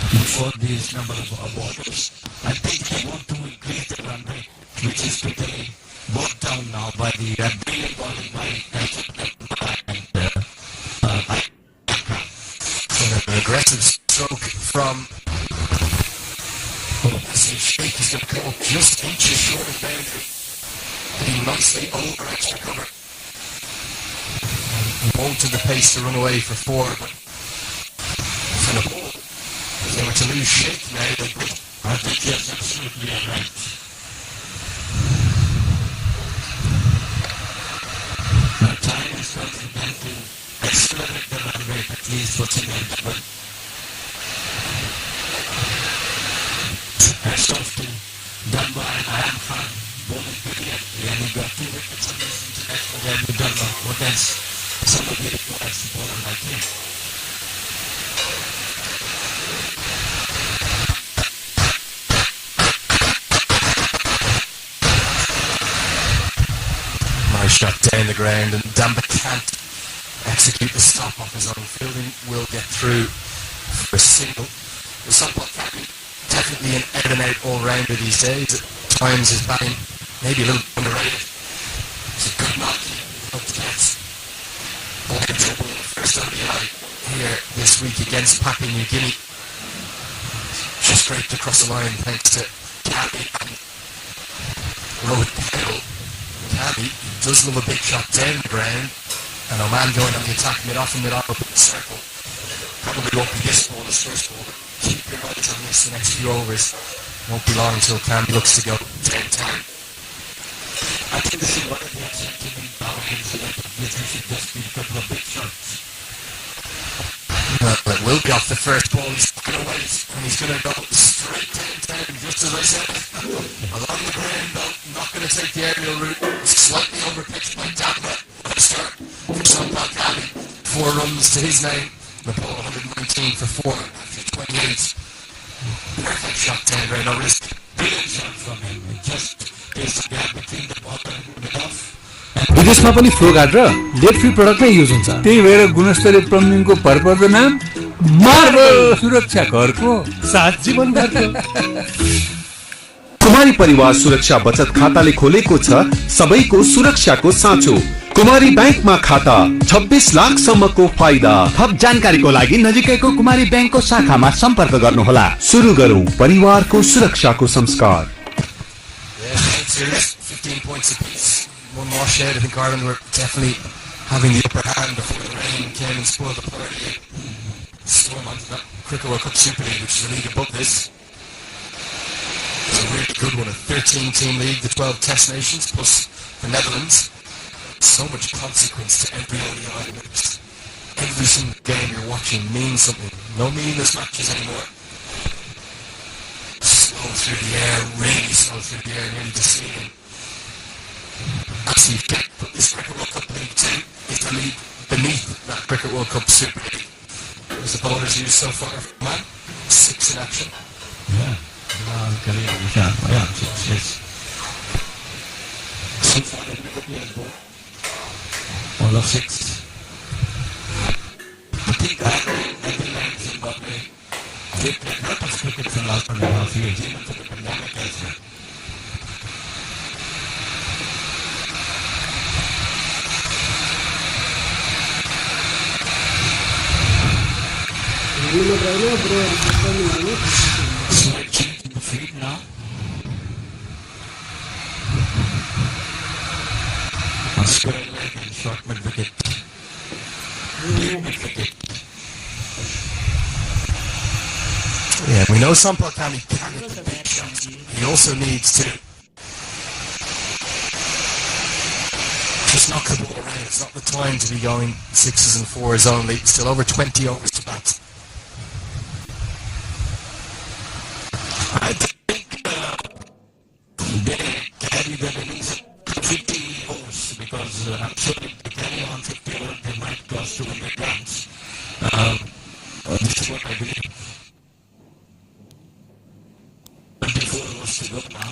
before these number of borders. I think they want to increase the run rate, which is today brought down now by the brilliant bowling by an aggressive stroke from Sheikh is going to come up just inches short of boundary. Getting nicely over extra cover. Won't have the pace to run away for 4, but for Nepal, if they were to lose Sheikh now, they would. I think that's absolutely right. Now time is not for them to accelerate the run rate at least for tonight. Hats off to Dunbar and Ayam Khan, bowling brilliantly, and he got 2 wickets on this international debut. Dunbar, what else? Somebody requires a bowler like him. Nice shot down the ground, and Damba can't execute the stop off his own. Fielding will get through for a single. The Sampal Khan definitely an out-and-out all-rounder these days. At times his batting maybe a little underrated. It's a good knock. Hope to get all in trouble in the first ODI here this week against Papua New Guinea. Just scraped across the line thanks to Cabby and Rohit Patel. Cabby does love a big shot down the ground, and Oman going on the attack mid-off and mid-off in the circle. Probably won't be this ball, this first ball, but keep your eyes on this the next few overs. Won't be long until Camby looks to go 10-10. I think this is one of the accepting Falcons that this should just be a couple of big shots. Well, it will be off the first ball. He's going to wait, and he's going to go straight 10-10, just as I said. Along the ground, though, not going to take the aerial route. Slightly overpitched by Damba. What a start for Sampal Khan. 4 runs to his name. Nepal 119 for 4 after 28. Perfect shot down there, no risk. Brilliant shot from him. It just is the gap between the ball and the off. विदेशमा पनि flow guard र lead free product नै use हुन्छ त्यही भएर गुणस्तरीय प्लम्बिङको भरपर्दो नाम marble सुरक्षा घरको साथ जीवनभरको कुमारी परिवार सुरक्षा बचत खाताले खोलेको छ सबैको सुरक्षाको साँचो कुमारी बैंकमा खाता 26 लाख सम्मको फाइदा थप जानकारीको लागि नजिकैको कुमारी बैंकको शाखामा सम्पर्क गर्नुहोला सुरु गरौँ परिवारको सुरक्षाको संस्कार 15 points apiece. One wash out. I think Ireland were definitely having the upper hand before the rain came and spoiled the party. Storm onto that Cricket World Cup Super League, which is a league above this. It's a really good one, a 13-team league, the 12 Test Nations plus the Netherlands. So much consequence to every ODI match. Every single game you're watching means something. No meaningless matches anymore. Slow through the air, really slow through the air, nearly deceiving. Actually, but this Cricket World Cup League 2 is the league beneath that Cricket World Cup Super League. There's the bowlers used so far, man. 6 in action. Yeah. Yeah, 6, yes. So far, the European ball. All of 6. I think Netherlands, Zimbabwe, they played a lot of cricket for the last 1.5 years, even for the pandemic as well. feed now. On square leg and short mid wicket. Mid wicket. Yeah, we know Sampal can hit the big shots. He also needs to just knock the ball around. It's not the time to be going 6s and 4s only. Still over 20 overs to bat. I think they carry the release 50 overs because I'm sure if they carry on 50 overs, they might cross 200 runs. This is what I believe. 24 overs to go now.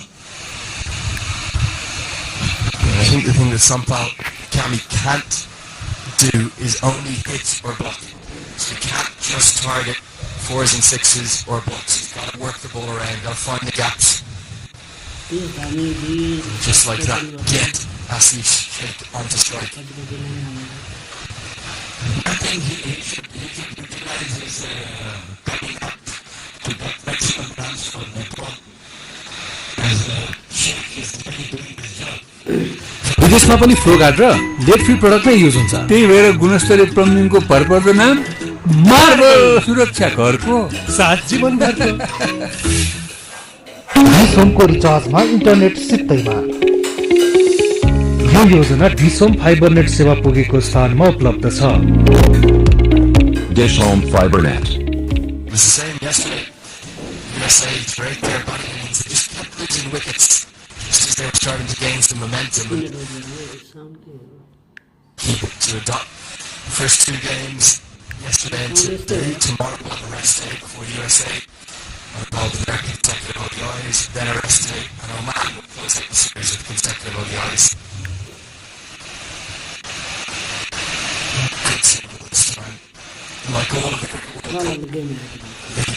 I think the thing that Sampal Kami can't do is only hit or block. So he can't just target 4s and 6s or blocks. He's got to work the ball around, got to find the gaps. Just like that, get Asif onto strike. I think he should utilize his coming up to get maximum runs for Nepal. As Sheikh is really doing his job. विदेशमा पनि flow guard र late free product नै use हुन्छ त्यही भएर गुणस्तरीय प्लम्बिङको भरपर्दो नाम marble सुरक्षा घरको 7 जीवनभरको डिसोमको रिचार्जमा इन्टरनेट सित्तैमा यो योजना डिसोम फाइबरनेट सेवा पुगेको स्थानमा उपलब्ध छ डिसोम Fibernet It was the same yesterday. USA right there, buddy. They just kept losing wickets. Just as they were starting to gain some momentum and keep it to a dot. First 2 games yesterday and today, tomorrow on the rest day before the USA involved in their consecutive ODIs, then a rest day, and Oman will close out the series with consecutive ODIs. Good single this time. Like all of the World Cup, they need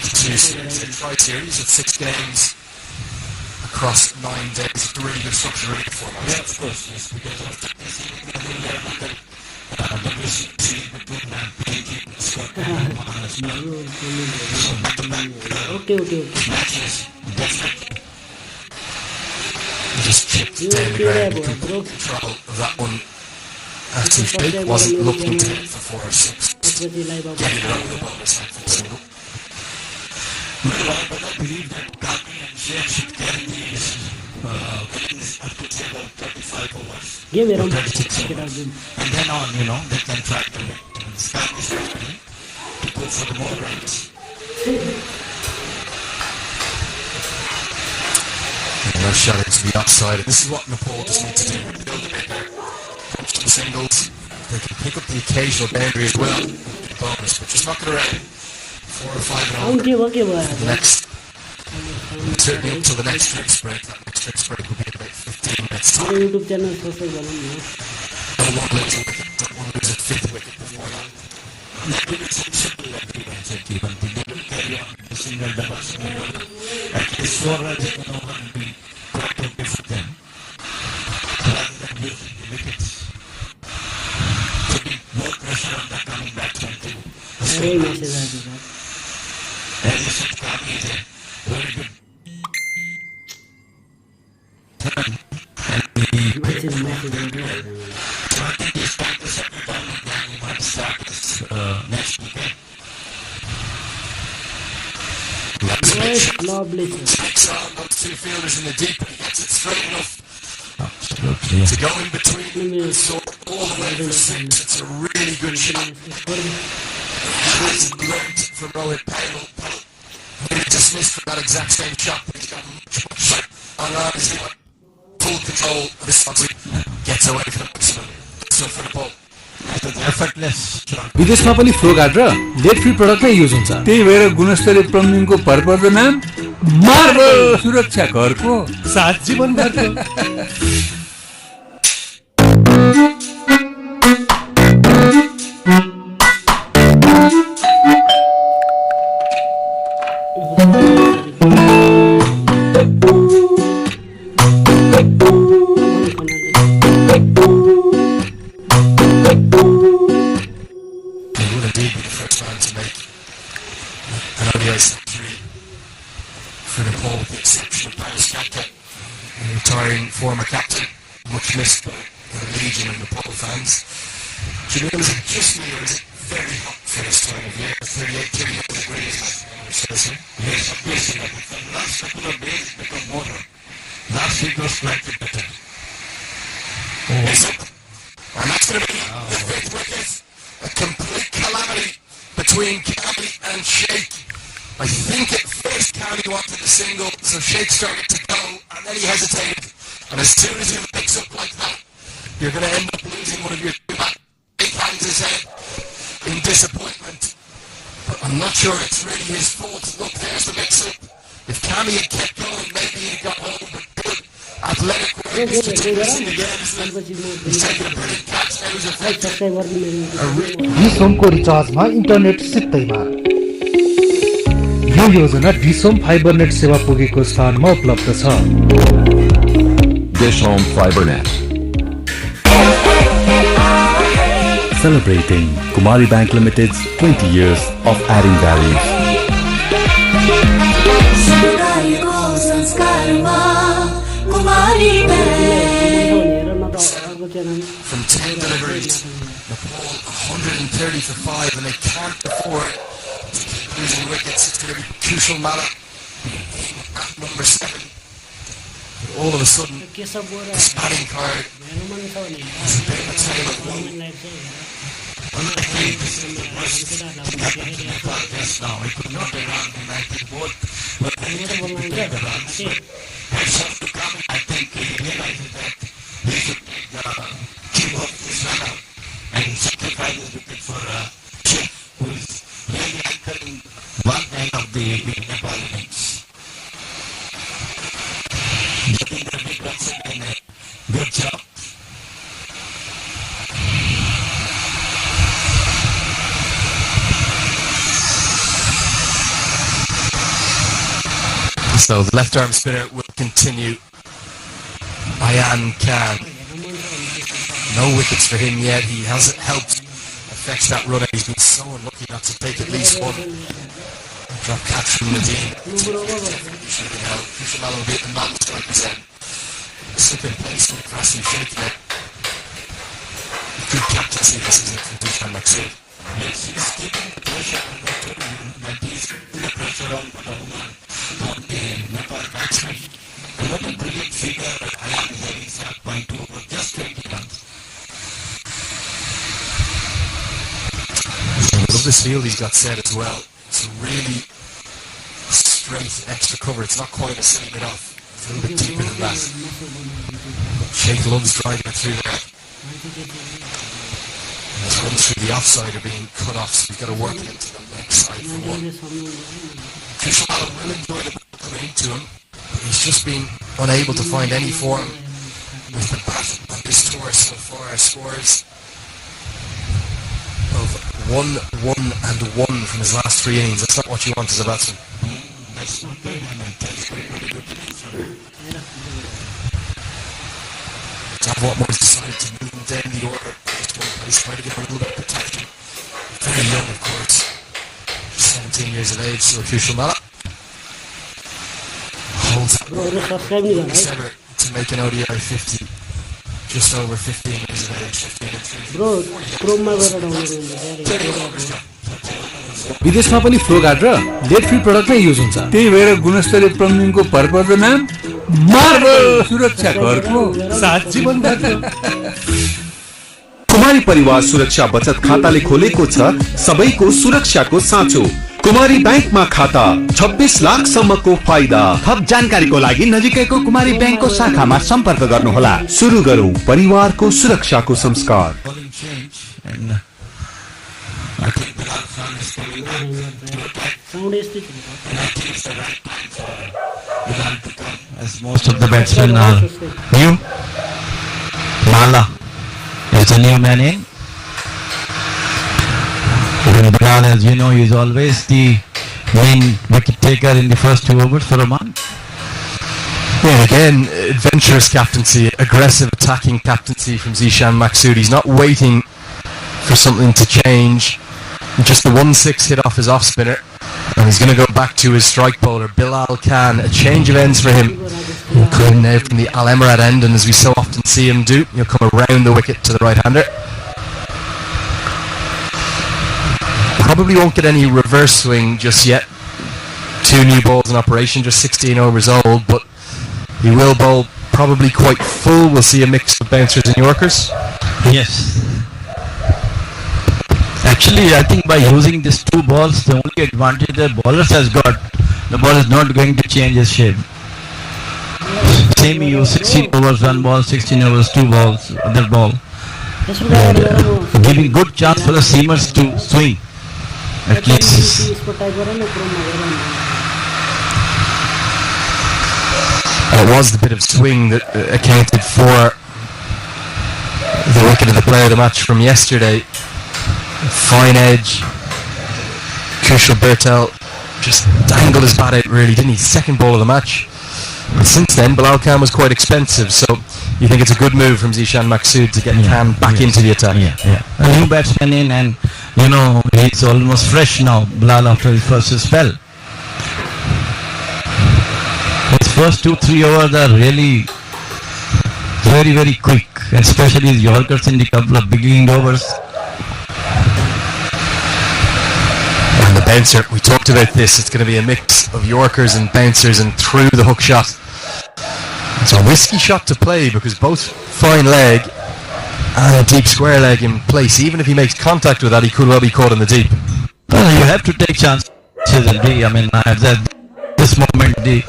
to 2 series. They tried series of 6 games across 9 days. It's a really good structure, really good format. Yeah, of course, yes, because of the Okay. matches, definitely. Just chipped down the ground. He took control of that one. Active Sheikh wasn't looking to hit for 4 or 6. Just getting it over the ball aside for the single. But I believe that Kami and Sheikh should carry these up to about 35 overs. Give it on. 36 overs. And then on, they can try to establish to go for the more runs. No shot into the upside. This is what Nepal just need to do. Build a bit there. Punch the singles. They can pick up the occasional boundary as well. Bonus, but just knock it around. 4 or 5 and over. The next, certainly up till the next drinks break. That next drinks break will be in about 15 minutes time. YouTube channel social Don't want to lose a wicket. Don't want to lose a 5th wicket before that. It's a simple agreement that even they don't carry on the single doubles. At least 4 runs in an over will be quite okay for them. Rather than losing the wickets. Putting more pressure on the coming batsman too. As you said, Kami is a very good turn. So I think it's time to settle down and then we might start this next weekend. Takes on those 2 fielders in the deep and he gets it straight enough Absolutely. to go in between. So all the way for 6. It's a really good shot. Has learned from Rohit Patel. He just missed for that exact same shot. He's got much on he's got full control of this one. Gets away from it. So for the ball. Effortless shot. विदेशमा पनि flow guard र late free product नै use हुन्छ त्यही भएर गुणस्तरीय प्लम्बिङको भरपर्दो नाम marble सुरक्षा घरको 7 जीवनभरको for Nepal, with the exception of Paris Kaka, a retiring former captain, much missed by the Legion and Nepal fans. Jamil, is it just me or is it very hot for this time of year? 38, 38 degrees. Yes, obviously. The last couple of days it become warmer. Last week was slightly better. And that's going to be the fifth wicket. A complete calamity between County and Sheikh. I think at first County wanted the single, so Sheikh started to go, and then he hesitated. And as soon as he picks up like that, you're going to end up losing one of your two back. He hangs his head in disappointment. But I'm not sure it's really his fault. Look, there's the mix-up. If Cammy had kept going, maybe he'd got home, but good athletic work to take this in again. He's taking a brilliant catch. Now he's effective. डिसोमको रिचार्जमा internet सित्तैमा यो योजना DishHome fibre net सेवा पुगेको स्थानमा उपलब्ध छ। Dish Home Fiber Net. Celebrating Kumari Bank Limited's 20 years of adding value. From 10 deliveries, Nepal 130 for 5, and they can't afford to keep losing wickets. It's going to be Kushal Mala at number 7. But all of a sudden, this batting card is a bit of a tale of woe. Just now, it could not be wrong in my board, but I think he realizes that he should keep up this run out and sacrifice his wicket for Sheikh, who is really anchoring one end of the Nepal innings. Getting the big runs and a good job. So the left arm spinner will continue. Ayan Khan. No wickets for him yet. He hasn't helped affect that run. He's been so unlucky not to take at least one drop catch from the team. Kushal will be at the non-strike then. Slip in place with Krasin shaking it. Good captaincy this season from Dushan Maksud. Yes, he's keeping the pressure on the but he's putting the pressure on the Nepal batsman. And what a brilliant figure Ayan is having start point to over just 20 runs. I love this field he's got set as well. It's a really straight extra cover. It's not quite a seam it off. It's a little bit deeper than that. Sheikh loves driving it through there. His runs through the offside are being cut off, so he's got to work it into the leg side for one. Kushal will enjoy the ball coming into him, but he's just been unable to find any form with the bat on this tour so far. Scores of 1, 1 and 1 from his last 3 innings. That's not what you want as a batsman. That's not permanent. That's very, very good. Watmore's decided to move him down the order. He's trying to give him a little bit of protection. Very young, of course. 17 years of age, so Kushal Mala holds that ever to make an ODI 50. Just over 15 years of age. 15 and 3. विदेशमा पनि flow guard र lead free product नै use हुन्छ। त्यही भएर गुणस्तरीय प्लम्बिङको भरपर्दो नाम marble सुरक्षा घरको साथ जीवन भर। कुमारी परिवार सुरक्षा बचत खाताले खोलेको छ सबैको सुरक्षाको साँचो। कुमारी बैंकमा खाता 26 लाख सम्मको फाइदा। थप जानकारीको लागि नजिकैको कुमारी बैंकको शाखामा सम्पर्क गर्नुहोला। सुरु गरौँ परिवारको सुरक्षाको संस्कार। I think Bilal Khan is coming back to attack. And I think it's the right time for Bilal to come. As most of the batsmen are new. Mala is a new man in. And Bilal, as you know, is always the main wicket taker in the first 2 overs for Oman. Yeah, again, adventurous captaincy, aggressive attacking captaincy from Zishan Maksud. He's not waiting for something to change. Just the 1-6 hit off his off spinner, And he's going to go back to his strike bowler, Bilal Khan. A change of ends for him. He'll come now from the Al Emirat end, and as we so often see him do, he'll come around the wicket to the right-hander. Probably won't get any reverse swing just yet. 2 new balls in operation, just 16 overs old, but he will bowl probably quite full. We'll see a mix of bouncers and Yorkers. Yes. Actually, I think by using these 2 balls, the only advantage the bowlers has got, the ball is not going to change its shape. Same you use 16 overs, 1 ball, 16 overs, 2 balls, other ball. And, giving good chance for the seamers to swing. At least. It was the bit of swing that accounted for the wicket of the player of the match from yesterday. Fine edge. Kushal Bertel just dangled his bat out really, didn't he? Second ball of the match. But since then, Bilal Khan was quite expensive, so you think it's a good move from Zishan Maqsood to get Khan back into the attack? Yeah. A new batsman in, and you know, he's almost fresh now, Bilal, after his first spell. His first 2-3 overs are really very, very quick, especially his Yorkers in the couple of beginning overs. And the bouncer, we talked about this, it's going to be a mix of Yorkers and bouncers and through the hook shot. It's a risky shot to play because both fine leg and a deep square leg in place. Even if he makes contact with that, he could well be caught in the deep. Well, you have to take chances. I mean, at this moment, the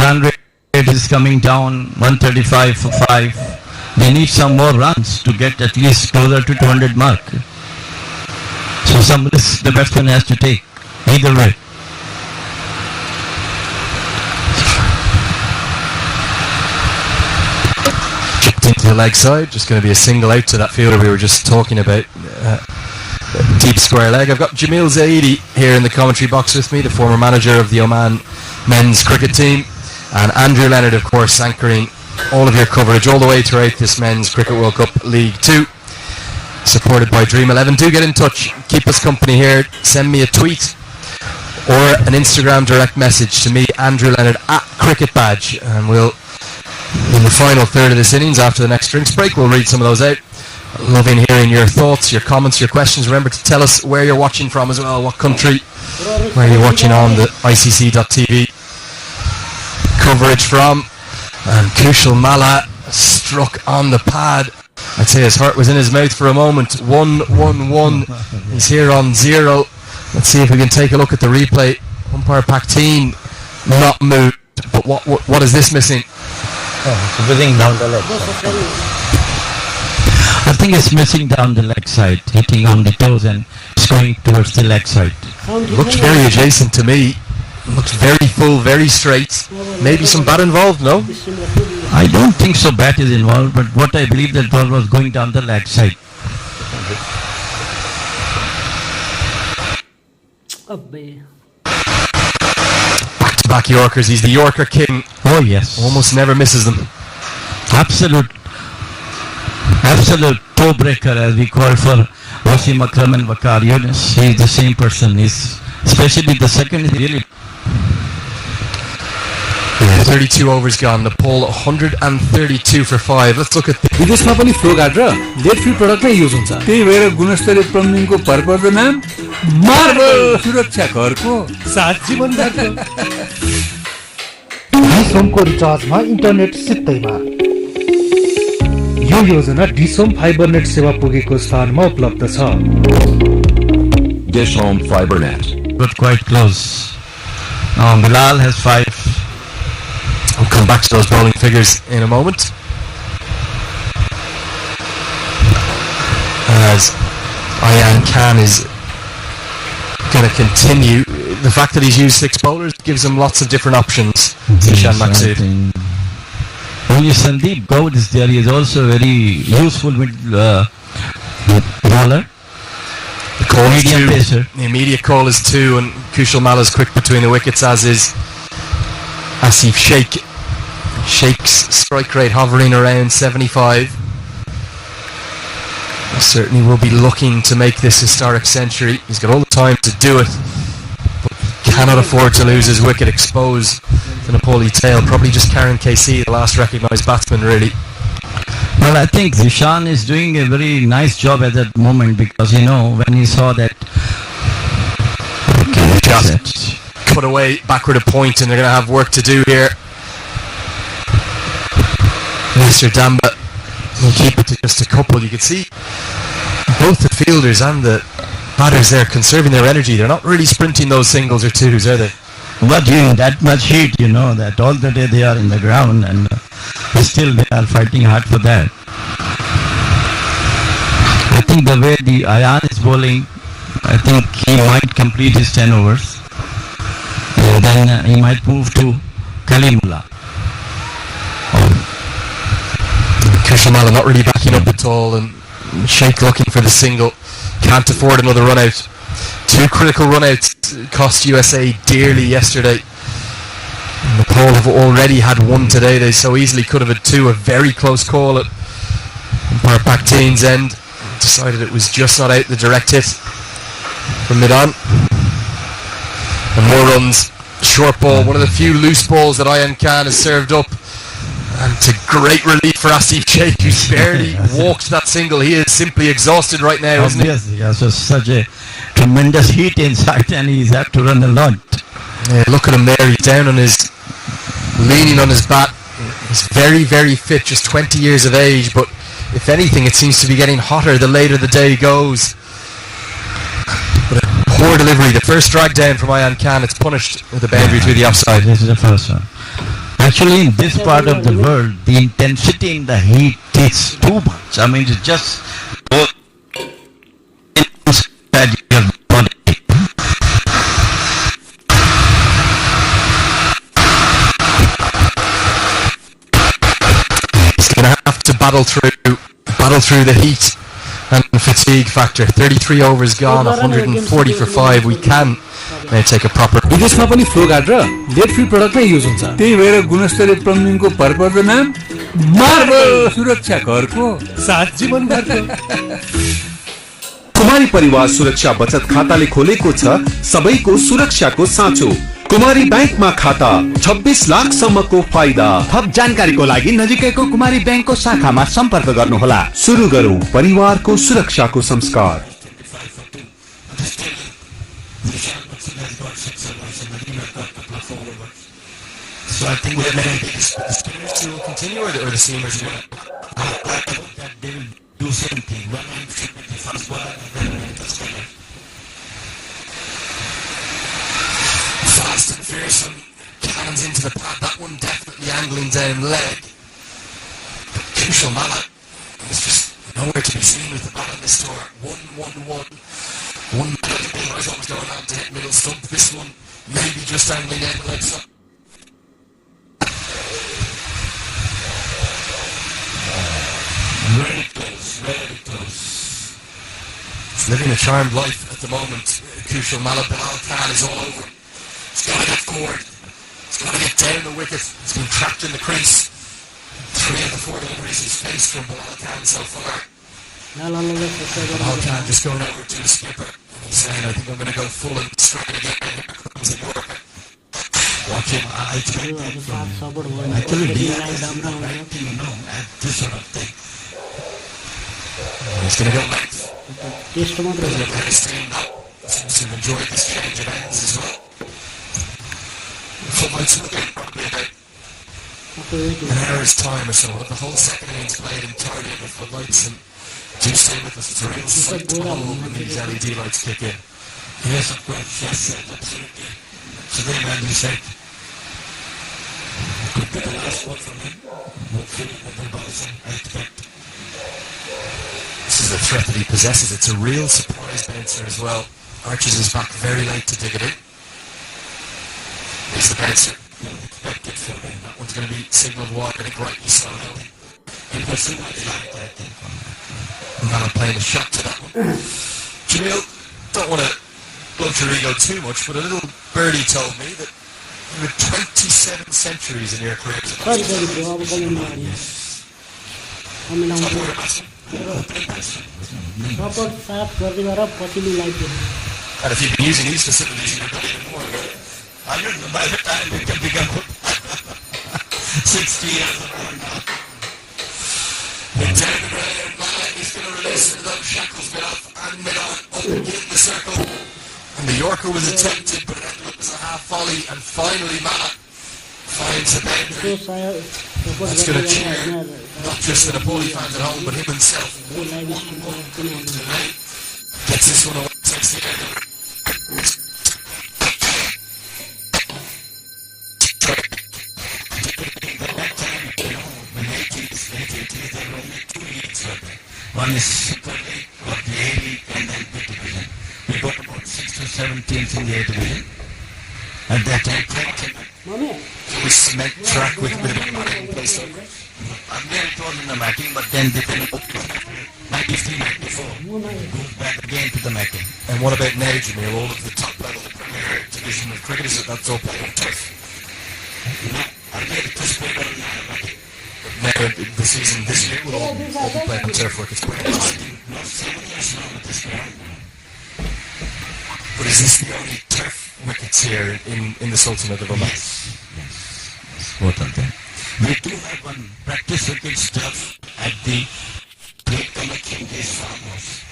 run rate is coming down, 135 for 5. They need some more runs to get at least closer to 200 mark. So some risk the batsman has to take, either way. Chipped into the leg side, just going to be a single out to that fielder we were just talking about. Deep square leg. I've got Jamil Zaidi here in the commentary box with me, the former manager of the Oman men's cricket team, and Andrew Leonard, of course, anchoring all of your coverage all the way throughout this Men's Cricket World Cup League 2, supported by Dream 11. Do get in touch, keep us company here, send me a tweet or an Instagram direct message to me, Andrew Leonard, at Cricket Badge, and we'll, in the final third of this innings after the next drinks break, we'll read some of those out. Loving hearing your thoughts, your comments, your questions. Remember to tell us where you're watching from as well, what country, where you're watching on the ICC.tv coverage from. And Kushal Malla struck on the pad. I'd say his heart was in his mouth for a moment. 1-1-1. He's here on 0. Let's see if we can take a look at the replay. Umpire Pakteen not moved. But what is this missing? It's whizzing down the leg. I think it's missing down the leg side, hitting on the toes and it's going towards the leg side. Looks very adjacent to me. Looks very full, very straight. Maybe some bat involved, no? I don't think so bat is involved, but what I believe that ball was going down the leg side. Back-to-back Yorkers. He's the Yorker king. Oh yes. Almost never misses them. Absolute toe breaker, as we call for Wasim Akram and Waqar Yunus. He's the same person. He's especially the second is really. 32 overs gone. The poll 132 for 5. Let's look at विदेशमा पनि flow guard र late free product नै use हुन्छ त्यही भएर गुणस्तरीय प्लम्बिङको भरपर्दो नाम marble सुरक्षा घरको साथ जीवन घरको डिसोमको रिचार्जमा इन्टरनेट सित्तैमा यो योजना डिसोम फाइबरनेट सेवा पुगेको स्थानमा उपलब्ध छ Dish Home FiberNet. But quite close. Bilal has 5. We'll come back to those bowling figures in a moment. As Ayan Khan is going to continue. The fact that he's used 6 bowlers gives him lots of different options. Zishan Maqsood. Only Sandeep Gaud is there. He is also a very useful bowler. The call is medium 2. pacer. The immediate call is 2, and Kushal Malla is quick between the wickets, as is Asif Sheikh. Sheikh's strike rate hovering around 75. He certainly will be looking to make this historic century. He's got all the time to do it. But cannot afford to lose his wicket exposed to Napoli tail. Probably just Karen KC, the last recognised batsman, really. Well, I think Zishan is doing a very nice job at that moment because, when he saw that... Cut away, backward a point, and they're going to have work to do here. Mr. Damba will keep it to just a couple. You can see both the fielders and the batters there conserving their energy. They're not really sprinting those singles or twos, are they? But in that much heat, that all the day they are in the ground and still they are fighting hard for that. I think the way the Ayan is bowling, I think he might complete his 10 overs. And then he might move to Kalimullah. Kushamala not really backing up at all, and Sheikh looking for the single. Can't afford another run out. 2 critical run outs cost USA dearly yesterday. Nepal have already had 1 today. They so easily could have had 2. A very close call at Umpire Bakhtian's end. Decided it was just not out, the direct hit from mid-on. And more runs. Short ball, one of the few loose balls that Ayan Khan has served up. And to great relief for Asif Sheikh, who's barely walked that single. He is simply exhausted right now, isn't he? Yes, so such a tremendous heat inside, and he's had to run a lot. Yeah, look at him there. He's down on leaning on his bat. He's very, very fit, just 20 years of age. But if anything, it seems to be getting hotter the later the day goes. But a poor delivery. The first drag down from Ayan Khan. It's punished with a boundary through the offside. This is the first one. Actually, in this part of the world, the intensity in the heat is too much. I mean, it's just that your body. He's going to have to battle through the heat and fatigue factor. 33 overs gone, 140 for 5. We can now take a proper. विदेशमा पनि flow guard र lead free product नै use हुन्छ त्यही भएर गुणस्तरीय प्लम्बिङको भरपर्दो नाम marble सुरक्षा घरको साथ जीवन भरको कुमारी परिवार सुरक्षा बचत खाताले खोलेको छ सबैको सुरक्षाको साँचो कुमारी बैंकमा खाता 26 लाख सम्मको फाइदा थप जानकारीको लागि नजिकैको कुमारी बैंकको शाखामा सम्पर्क गर्नुहोला सुरु गरौँ परिवारको सुरक्षाको संस्कार So I think we're going to spinners to continue or the seamers that they will do something. One should be the first one and then the spinner. Fast and fearsome. Cannons into the pad. That one definitely angling down leg. But Kushal Mala was just nowhere to be seen with the bat on this tour. 1-1-1. One I thought was going on to hit middle stump. This one maybe just angling down the leg side. Very close. He's living a charmed life at the moment. Kushal Mala, Bilal Khan is all over. He's got to get forward. He's got to get down the wicket. He's been trapped in the crease. 3 of the 4 deliveries he's faced from Bilal Khan so far. Bilal Khan just going over to the skipper. He's saying, I think I'm going to go full and straight again. Here comes the Yorker. Watch him. I expect that from actually at this sort of thing. He's going to go length. Look at his team now. Seems to enjoy this change of ends as well. Full lights looking probably about an hour's time or so. The whole second innings played entirely with full lights, and do stay with us. It's a real sight to behold when these LED lights kick in. Yes, of course. Yes, absolutely. So very well you said. Could be the last one from him. Hopefully, I expect. This is the threat that he possesses. It's a real surprise bouncer as well. Arches is back very late to dig it in. Here's the bouncer. Expected for him. That one's going to be signalled wide. I think rightly so. And now playing a shot to that one. Jamil, don't want to bloat your ego too much, but a little birdie told me that you had 27 centuries in your career. And if you've been using these facilities, you've got even more. 100, by the time it can become 60 years old now. And David Ryan, Malin is going to release it without shackles, Milan, and Milan up in the circle. And the Yorker was attempted, but it was a half volley, and finally Malin finds a boundary. That's going to cheer not just the Napoli fans at home, but him himself. 1-1 to the lane. Gets this one away, takes the end. One is Super League of the A League and then B Division. We got about 6 to 7 teams in the A Division. At that time, we cement track with a bit of matting in place. I'm very told in the matting, but then they can 93, 94, move back again to the matting. And what about now, Jamil? All of the top level of the Premier Division of cricket, is it that's all playing on turf? I made it to sport on matting. Now, the season this year will all be playing on turf work. It's quite interesting. Not 7 years now at this point. But is this the only turf wickets here in the Sultanate of Oman? Yes, both of them. We do have one practice wicket stuff at the King Days farmhouse.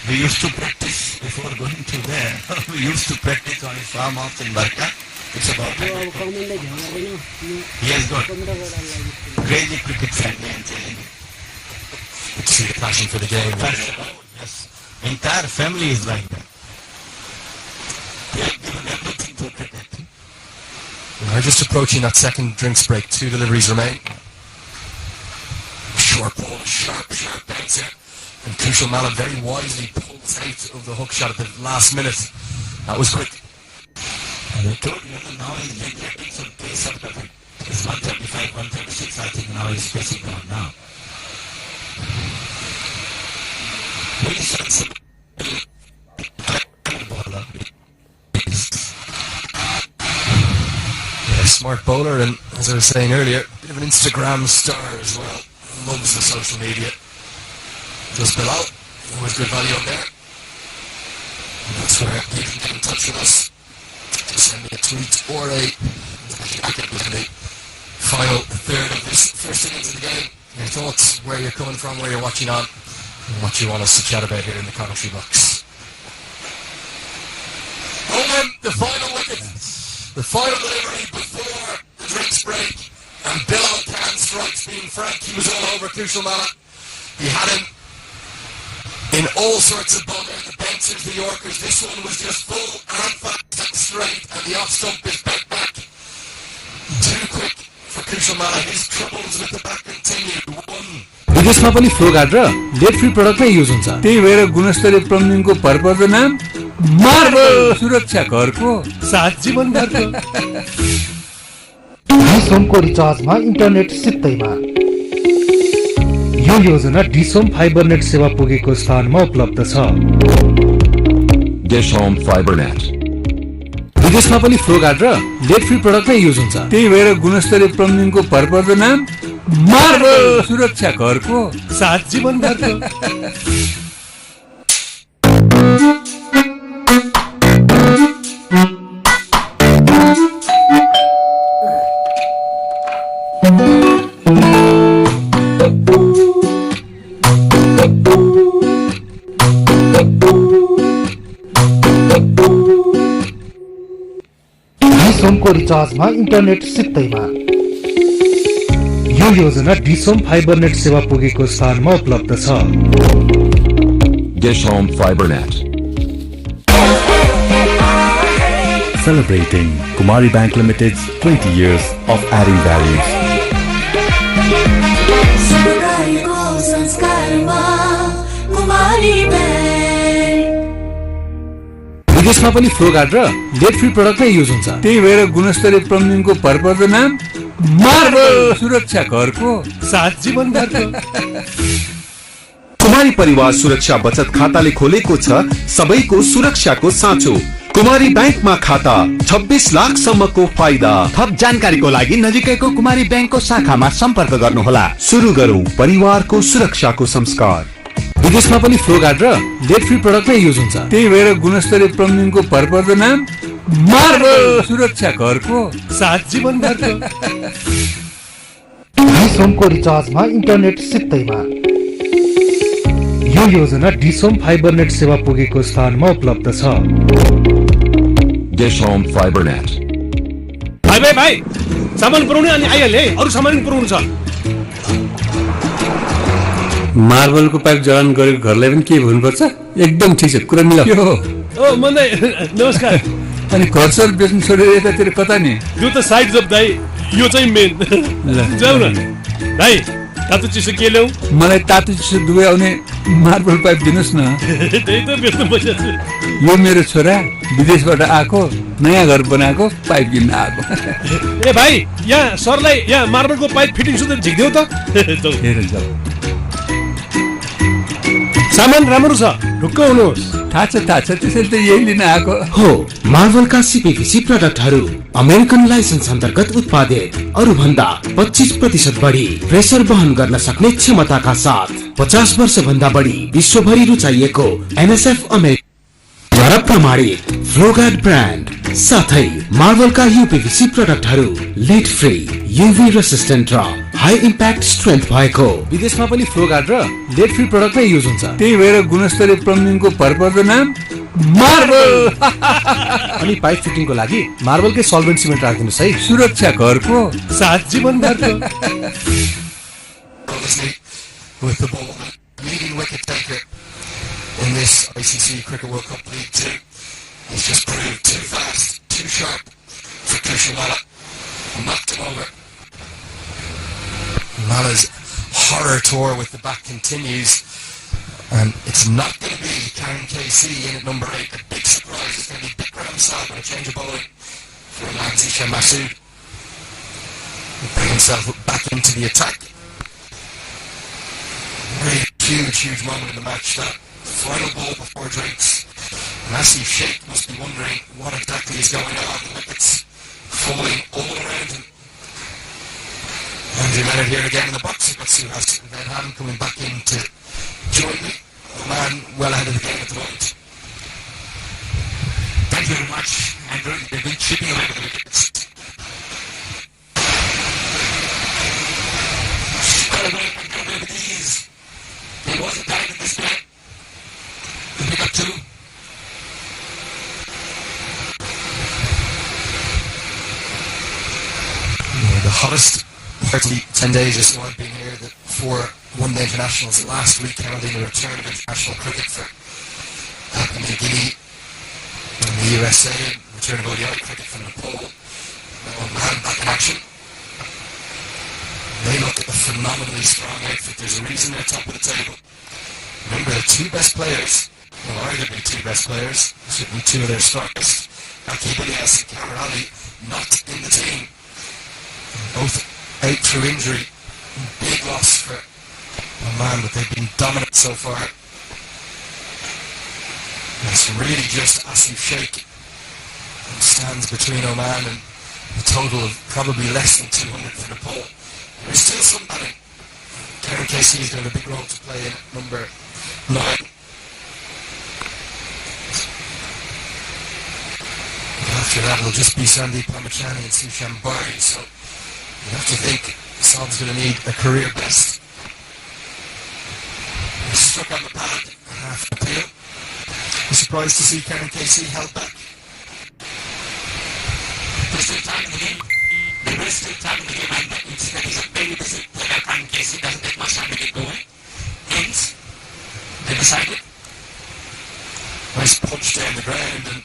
We used to practice before going to there. We used to practice on his farmhouse in Barka. It's about he has got crazy cricket family and telling you. You see the passion for the game. Yes. Entire family is like that. They have given everything to cricket. We're just approaching that second drinks break. 2 deliveries remain. Short ball, sharp bouncer. And Kushal Malin very wisely pulls out of the hook shot at the last minute. That was quick. And I told you, now he's getting some pace out of it. It's 135, 136, I think now he's pacing down now. Very sensible bowler. Yeah, smart bowler, and as I was saying earlier, a bit of an Instagram star as well. Loves the social media. Just below, always good value on there. And that's where you can get in touch with us. Just send me a tweet or a final third of this first innings of the game. Your thoughts, where you're coming from, where you're watching on, and what you want us to chat about here in the commentary box. Owen, the final wicket. The final delivery before the drinks break. And Bill Khan strikes, being frank, he was all over Kushal Malin. He had him in all sorts of bother, the bouncers, the Yorkers. This one was just full and fast and straight, and the off stump is back. Too quick for Kushal Malin. His troubles with the bat continue. विदेशमा पनि flow guard र lead free product नै use हुन्छ त्यही भएर गुणस्तरीय प्लम्बिङको भरपर्दो नाम marble सुरक्षा घरको साथ जीवनभरको डिसोमको रिचार्जमा इन्टरनेट सित्तैमा यो योजना डिसोम फाइबर नेट सेवा पुगेको स्थानमा उपलब्ध छ डिसोम फाइबर नेट विदेशमा पनि फ्लो गार्ड र लेड फ्री प्रोडक्ट नै युज हुन्छ त्यही भएर गुणस्तरीय प्लम्बिङको भरपर्दो नाम मार्बल सुरक्षा घरको साथ जीवनभरको डिसोमको रिचार्जमा इन्टरनेट सित्तैमा यो योजना डिसोम फाइबर नेट सेवा पुगेको स्थानमा उपलब्ध छ DishHome fibre net Celebrating Kumari Bank Limited's 20 years of adding values. समुदायको संस्कारमा कुमारी बैंक विदेशमा पनि फ्लो गार्ड र लेड फ्री प्रोडक्ट नै युज हुन्छ त्यही भएर गुणस्तरीय प्लम्बिङको भरपर्दो नाम मार्बल सुरक्षा घरको साथ जीवनभरको कुमारी परिवार सुरक्षा बचत खाताले खोलेको छ सबैको सुरक्षाको साँचो कुमारी बैंकमा खाता 26 लाख सम्मको फाइदा थप जानकारीको लागि नजिकैको कुमारी बैंकको शाखामा सम्पर्क गर्नुहोला सुरु गरौँ परिवारको सुरक्षाको संस्कार विदेशमा पनि फ्लो गार्ड र लेड फ्री प्रोडक्ट नै युज हुन्छ त्यही भएर गुणस्तरीय प्लम्बिङको भरपर्दो नाम मार्बल सुरक्षा घरको साथ जीवनभरको डिसोमको रिचार्जमा इन्टरनेट सित्तैमा यो योजना डिसोम फाइबर नेट सेवा पुगेको स्थानमा उपलब्ध छ। DishHome fibre net. भाइ सामान पुर्याउने अनि आइहाले, अरु सामान पनि पुर्याउनु छ। मार्बलको पाइप जडान गरेको घरलाई पनि के भन्नुपर्छ? एकदम ठिक छ, कुरा मिलाऊ। ओ मन्दै नमस्कार। अनि घर बेच्नु छोडेर यतातिर कता नि? यो त साइड जब दाइ, यो चाहिँ मेन। जाऊ न दाइ, तातो चिसो के ल्याऊ? मलाई तातो चिसो दुवै आउने मार्बल पाइप दिनुस् न। त्यही त बेच्नु पैसा छ। यो मेरो छोरा विदेशबाट आएको, नयाँ घर बनाएको, पाइप किन्न आएको। ए भाइ, यहाँ सरलाई यहाँ मार्बलको पाइप फिटिङ सुधर झिक्देऊ त। जाऊ। सामान राम्रो छ, ढुक्क हुनुहोस्। थाहा छ त्यसैले त यही लिन आएको हो। मार्बलका सीपीवीसी प्रोडक्टहरू अमेरिकन लाइसेन्स अन्तर्गत उत्पादित, अरू भन्दा 25% बढी प्रेसर वहन गर्न सक्ने क्षमताका साथ 50 वर्ष भन्दा बढी विश्वभरि रुचाइएको एनएसएफ अमेरिका प्रमाणित फ्लोगार्ड ब्रान्ड साथै मार्बलका यूपीवीसी प्रोडक्टहरू लेड फ्री, यूभी रेसिस्टेन्ट र हाई इम्प्याक्ट स्ट्रेन्थ भएको। विदेशमा पनि फ्लोगार्ड र लेड फ्री प्रोडक्ट नै युज हुन्छ। त्यही भएर गुणस्तरीय प्लम्बिङको भरपर्दो नाम मार्बल। अनि पाइप फिटिङको लागि मार्बलकै सल्भेन्ट सिमेन्ट राखिदिनुस् है। सुरक्षा घरको साथ जीवनभरको। With the ball, leading wicket taker in this ICC Cricket World Cup League 2. He's just proved too fast, too sharp for Kushamala. Knocked him over. Mala's horror tour with the bat continues, and it's not going to be Karen KC in at number 8. A big surprise. It's going to be Bikram Saab and a change of bowling for Zishan Masood. He'll bring himself back into the attack. Really huge moment in the match. That final ball before drinks. Asif Sheikh must be wondering what exactly is going on. The wickets falling all around him. Andrew Leonard here again in the box. We've got Suhas Van Ham coming back in to join me. The man well ahead of the game at the moment. Thank you very much, Andrew. They've been chipping away with the wickets. Got away from Andrew with ease. He wasn't dying in this game. They pick up 2. The hottest 10 days or so I've been here. The 4 one-day internationals last week heralding the return of international cricket for Papua New Guinea and the USA, return of ODI cricket from Nepal. Oman back in action. They look at a phenomenally strong outfit. There's a reason they're top of the table. Remember, the 2 best players, well, arguably 2 best players, certainly 2 of their strongest, Akib Ilyas and Kamar Ali, not in the team. Both out through injury. Big loss for Oman, but they've been dominant so far. It's really just Asif Sheikh who stands between Oman and a total of probably less than 200 for Nepal. There's still some batting. Karen Casey is going to have a big role to play in number 9. After that, it'll just be Sandeep Ramachani and Sushan Bari, so you have to think Saab's going to need a career best. He's struck on the pad, half the appeal. I'm surprised to see Karen Casey held back. There's still time in the game. There is still time in the game, and instead he's a very busy player. Karen Casey doesn't take much time to get going. Hence, they decided. Nice punch down the ground, and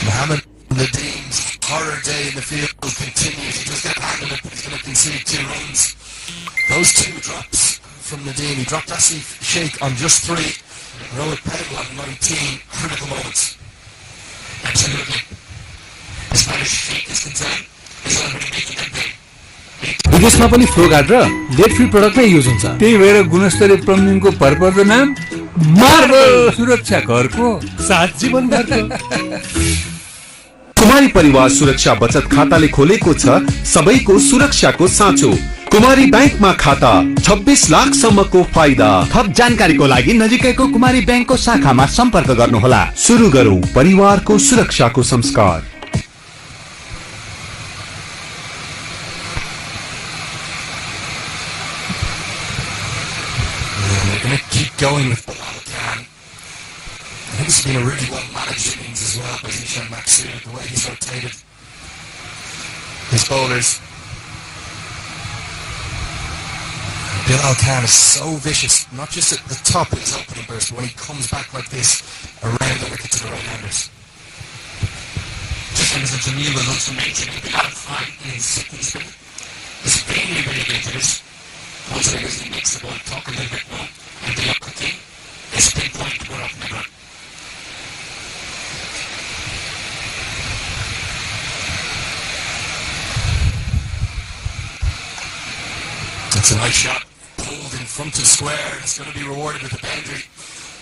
Mohammed Nadim's horror day in the field continues. He just got handled it, but he's going to concede 2 runs. Those 2 drops from Nadim. He dropped Asif Sheikh on just 3. Rohit Patel on 19. Critical moments. Absolutely. As far as Sheikh is concerned, he's already making that big. विदेशमा पनि FlowGuard र lead free product नै use हुन्छ। त्यही भएर गुणस्तरीय प्लम्बिङको भरपर्दो नाम marble. सुरक्षा घरको साथ जीवनभरको। कुमारी परिवार सुरक्षा बचत खाताले खोलेको छ सबैको सुरक्षाको साँचो। कुमारी बैंकमा खाता 26 लाखसम्मको फाइदा। थप जानकारीको लागि नजिकैको कुमारी बैंकको शाखामा सम्पर्क गर्नुहोला। सुरु गरौँ परिवारको सुरक्षाको संस्कार। We're going to keep going with Bilal Khan. I think it's been a really well-managed innings as well by Zishan Maksud, the way he's rotated his bowlers. Bilal Khan is so vicious, not just at the top of his opening burst, but when he comes back like this around the wicket to the right-handers. Just as Jamil was also mentioning, Bilal Khan in his second spin is very, very dangerous. Also because he makes the ball talk a little bit more, and the upper thing is pinpoint more often than not. It's a nice shot, pulled in front of square, and it's going to be rewarded with a boundary.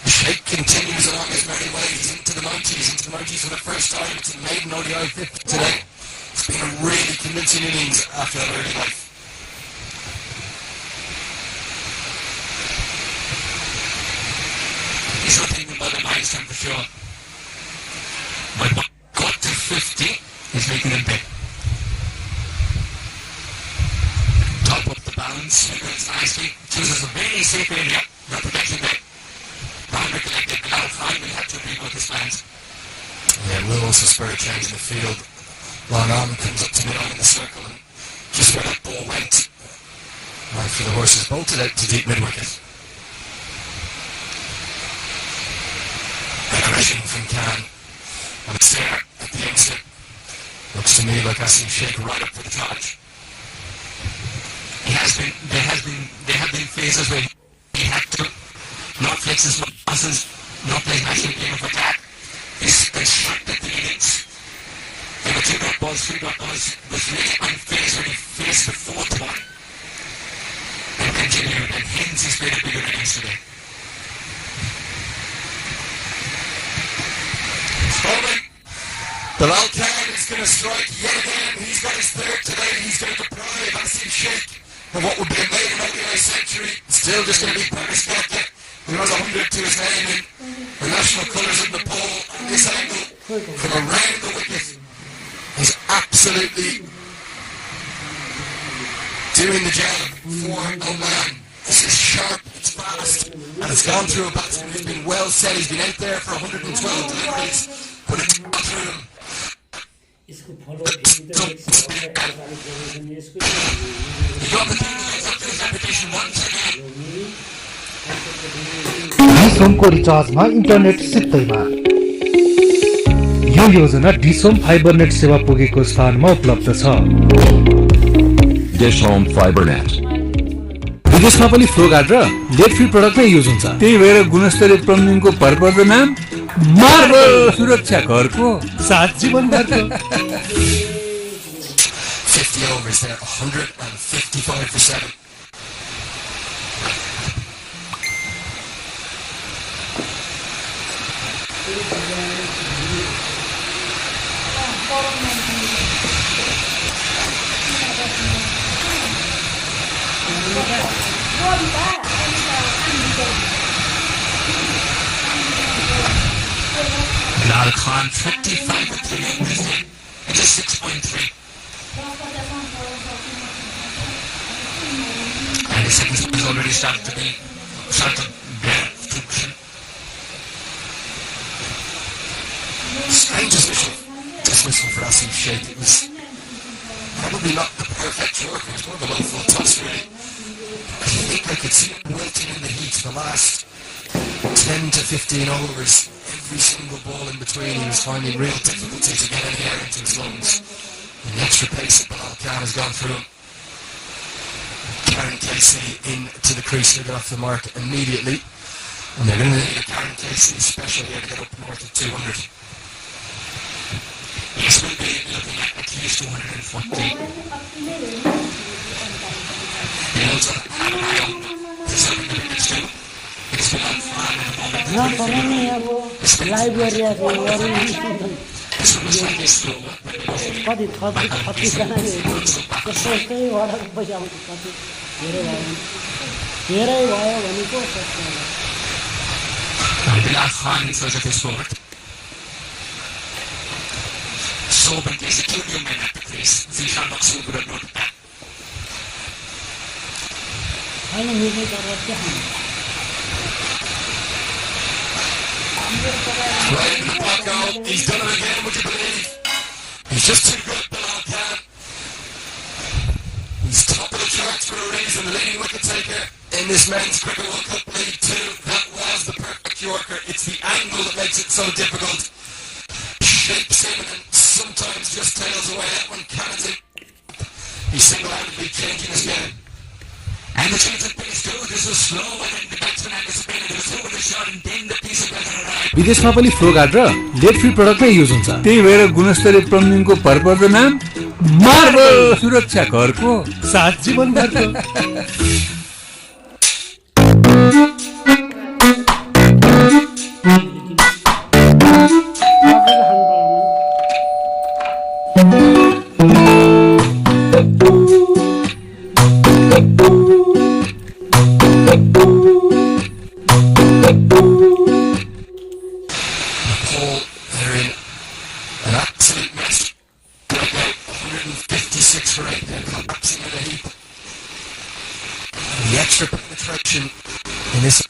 Sheikh continues along his merry way. He's into the 90s for the first time. It's a maiden ODI 50 today. It's been a really convincing innings after that early life. He's not thinking about the milestone for sure. But what got to 50 is making them big. Top up the balance, figures nicely, chooses a very safe area, not protecting there. Boundary collected, Bilal Khan will have to rework his plans. Yeah, will also spur a change in the field. Long on comes up to mid-on in the circle, and just where that ball went. Right for the horses, bolted out to deep mid-wicket. Aggression from Khan, and it's there at the instant. Looks to me like Asim Sheikh right up for the charge. There have been phases where he had to not flex his muscles, not play national game of attack. He's constructed the innings. There were 2 dot balls, 3 dot balls, was really unfazed when he faced the 4th one. And continued, and hence he's played a bigger innings today. Bowling. Bilal Khan is going to strike yet again. He's got his 3rd today. He's going to deprive Asim Sheikh of what would be a maiden ODI century. Still just going to be Paris Captain, who has 100 to his name in the national colours of Nepal. And this angle from around the wicket is absolutely doing the job for Oman. This is sharp, it's fast, and it's gone through a batsman who's been well set. He's been out there for 112 deliveries, but it's gone through him. डिसोमको रिचार्जमा internet सित्तैमा। यो योजना DishHome fibre net सेवा पुगेको स्थानमा उपलब्ध छ। डिश होम फाइबर नेट विदेशमा पनि फ्लो गार्ड र लेड फ्री प्रडक्ट नै युज हुन्छ। त्यही भएर गुणस्तरीय प्लम्बिङको भरपर्दो नाम मार्बल। सुरक्षा घरको साथ जीवनभरको। 50 overs there, 155 for 7. Bilal Khan 55 with 3 overs there. It's a 6.3. And the second spin has already started to bear fruition. Strange dismissal for Asim Sheikh. It was probably not the perfect work. It was more of a low-full toss, really. I think I could see him wilting in the heat the last 10 to 15 overs. Every single ball in between, he was finding real difficulty to get any air into his lungs. And the extra pace that Bilal Khan has gone through him. Karen Casey into the crease to get off the mark immediately. And they're going to need a Karen Casey special here to get up north of 200. Yes, we'll be looking at least 240. They also have an eye on preserving the wickets too. It's been on fire at the moment. This one was slightly slower, but it was कति कतिजना त्यस्तै भएर पैसा आउँछ कति धेरै भयो भनेको Bilal Khan in search of his sword. Sober is a curious man at the place. Zishan not sober or not that. होइन मेरो गरेर के खानु Right in the knockout. He's done it again, would you believe? He's just too good, Bilal Khan. He's top of the charts for a reason, the leading wicket taker in this men's cricket World Cup League 2. That was the perfect Yorker. It's the angle that makes it so difficult. Shapes him and sometimes just tails away that one. Kennedy. He's single-handedly changing his game. And the chance at pace too. This was slow and then the batsman anticipated it was over the shot and then the piece of weather arrived. विदेशमा पनि flow guard र lead free product नै use हुन्छ त्यही भएर गुणस्तरीय प्लम्बिङको भरपर्दो नाम marble सुरक्षा घरको साथ जीवनभरको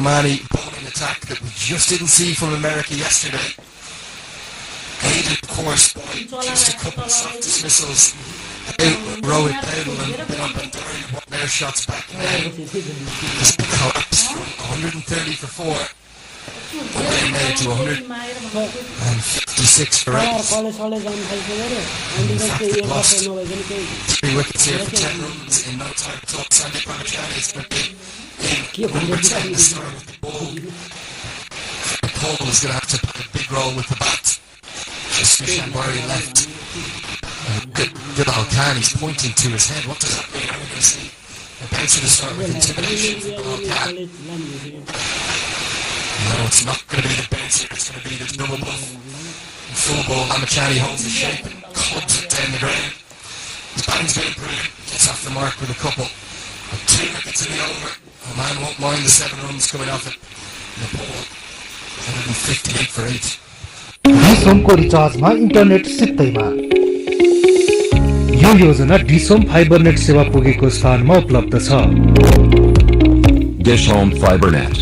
Omani bowling attack that we just didn't see from America yesterday. Aided, of course, by just a couple of soft dismissals. Rohit Patel and Ben Bandari won their shots back now. Just collapsed from 130 for 4. They made it to 156 for 8. In fact, they've lost 3 wickets here for 10 runs in no time at all. Sandeep Ramachandra is going to be number 10 to start with the ball. Paul is going to have to play a big role with the bat. Just Shanbari left. Bilal Khan, he's pointing to his head. What does that mean? We're going to see a bouncer to start with intimidation for Bilal Khan. No, it's not going to be the bouncer. It's going to be the double bluff. In full ball, Amachani holds the shape and clubs it down the ground. His batting's been brilliant. Gets off the mark with a couple. With 2 wickets in the over. Oman won't mind the 7 runs coming off it. Nepal, 158 for 8. डिसोमको रिचार्जमा internet सित्तैमा यो योजना डिसोम Fibernet सेवा पुगेको स्थानमा उपलब्ध छ Dishom Fibernet.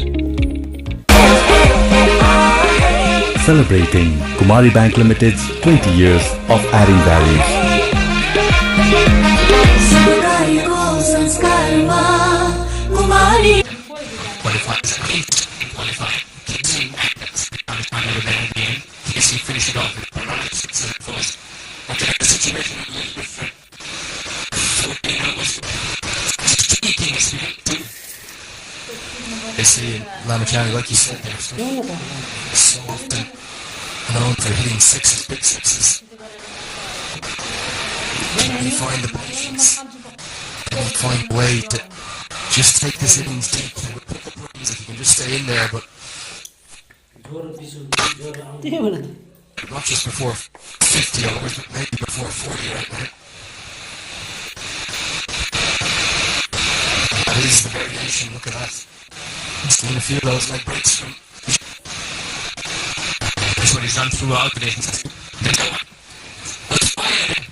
Celebrating Kumari Bank Limited's 20 years of adding value. Qualifies at least. Qualified. Keeps him active. Under the ball game. He finished it off with a run at 6 and 4. Okay, the situation is a little different. So, speaking is They see Lamachani, like you said, they're so often known for hitting sixes, big sixes. Can you find the patience? Can you find a way to just take this innings deep? Pick up runs if you can just stay in there, but not just before 50 overs, but maybe before 40 right now. That is the variation, look at that. He's doing a few of those leg breaks from. That's what he's done throughout the day. Let's fire him.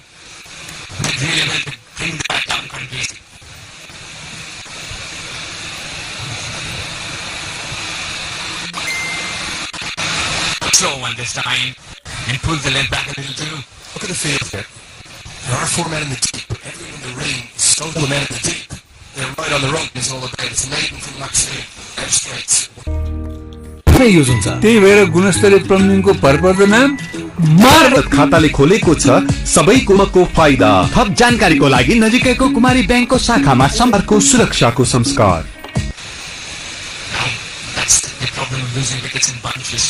Really like to bring the bat down completely. Slow one this time and pull the length back a little too. Look at the field here. There are 4 men in the deep, but everyone in the ring is so the men in the deep. They're right on the rope is all about. It's Nathan from Maxine. Air straights. नै use हुन्छ त्यही भएर गुणस्तरीय प्लम्बिङको भरपर्दो नाम marble खाताले खोलेको छ सबैको फाइदा। थप जानकारीको लागि नजिकैको कुमारी बैंकको शाखामा सम्पर्कको सुरक्षाको संस्कार। That's the problem of losing wickets in bunches.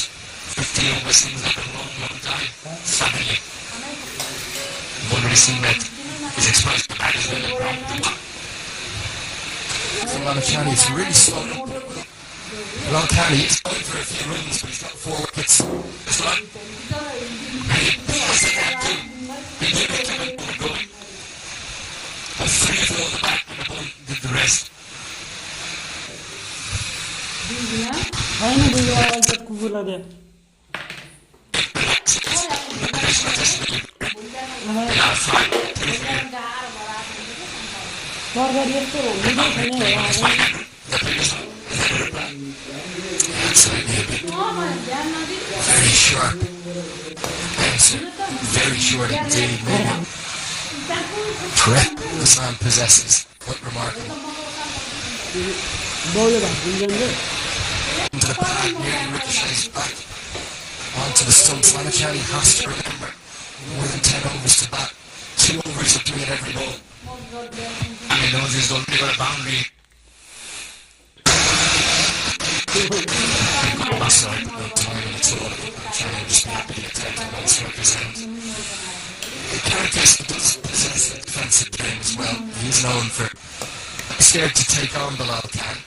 50 overs seems like a long time. Suddenly, you've already seen that his exposed to bat is really wrong. For Lamachani, it's really slow. Lamachani is going for a few runs, but he's got 4 wickets. That's right. And he pours it out too. He did it coming गरिदियो तरकारी यस्तो भन्दै छैन Very sharp. Very short indeed. Prep this man possesses. Quite remarkable. Into the pad, nearly ricochets back. Onto the stumps. Lamachani has to remember more than 10 overs to bat. 2 overs of doing it every ball. And he knows he's only got a boundary. Outside, no time at all. Lamachani will just be happy to take the ball strike his hand. Casey does possess a defensive game as well. He's known for scared to take on Bilal Khan.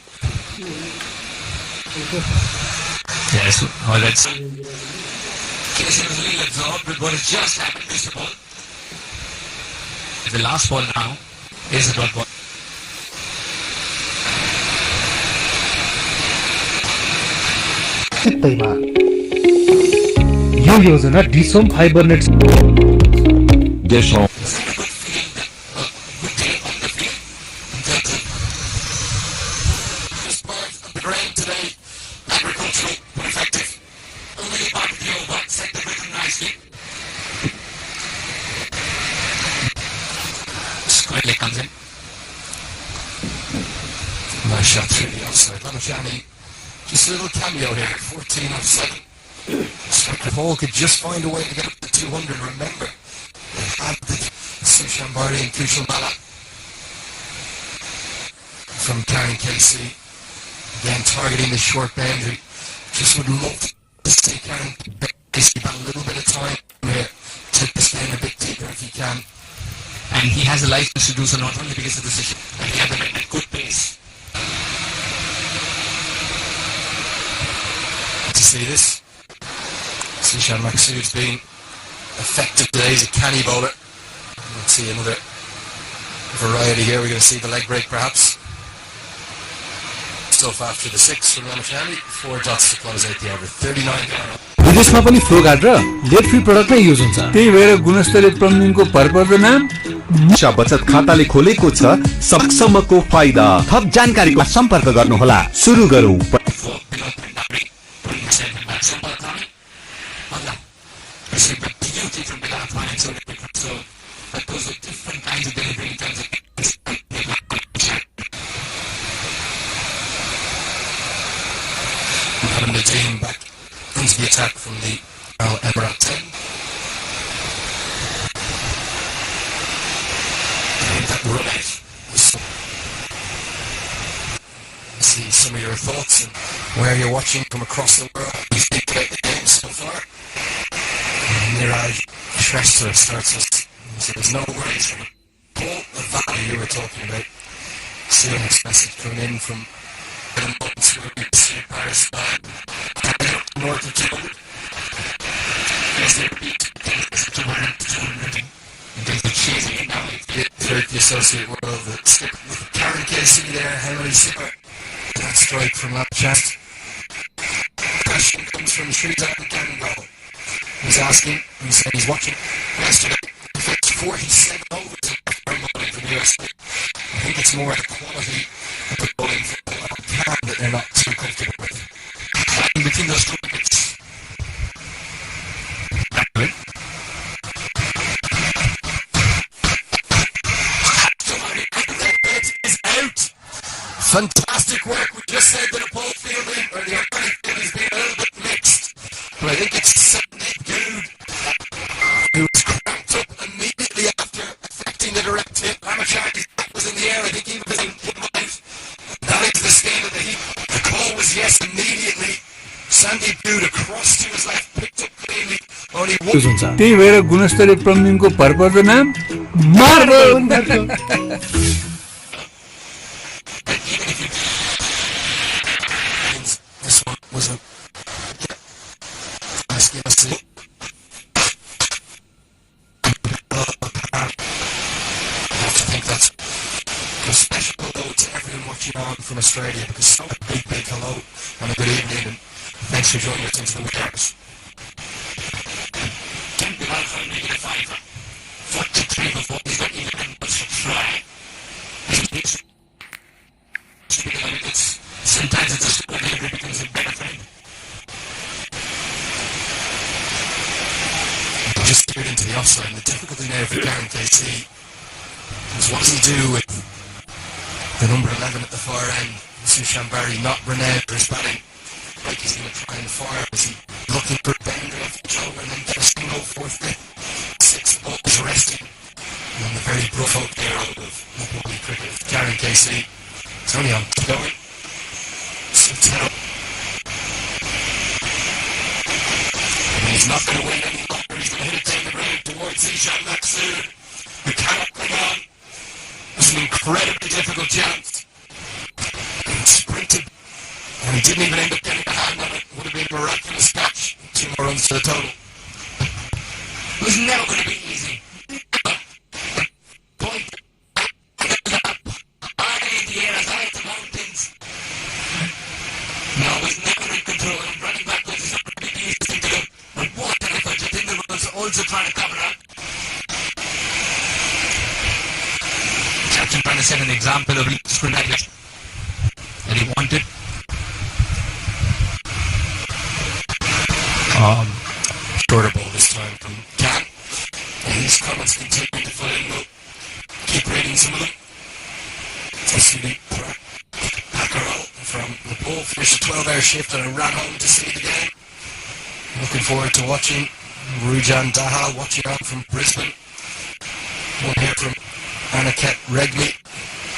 Yes, well, that's Casey was a little absorbed with what has just happened, Mr. Ball. the last ball now is a dot ball. सित्तैमा यो योजना डिसोम Fibernet Squarely comes in. Nice shot through the outside. Lamachani, just a little cameo here. 14 off 7. Striker Paul could just find a way to get up to 200. Remember, they had the Sushan Bari and Kushal Bala from Karen Casey. Again, targeting the short boundary. Just would love to see Karen Casey have a little bit of time here. Take this game a bit deeper if he can. And he has a license to do so not only because of the decision, but he has a good pace. To see this, Sushan Maksood's been effective today. He's a canny bowler. Let's see another variety here. We're going to see the leg break perhaps. Stuff after the 6 from Lamachani. 4 dots to close out the over. 39. विदेशमा पनि flow guard र late free product नै use हुन्छ त्यही भएर गुणस्तरीय प्लम्बिङको भरपर्दो नाम बचत खाताले खोलेको छ सबसम्मको फाइदा। थप जानकारीको सम्पर्क गर्नुहोला। सुरु गरौँ। Having the team back into the attack from the Al Emirat 10. That run see some of your thoughts and where you're watching from across the world. You think about the game so far. Niraj Shrestha starts us. So there's no worries from all the value you were talking about. Seeing this message coming in from the months where we see Paris north of 200. As they beat 200. Throughout the associate world, the stick with Karen Casey there, Henry Sipper. That strike from that chest. Question comes from Sridhar Gango. He's asking, he's saying he's watching yesterday. He fits 47 overs from bowling from the USA. I think it's more the quality of the bowling from the can that they're not too comfortable with. And between those two wickets. Is out. Fantastic work. We just said that a ball fielding or the organic field has been a little bit mixed. But I think it's Sunday Dude who was cramped up immediately after affecting the direct hit. Lamachani's back was in the air. I think he was in mind. That is the scale of the heat. The call was yes immediately. Sandeep Dude across to his left, picked up cleanly. Only one. त्यही भएर गुणस्तरीय प्लम्बिङको भरपर्दो नाम marble. This one was a I have to think that's a special hello to everyone watching on from Australia, because so a big hello and a good evening, and Thanks for joining us into the Wickers. Temple Alpha negative 5. 43 before he's got 11 balls to try. Sometimes it's a score that becomes a better friend. Just steered into the offside. The difficulty now for Darren KC is what does he do with the number 11 at the far end, Sushan Barry, not renowned for his batting. Like he's going to try and fire. Is he looking for a boundary off the shoulder and then get a single fourth hit? 6 balls resting. And on the very rough out there out of Wally cricket, Darren KC. It's only on going. So tell. He's not going to wait any longer. He's going to hit it down the road towards Zishan Maksud, who cannot cling on. It was an incredibly difficult chance. He sprinted, and he didn't even end up getting a hand on it. Would have been a miraculous catch. 2 more runs to the total. It was never going to be easy. Point high in the air as high as the mountains. No, he's never in control. And running backwards is not going to be the easiest thing to do. But what an effort. You think the rules are also trying to cover up. Captain trying to set an example of scrutiny that he wanted. Shorter ball this time from Can. And his comments continue to fill in. We'll keep reading some of them. SUV Packerell from the ball finished a 12-hour shift and I ran home to see the game. Looking forward to watching. Rujan Dahal watching on from Brisbane. One here from Aniket Regmi.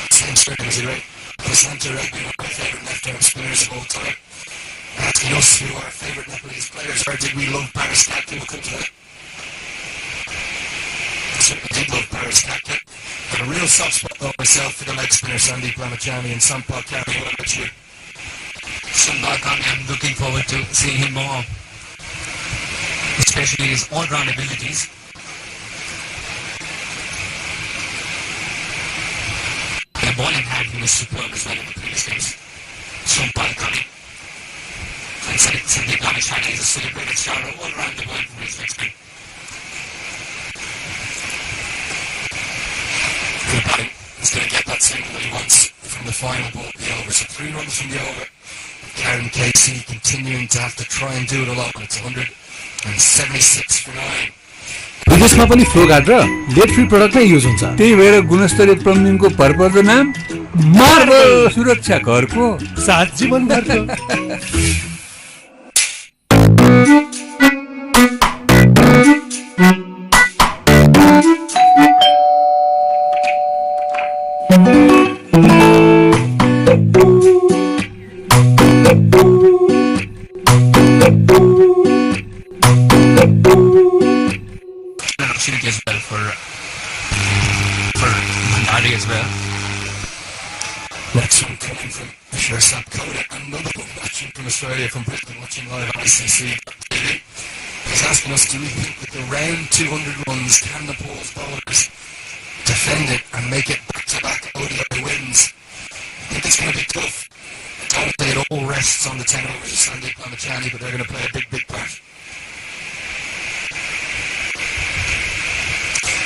Same surname as he right. Basanta Regmi, one of my favourite left-arm spinners of all time. Asking us who our favourite Nepalese players are. Did we love Paris Kakya? We'll come to that. I certainly did love Paris Kakya. Got a real soft spot though myself for the leg spinner Sandeep Ramachani and Sampal Kari. What about you? Sampal Kari, I'm looking forward to seeing him more. Especially his all-round abilities. The bowling handling was superb as well in the previous games. Sampal Kari. And Sandeep Ramachani is a celebrated star all around the world for his leg spin. Good batting. He's going to get that single that he wants from the final ball of the over. So 3 runs from the over. Karen Casey continuing to have to try and do it alone. It's 176 for 9. विदेशमा पनि flow guard र lead free product नै use हुन्छ त्यही भएर गुणस्तरीय प्लम्बिङको भरपर्दो नाम marble सुरक्षा घरको साथ जीवन भरको As well for Mandari as well. Next one coming from Shershab Koda, another one watching from Australia, from Brisbane, watching live on HNC. He's asking us, do we think with around 200 runs, can the bowlers defend it and make it back-to-back ODI wins? I think it's going to be tough. I don't think it all rests on the 10 overs of Sandeep Ramachani, but they're going to play a big part.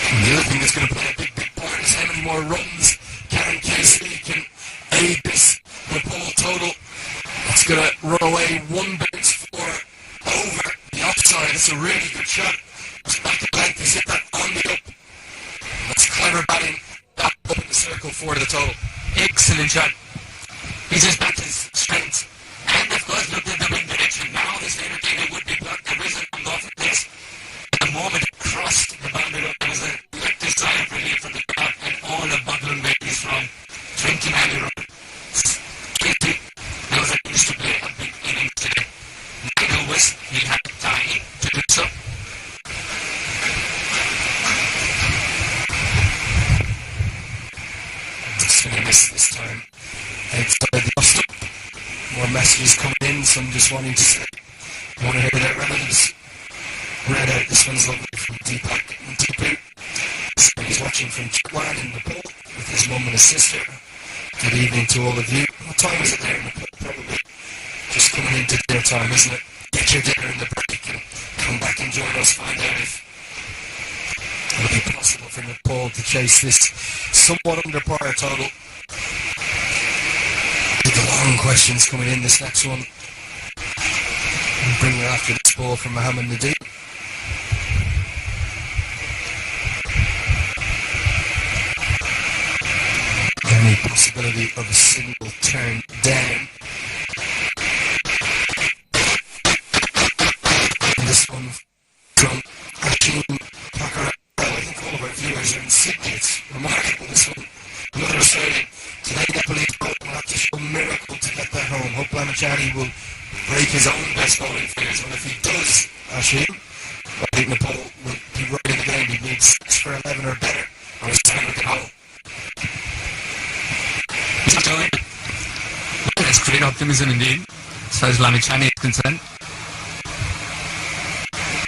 And the other thing that's going to play a big part is how many more runs Karen Casey can aid this Nepal total. It's going to run away 1 bounce for over the offside. It's a really good shot. It's back to length. He's hit that on the up. That's clever batting. Back up in the circle for the total. Excellent shot. He's just back to his strength. And of course, look at the wind direction. Now this entertainer would be blocked. There isn't a lot of this. The moment it crossed the boundary, there was a electric sigh of relief from the crowd, and all the Buckland ladies from 20 Valley Road. Those that used to play a big innings today. Nigel West, he had time to do so. Just going to miss this time. Outside the off stop. More messages coming in, some just wanting to say, want to hear their relatives. Read out, this one's lovely from Deepak and Tipu. He's watching from Chitwan in Nepal with his mum and his sister. Good evening to all of you. What time is it there in Nepal? Probably just coming coming into dinner time, isn't it? Get your dinner in the break and come back and join us, find out if it'll be possible for Nepal to chase this somewhat under par total. The long questions coming in this next one. We'll bring you after this ball from Mohammed Nadeem. Any possibility of a single turn down. And this one from Hakeem Pakara. I think all of our viewers are in Sydney. It's remarkable, this one. Another Australian. Today, Nepalese bowler will have to show a miracle to get that home. Hope Lamachani will break his own best bowling figures. And if he does, Hakeem, I think Nepal will be right in the game. He needs 6 for 11 or better on his time at the home. There's great optimism indeed, as far as Lamachani is concerned.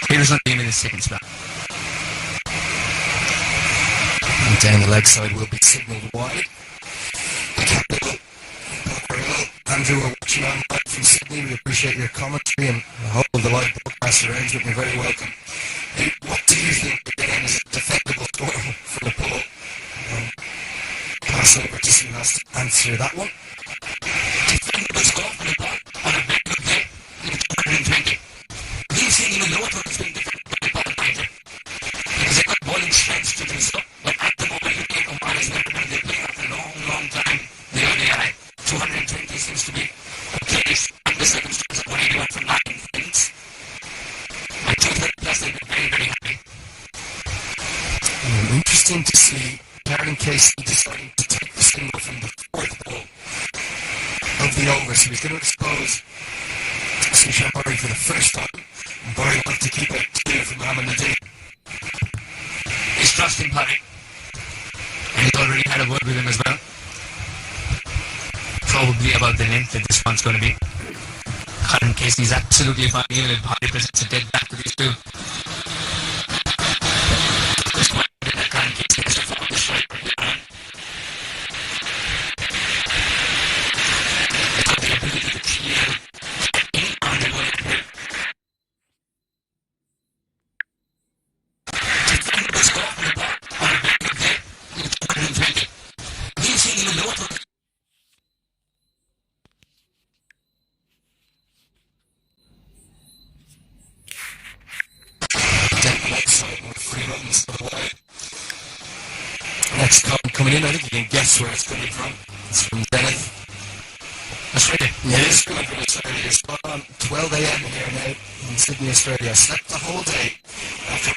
He was not game in his second spot. And down the leg side will be signalled wide. Andrew, we're watching on live from Sydney. We appreciate your commentary and the whole of the live broadcast arrangement. You're very welcome. What do you think, again, is a defendable score for Nepal? Pass over to someone else to answer that one. Defendable score for Nepal on a very good day in 220. We've seen even lower totals being defended by Nepal either. Because they've got bowling strengths to do so. But at the moment, you take Omar has never done their play after a long, long time. The ODI 220 seems to be a place under circumstances of 181 from 9 innings. At 230 plus, they've been very, very happy. Interesting to see Darren Casey deciding to take the single from the fourth ball of the over. So he's going to expose Sushan Bari for the first time. And Bari wants to keep it clear from Mohammed Nadeem. He's trusting Bari. And he's already had a word with him as well. Probably about the length that this one's going to be. Darren Casey is absolutely fine, even if Bari presents a dead back to these two. This one, Darren Casey has to follow the strike. Next comment coming in, I think you can guess where it's coming from. It's from Zenith. Australia. Yeah, it is coming from Australia. It's on 12 a.m. here now in Sydney, Australia. I slept the whole day after.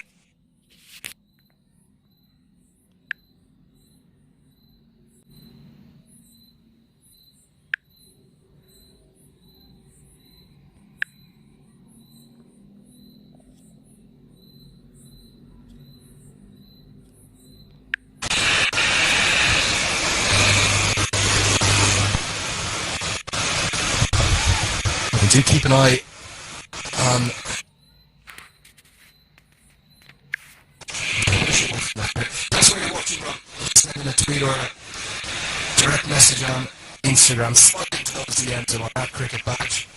Do keep an eye on that's where you're watching from. Send in a tweet or a direct message on Instagram. Slide into those DMs on that cricket badge.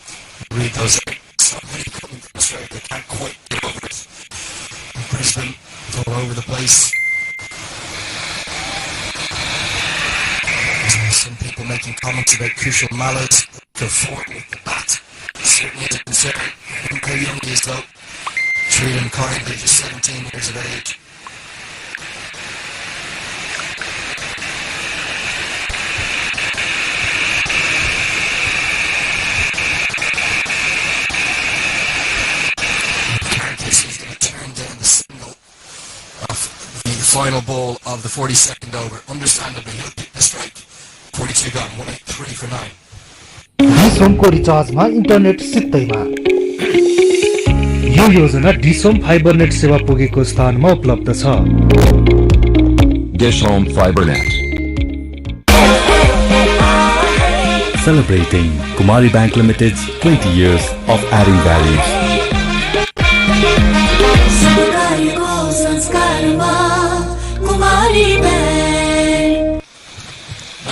Read those out. So many coming from Australia, they can't quite get over it. In Brisbane, it's all over the place. Some people making comments about Kushal Mallard's form with the bat. Certainly is a concern. How young he is though. Treat him kindly, just 17 years of age. He's going to turn down the single of the final ball of the 42nd over. Understandably, he'll pick the strike. 42 gone, 183 for 9. डिसोमको रिचार्जमा internet सित्तैमा यो योजना DishHome fibre net सेवा पुगेको स्थानमा उपलब्ध छ Dishom FiberNet. Celebrating Kumari Bank Limited's 20 years of adding values. Kumari Bank.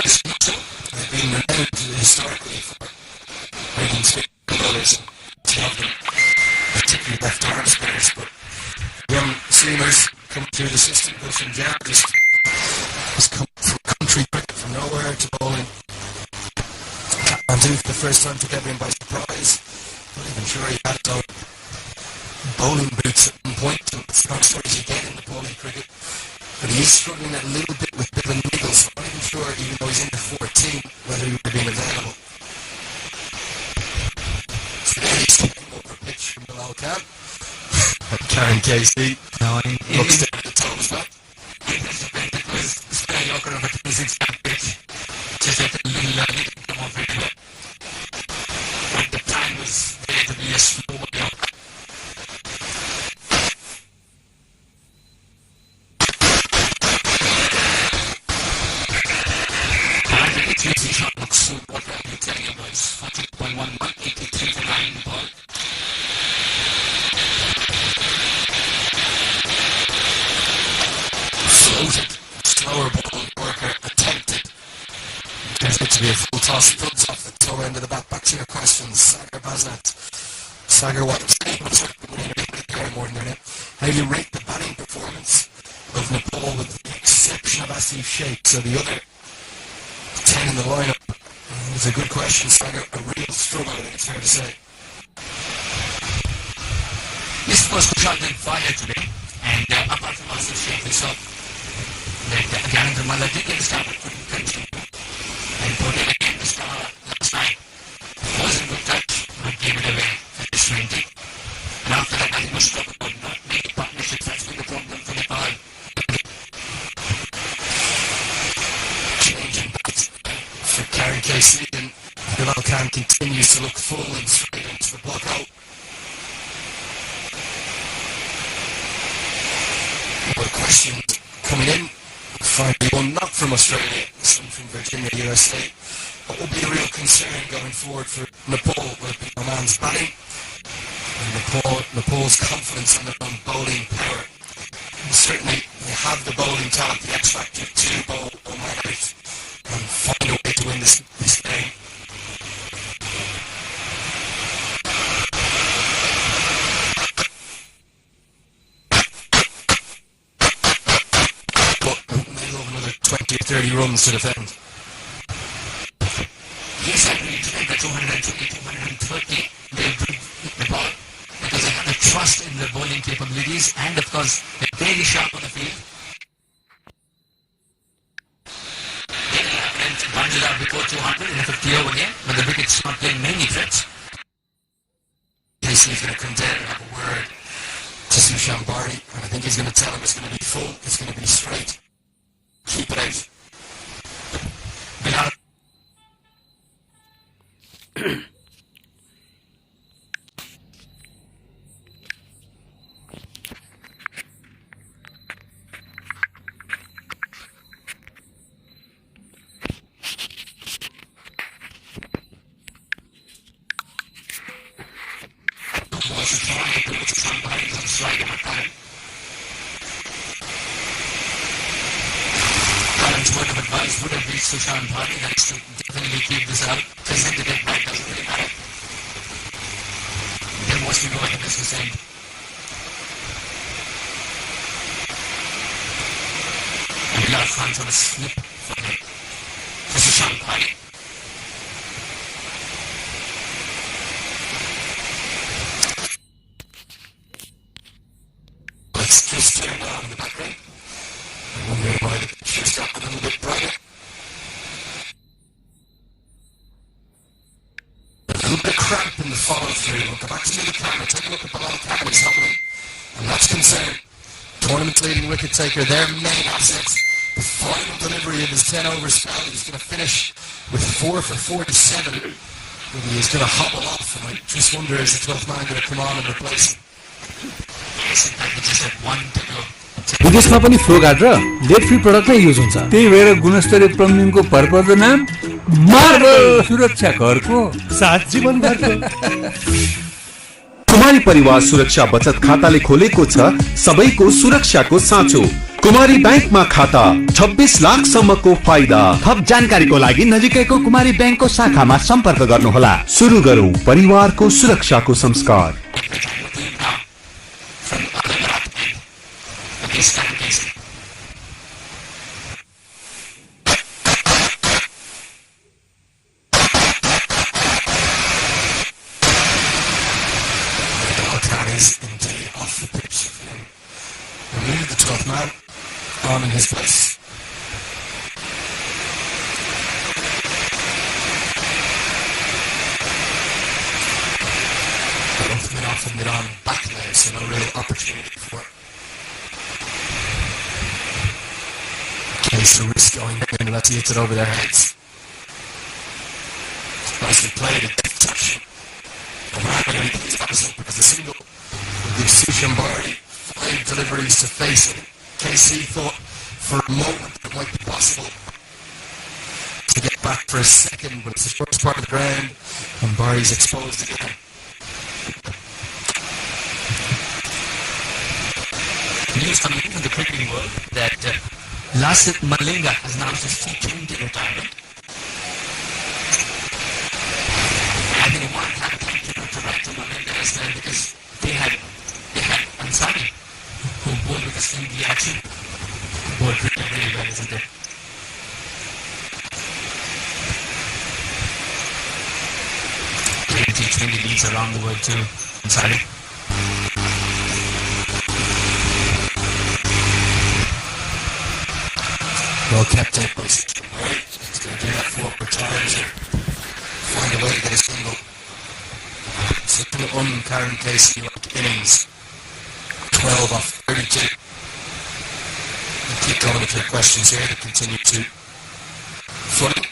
They've been renowned historically for making speed bowling seamers coming through the system, but from there just come from country cricket from nowhere to bowling. And do for the first time took everyone by surprise. Not even sure he had his own bowling boots at one point, and it's not stories you get in the bowling cricket. But he is struggling a little bit with Bill and Nichols. I'm not even sure, even though he's under 14, whether he would have been available. So there he's taking over pitch from below camp. Karen Casey. Looks down at the toes back. It's very awkward of a 26 pitch. Just at the little come off very well. But the time was relatively a slow walk. Casey shot looks so what are you telling you boys? 40.11, 83 to 9 ball. Floated, slower ball, worker attempted. There's going to be a full toss, thuds off the toe end of the bat. Back to your questions, Sagar Basnat. Sagar, what's more than that? How do you rate the batting performance of Nepal with the exception of Asif Sheikh? So the other 10 in the lineup. It's a good question, Sagar. A real struggle, I think it's fair to say. This was Kushal fire today, and apart from Asif Sheikh, we saw that Gyanendra Malla did get a start but couldn't continue. And put it again the star last night. Wasn't good touch, but gave it away at the 20. And after that, I think was struggle could not make partnerships. That's been the problem for Nepal. Change and bats for Karen Casey, and Bilal Khan continues to look full and straight into the block out. More questions coming in. Finally, one not from Australia, this one from Virginia, USA. What will be a real concern going forward for Nepal will be Oman's batting and Nepal's confidence in their own bowling power. And certainly, they have the bowling talent, the X factor to bowl Oman out and find a way to win this game. But they love another 20 or 30 runs to defend. Yes, I believe today the 220, 230, they agree with the ball because they have the trust in their bowling capabilities and of course they're very sharp on the field. And bundled out before 200 in a 50 over game, but the wicket's not playing many threats. Casey is going to come down and have a word to Sushan Barty, and I think he's going to tell him it's going to be full, it's going to be straight. Keep it out. Bilal. Word of advice would have reached Sushan Bhati, that is to definitely keep this out. Presented it right, doesn't really matter. There was to go ahead as the same. And Bilal Khan's on a slip for Sushan Bhati. Let's just turn on in the background. I wonder why the picture's got a little bit brighter. A little bit of cramp in the follow-through. We'll go back to the camera, take a look at Bilal Khan, he's happening. And that's concerned. Tournament leading wicket taker, their main assets. The final delivery of his 10-over spell. He's going to finish with 4 for 47. Maybe he's going to hobble off, and I just wonder is the 12th man going to come on and replace him? Yes, I think just had one to go. विदेशमा पनि flow guard र lead free product नै use हुन्छ त्यही भएर गुणस्तरीय प्लम्बिङको भरपर्दो नाम marble सुरक्षा घरको साथ जीवन घरको कुमारी परिवार सुरक्षा बचत खाताले खोलेको छ सबैको सुरक्षाको साँचो कुमारी बैंकमा खाता 26 लाख सम्मको फाइदा थप जानकारीको लागि नजिकैको कुमारी बैंकको शाखामा सम्पर्क गर्नुहोला सुरु गरौँ परिवारको सुरक्षाको संस्कार on in his place. Both men off and mid on back leg, so no real opportunity for case to risk going in unless he hits it over their heads. Nicely played, a deft touch. O'Reilly plays opposite as a single. Gives Sushambari 5 deliveries to face it. KC thought for a moment it might be possible to get back for a second, but it's the shortest part of the ground, and Bari's exposed again. News coming in from the cricketing world that Lasith Malinga has announced his T20 retirement. I think one had to write to Malinga as well because they had Ansari who bowled with us in the action. Bowled really well, isn't it? T20 leagues around the world too. Ansari. Well kept in place. He's going to do that 4 per times here. Find a way to get a single. Simple Karen Casey innings. 12 off 32. We'll keep going with your questions here to continue to foot it.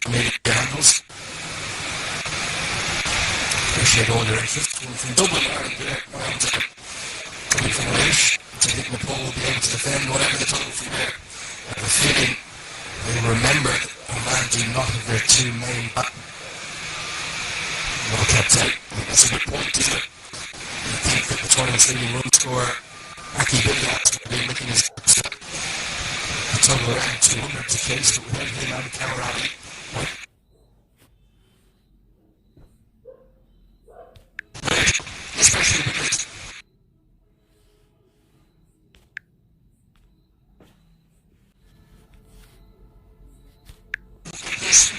Media handles. Appreciate all your interest. Coming from Dublin, Ireland, coming from Irish. I think Nepal will be able to defend whatever the total from there. I have a feeling they'll remember that Oman do not have their 2 main well kept out. That's a good point, isn't it? You think that the tournament's leading run scorer, Aki Billiard's going to be licking his lips up. A total around 200 to chase, but without him out of Kamarali. Especially because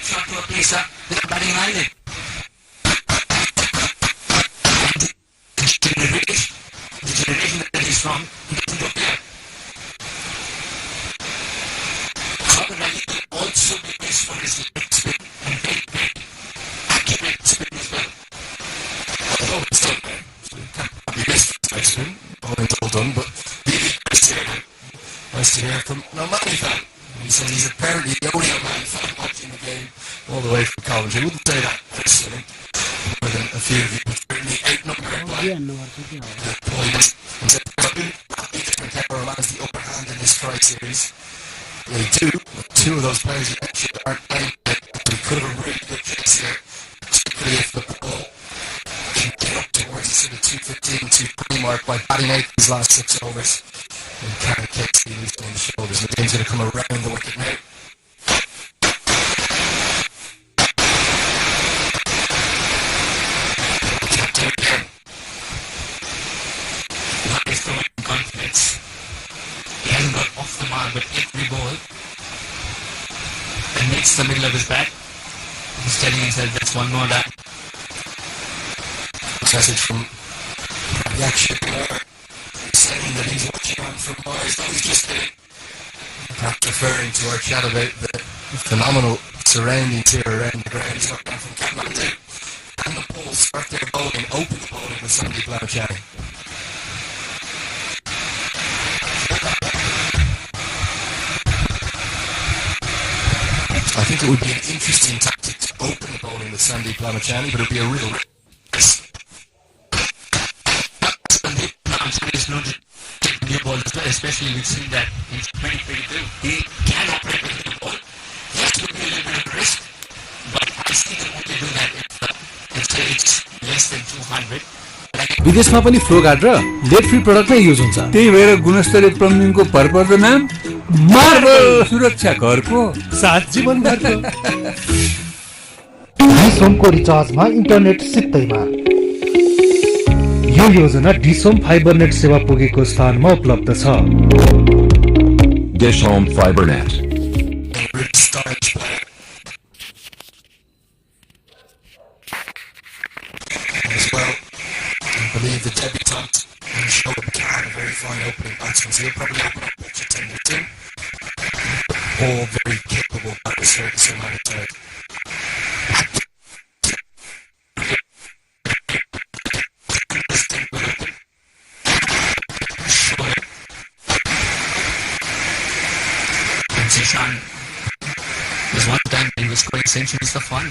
shot to a pacer with a batting eyelid. The generation that he's from, he doesn't look there. However, he can also be used for his leg spin and very accurate spin as well. Although it's done there, so you can't be missed for his leg spin. Bowling's all done, but nice to hear from an Omani fan. He says he's apparently the only Omani fan watching the game all the way from Coventry. Wouldn't say that personally, more than a few of you, but certainly outnumbered by the points. He said Cameron has the upper hand in this Tri series. They do, but 2 of those players you mentioned aren't playing. We could have a really good chance here, particularly if the ball can get up towards the sort of 215, 220 mark by batting out these last 6 overs. And Karen Casey losing on the shoulders. The game's going to come around the wicket now. Captain again. Not his throwing confidence. He hasn't got off the mark, but every ball and hits the middle of his bat. He's telling himself that's one more down. Message from Yaksha saying that he's watching on from Mars. That was just it. Perhaps referring to our chat about the phenomenal surroundings here around the ground. He's working from Kathmandu. And the Poles start their bowling, open the bowling with Sandy Blanchard. I think it would be an interesting tactic to open the bowling with Sandy Blamachani, but it would be a real risk. New ball, especially we've seen that in 2022. He can operate with the new ball. Yes, it would be a little bit of risk, but I see them only do that if it's less than 200. विदेशमा पनि flow guard र lead free product नै use हुन्छ। त्यही भएर गुणस्तरीय प्लम्बिङको भरपर्दो नाम marble सुरक्षा घरको साथ जीवन भरको। डिसोमको रिचार्जमा इन्टरनेट सित्तैमा। यो योजना डिसोम फाइबरनेट सेवा पुगेको स्थानमा उपलब्ध छ। डिसोम Fibernet. I believe the debutante in the show became very fine opening batsmen, so he'll probably open up with Tenderton. All very capable batters here at the same time. Zishan was one time he was scoring centuries for fun.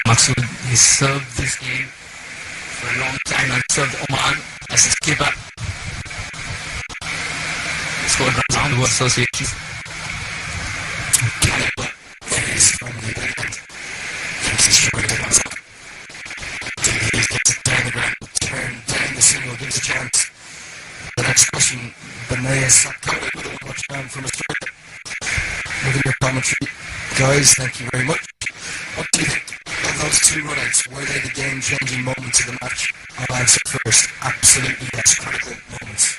Maksud, he served this game for a long time and served Oman as his skipper. He scored runs on the World Association. Caliber is from the end. He's struggling with himself. He gets it down the ground, turn down the single, gives a chance. The next question, Benaya Sakari with a touchdown from Australia. Moving your commentary. Guys, thank you very much. What do you think of those two runouts? Were they the game-changing moments of the match? I'll answer first. Absolutely, yes, critical moments.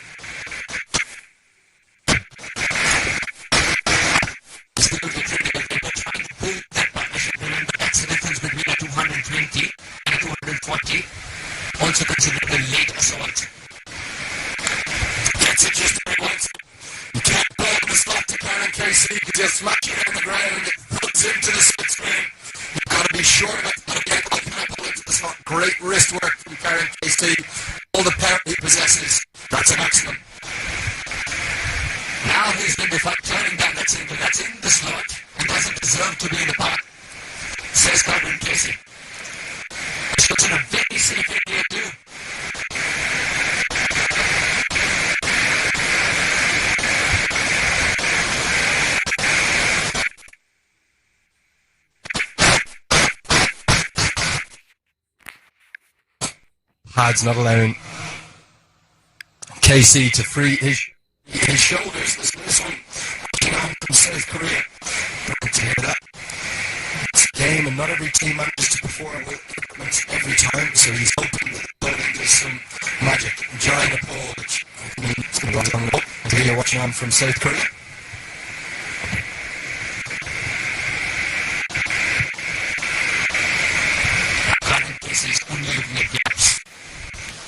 Absolutely critical. They were trying to build that partnership. Remember, that's the difference between a 220 and a 240. Also considering the late assault. That's it, just the right. You can't blow the slot to Karen Casey because you'll smash it on the ground and it puts into the split screen. You've got to be sure of it. I can't pull into the slot. Great wrist work from Karen Casey. All the power he possesses. That's an excellent. Now he's been turning down that single. That's in the slot and doesn't deserve to be in the park. Says Karen Casey. It's puts in a very safe area too. Pads not allowing KC to free his shoulders. This one from South Korea. Don't to hear that. It's a game and not every team manages to perform with equipment every time, so he's hoping that the bowling does some magic. Enjoying the ball, which I think it's going to go down low. And you're watching on from South Korea. Casey's only looking at gaps.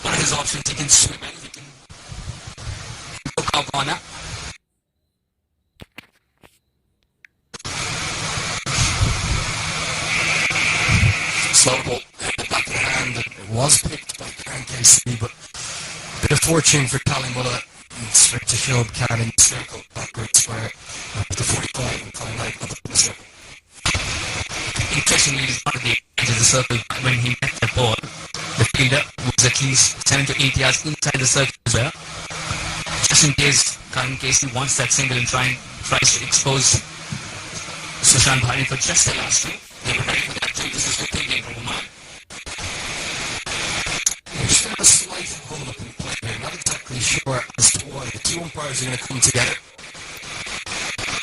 One of his options, he can swim and he can hook out corner. Slow ball at the back of the hand. It was picked by Karen Casey, but a bit of fortune for Kalimullah. Straight to Phil Khan in the circle. Backwards where the 45 and Colin Knight up in the circle. Interestingly, he's part of the edge of the circle. When he met the ball, the fielder was at least 7 to 8 yards inside the circle as well. Just in case Karan Casey wants that single and tries to expose Sushant Bhari for just the last two. They were ready for that too. This is good thinking from Oman. There's still a slight hold up in play here. Not exactly sure as to why the two umpires are going to come together.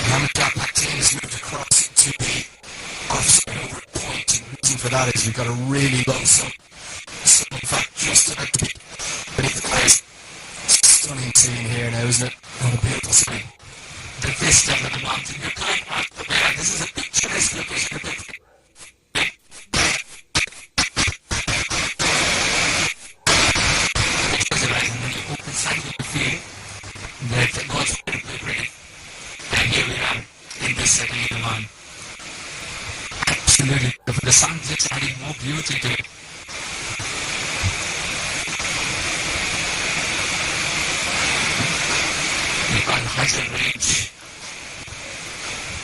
Mohamed Paktin has moved across to the offside over point, and the reason for that is we've got a really low sun. In fact, just about to be beneath the clouds. Stunning scene here now, isn't it? What a beautiful scene. The vista of the mountain. You can't mark the way. This is a picturesque location. Visualizing when you open sight of the field, that God's very great. And here we are in this setting in Oman. Absolutely. The sun is adding more beauty to it. We've got height and range.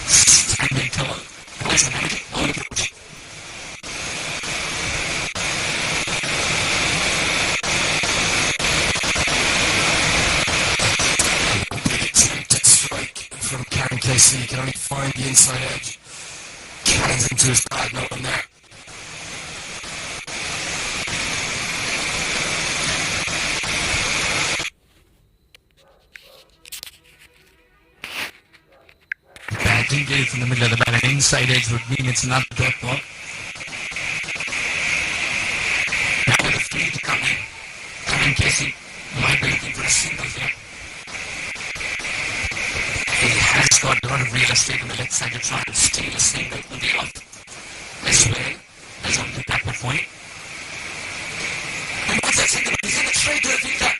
Standing tall. Always an all approach. Attempted strike from Karen Casey. He can only find the inside edge. Cannons into his pad, no one there. Batting day from the middle of the bat, an inside edge would mean it's not the dot ball. Now with the field coming, Karen Casey might be looking for a single here. He has got a lot of real estate on the left side to try and steal a single on the off as well as on the backward point. And once that single, he's in it straight to the fielder.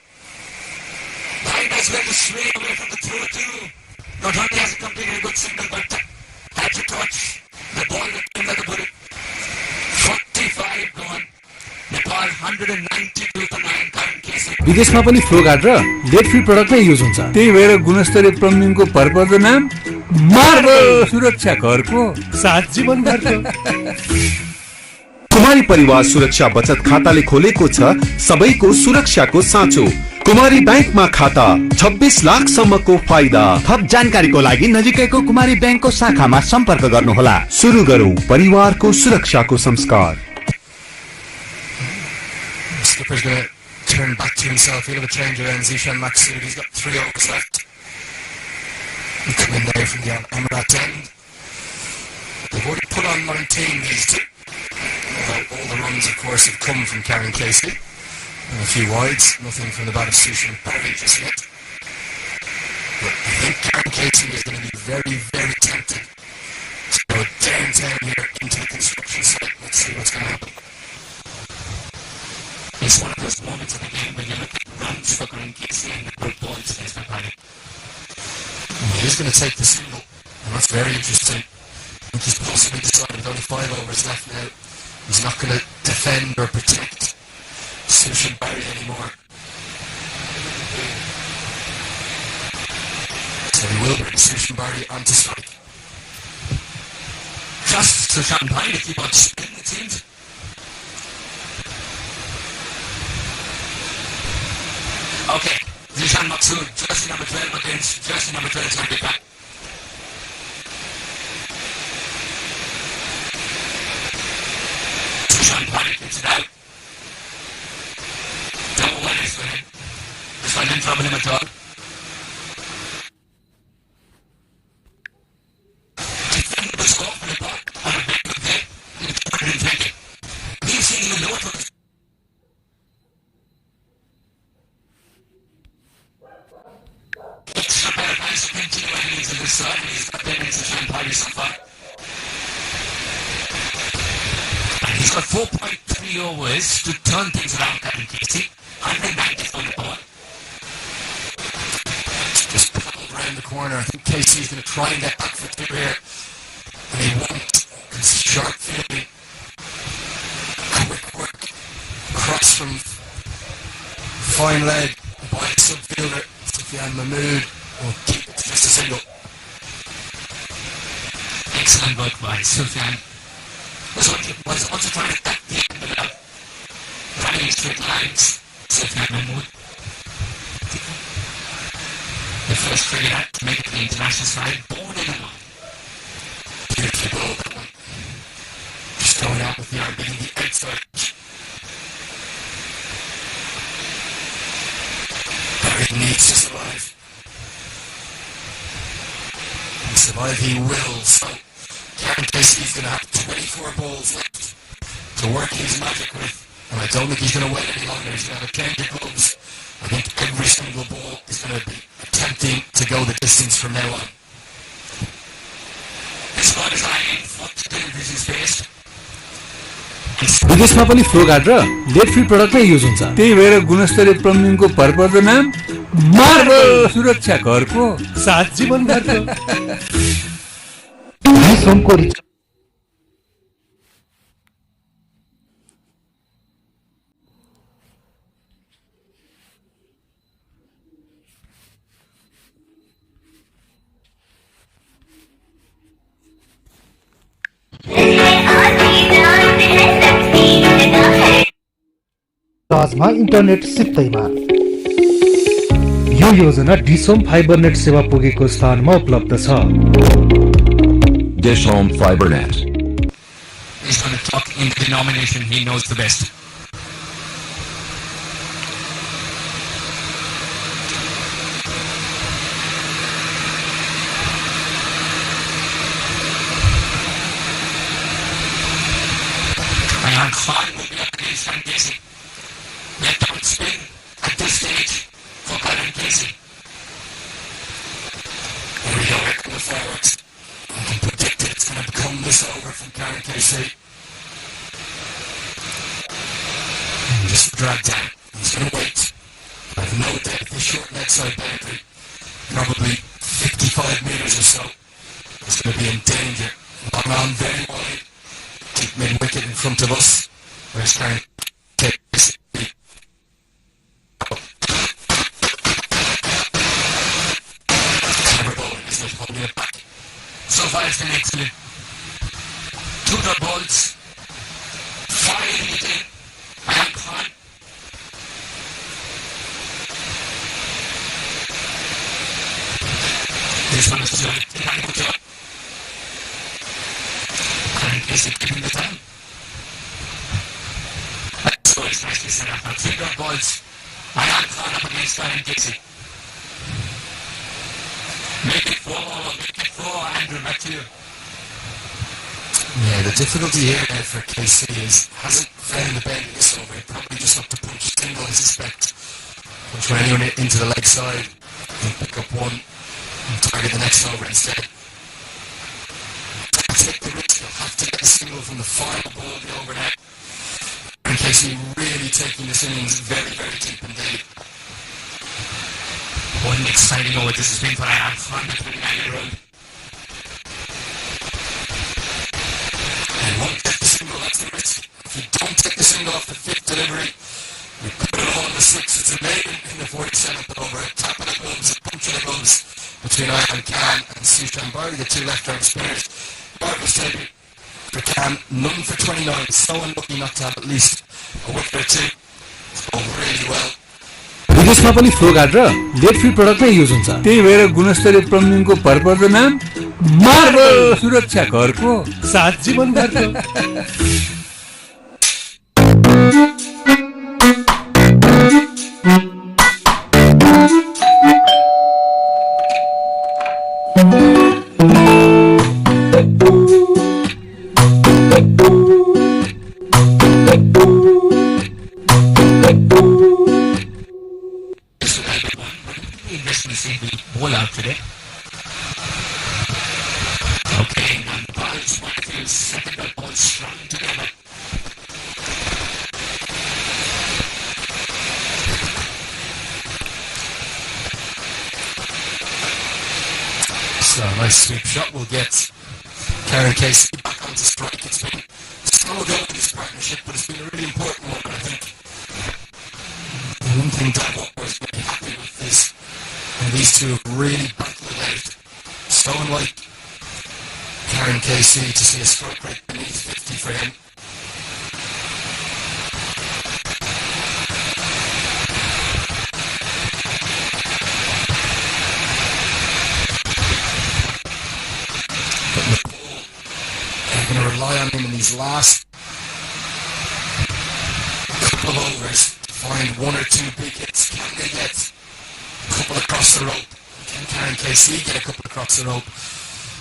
as well to sway away from the throw too. Not only has it completed a good signal, but had to touch the ball that came like a bullet. 45 gone. Nepal 192 to 9 current cases. विदेशमा पनि flow guard र lead free product नै use हुन्छ, त्यही भएर गुणस्तरीय प्लम्बिङको भरपर्दो नाम marble. सुरक्षा घरको साथ जीवनभरको। कुमारी परिवार सुरक्षा बचत खाताले खोलेको छ सबैको सुरक्षाको साँचो। कुमारी बैंकमा खाता 26 लाख सम्मको फाइदा। थप जानकारीको लागि नजिकैको कुमारी बैंकको शाखामा सम्पर्क गर्नुहोला। सुरु गरौँ परिवारको सुरक्षाको संस्कार। Skipper's going to turn back to himself. He'll have a change around Zishan Maksud. He's got 3 overs left. He'll come in there from the Emirates end. They've already put on 19, these two. Although all the runs, of course, have come from Karen Casey. And a few wides. Nothing from the bat of Sushan Barry just yet. But I think Karen Casey is going to be very, very tempted to go downtown here into the construction site. Let's see what's going to happen. It's one of those moments of the game when you look at runs for Karen Casey and the good balls against McCarthy. He's going to take the single, and that's very interesting. I think he's possibly decided with only 5 overs left now. He's not going to defend or protect Sushan Barry anymore. So he will bring Sushan Barry onto strike. Just Sushan Barry to keep on spinning, it seems. Okay, Zishan Maksud, jersey number 12 against jersey number 12 is going to be back. Zishan Bari gets it out. No one is winning. This one didn't trouble him at all. Defender was off on the ball on a big good hit. He was 220. He's seeing the low to extra better guys to continue and he's in the side and he's got them in Sushan Bari so far. And he's got 4.3 overs to turn things around, Karen Casey. 190 on the ball. Just pulled around the corner. I think Casey's going to try and get back for 2 here. And he won't. It's sharp fielding. Quick work. Cross from fine leg by the subfielder. Sufyan Mahmood will keep it to just a single. Excellent work by Sufyan. Was also trying to cut the end without running in straight lines. Sufyan Mahmood. The first trigger out to make it to the international side. Born in a line. Beautifully bowled that one. Just going out with the arm beating the outside. Barry needs to survive. And survive he will. So Karen Casey's going to have 24 balls left to work his magic with. And I don't think he's going to wait any longer. He's going to have a change of gloves. I think every single ball is going to be attempting to go the distance from now on. This ball is eyeing what to do with his face. विदेशमा पनि flow guard र lead free product नै use हुन्छ, त्यही भएर गुणस्तरीय प्लम्बिङको भरपर्दो नाम marble. सुरक्षा घरको साथ जीवनभरको। आजमा इन्टरनेट सित्तैमा यो योजना डिसोम फाइबरनेट सेवा पुगेको स्थानमा उपलब्ध छ। Dish Home FiberNet. He's going to talk in the denomination he knows the best. Ayan Khan will be up against Karen Casey. Let down spin at this stage for Karen Casey. Here we go, here come the forwards. I can predict it, it's going to become this over from Karen Casey. And just drag down. He's going to wait. I have no doubt the short leg side boundary. do so. It's going to be in danger. Long on, very wide. Deep mid-wicket in front of us. We're trying to take this. Clever bowling, isn't it? Holding it back. So far it's been excellent. 2 dot balls. Firing it in. And Khan. This one is doing a good job. And is it giving the time? So it's nicely set up. Now 3 dot balls. Ayan Khan up against HNC. Make it 4, Andrew, back to you. Yeah, the difficulty here for KC is hasn't found the bend in this over. Probably just up to punch a single, I suspect. Punch anyone into the leg side and pick up one and target the next over instead. Take the risk, you'll have to get a single from the final ball of the over now. And KC really taking this innings very, very deep indeed. What an exciting over this has been for Ayan Khan between 9 road. Won't take the single, that's the risk. If you don't take the single off the 5th delivery, you put it all in the 6th. It's a maiden in the 47th over. A tap of the gloves, a punch of the gloves between Ayan Khan and Sushan Bari, the 2 left-arm spinners. Barber's taking for Khan, none for 29. So unlucky not to have at least a wicket or 2. It's going really well. विदेशमा पनि flow guard र late free product नै use हुन्छ त्यही भएर गुणस्तरीय प्लम्बिङको भरपर्दो नाम marble सुरक्षा घरको साथ जीवनभरको Ball out today. Okay, and the ball's one of his second dot ball strung together. So a nice sweep shot will get Karen Casey back onto strike. It's been slow going in this partnership, but it's been a really important one, I think. The one thing Dad was very happy with is and these two have really battled it out. So unlike Karen KC to see a strike rate beneath 50 for him. But Nepal are going to rely on him in these last couple of overs to find 1 or 2 big hits. Can they get couple across the rope? Can Karen KC get a couple across the rope?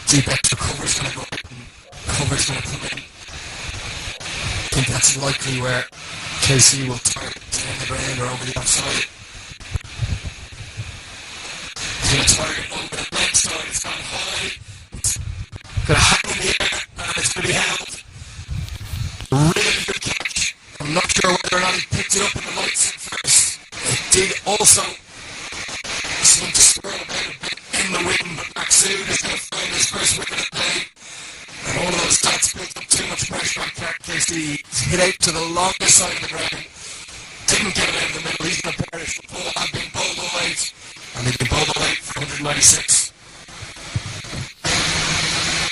Deep extra cover's going to go up and cover's going to come in. I think that's likely where KC will target down the ground or over the offside. He's going to target over the leg side. It's gone high. It's going to hang in the air and it's going to be held. Really good catch. I'm not sure whether or not he picked it up in the light set first. It did also seem to swirl about a bit in the wind, but Maxud is going to find his first wicket of play. And all of those stats built up too much pressure on Casey. He's hit out to the longest side of the ground. Didn't get it out of the middle. He's going to perish. The ball had been bowled away. And they've been bowled away for 196.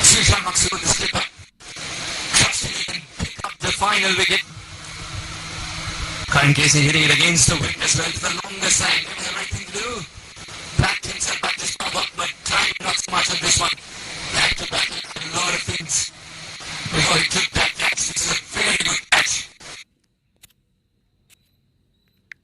Sushan Maxud, the skipper. Trusting he can pick up the final wicket. Karen Casey hitting it against the wind as well to the longest side.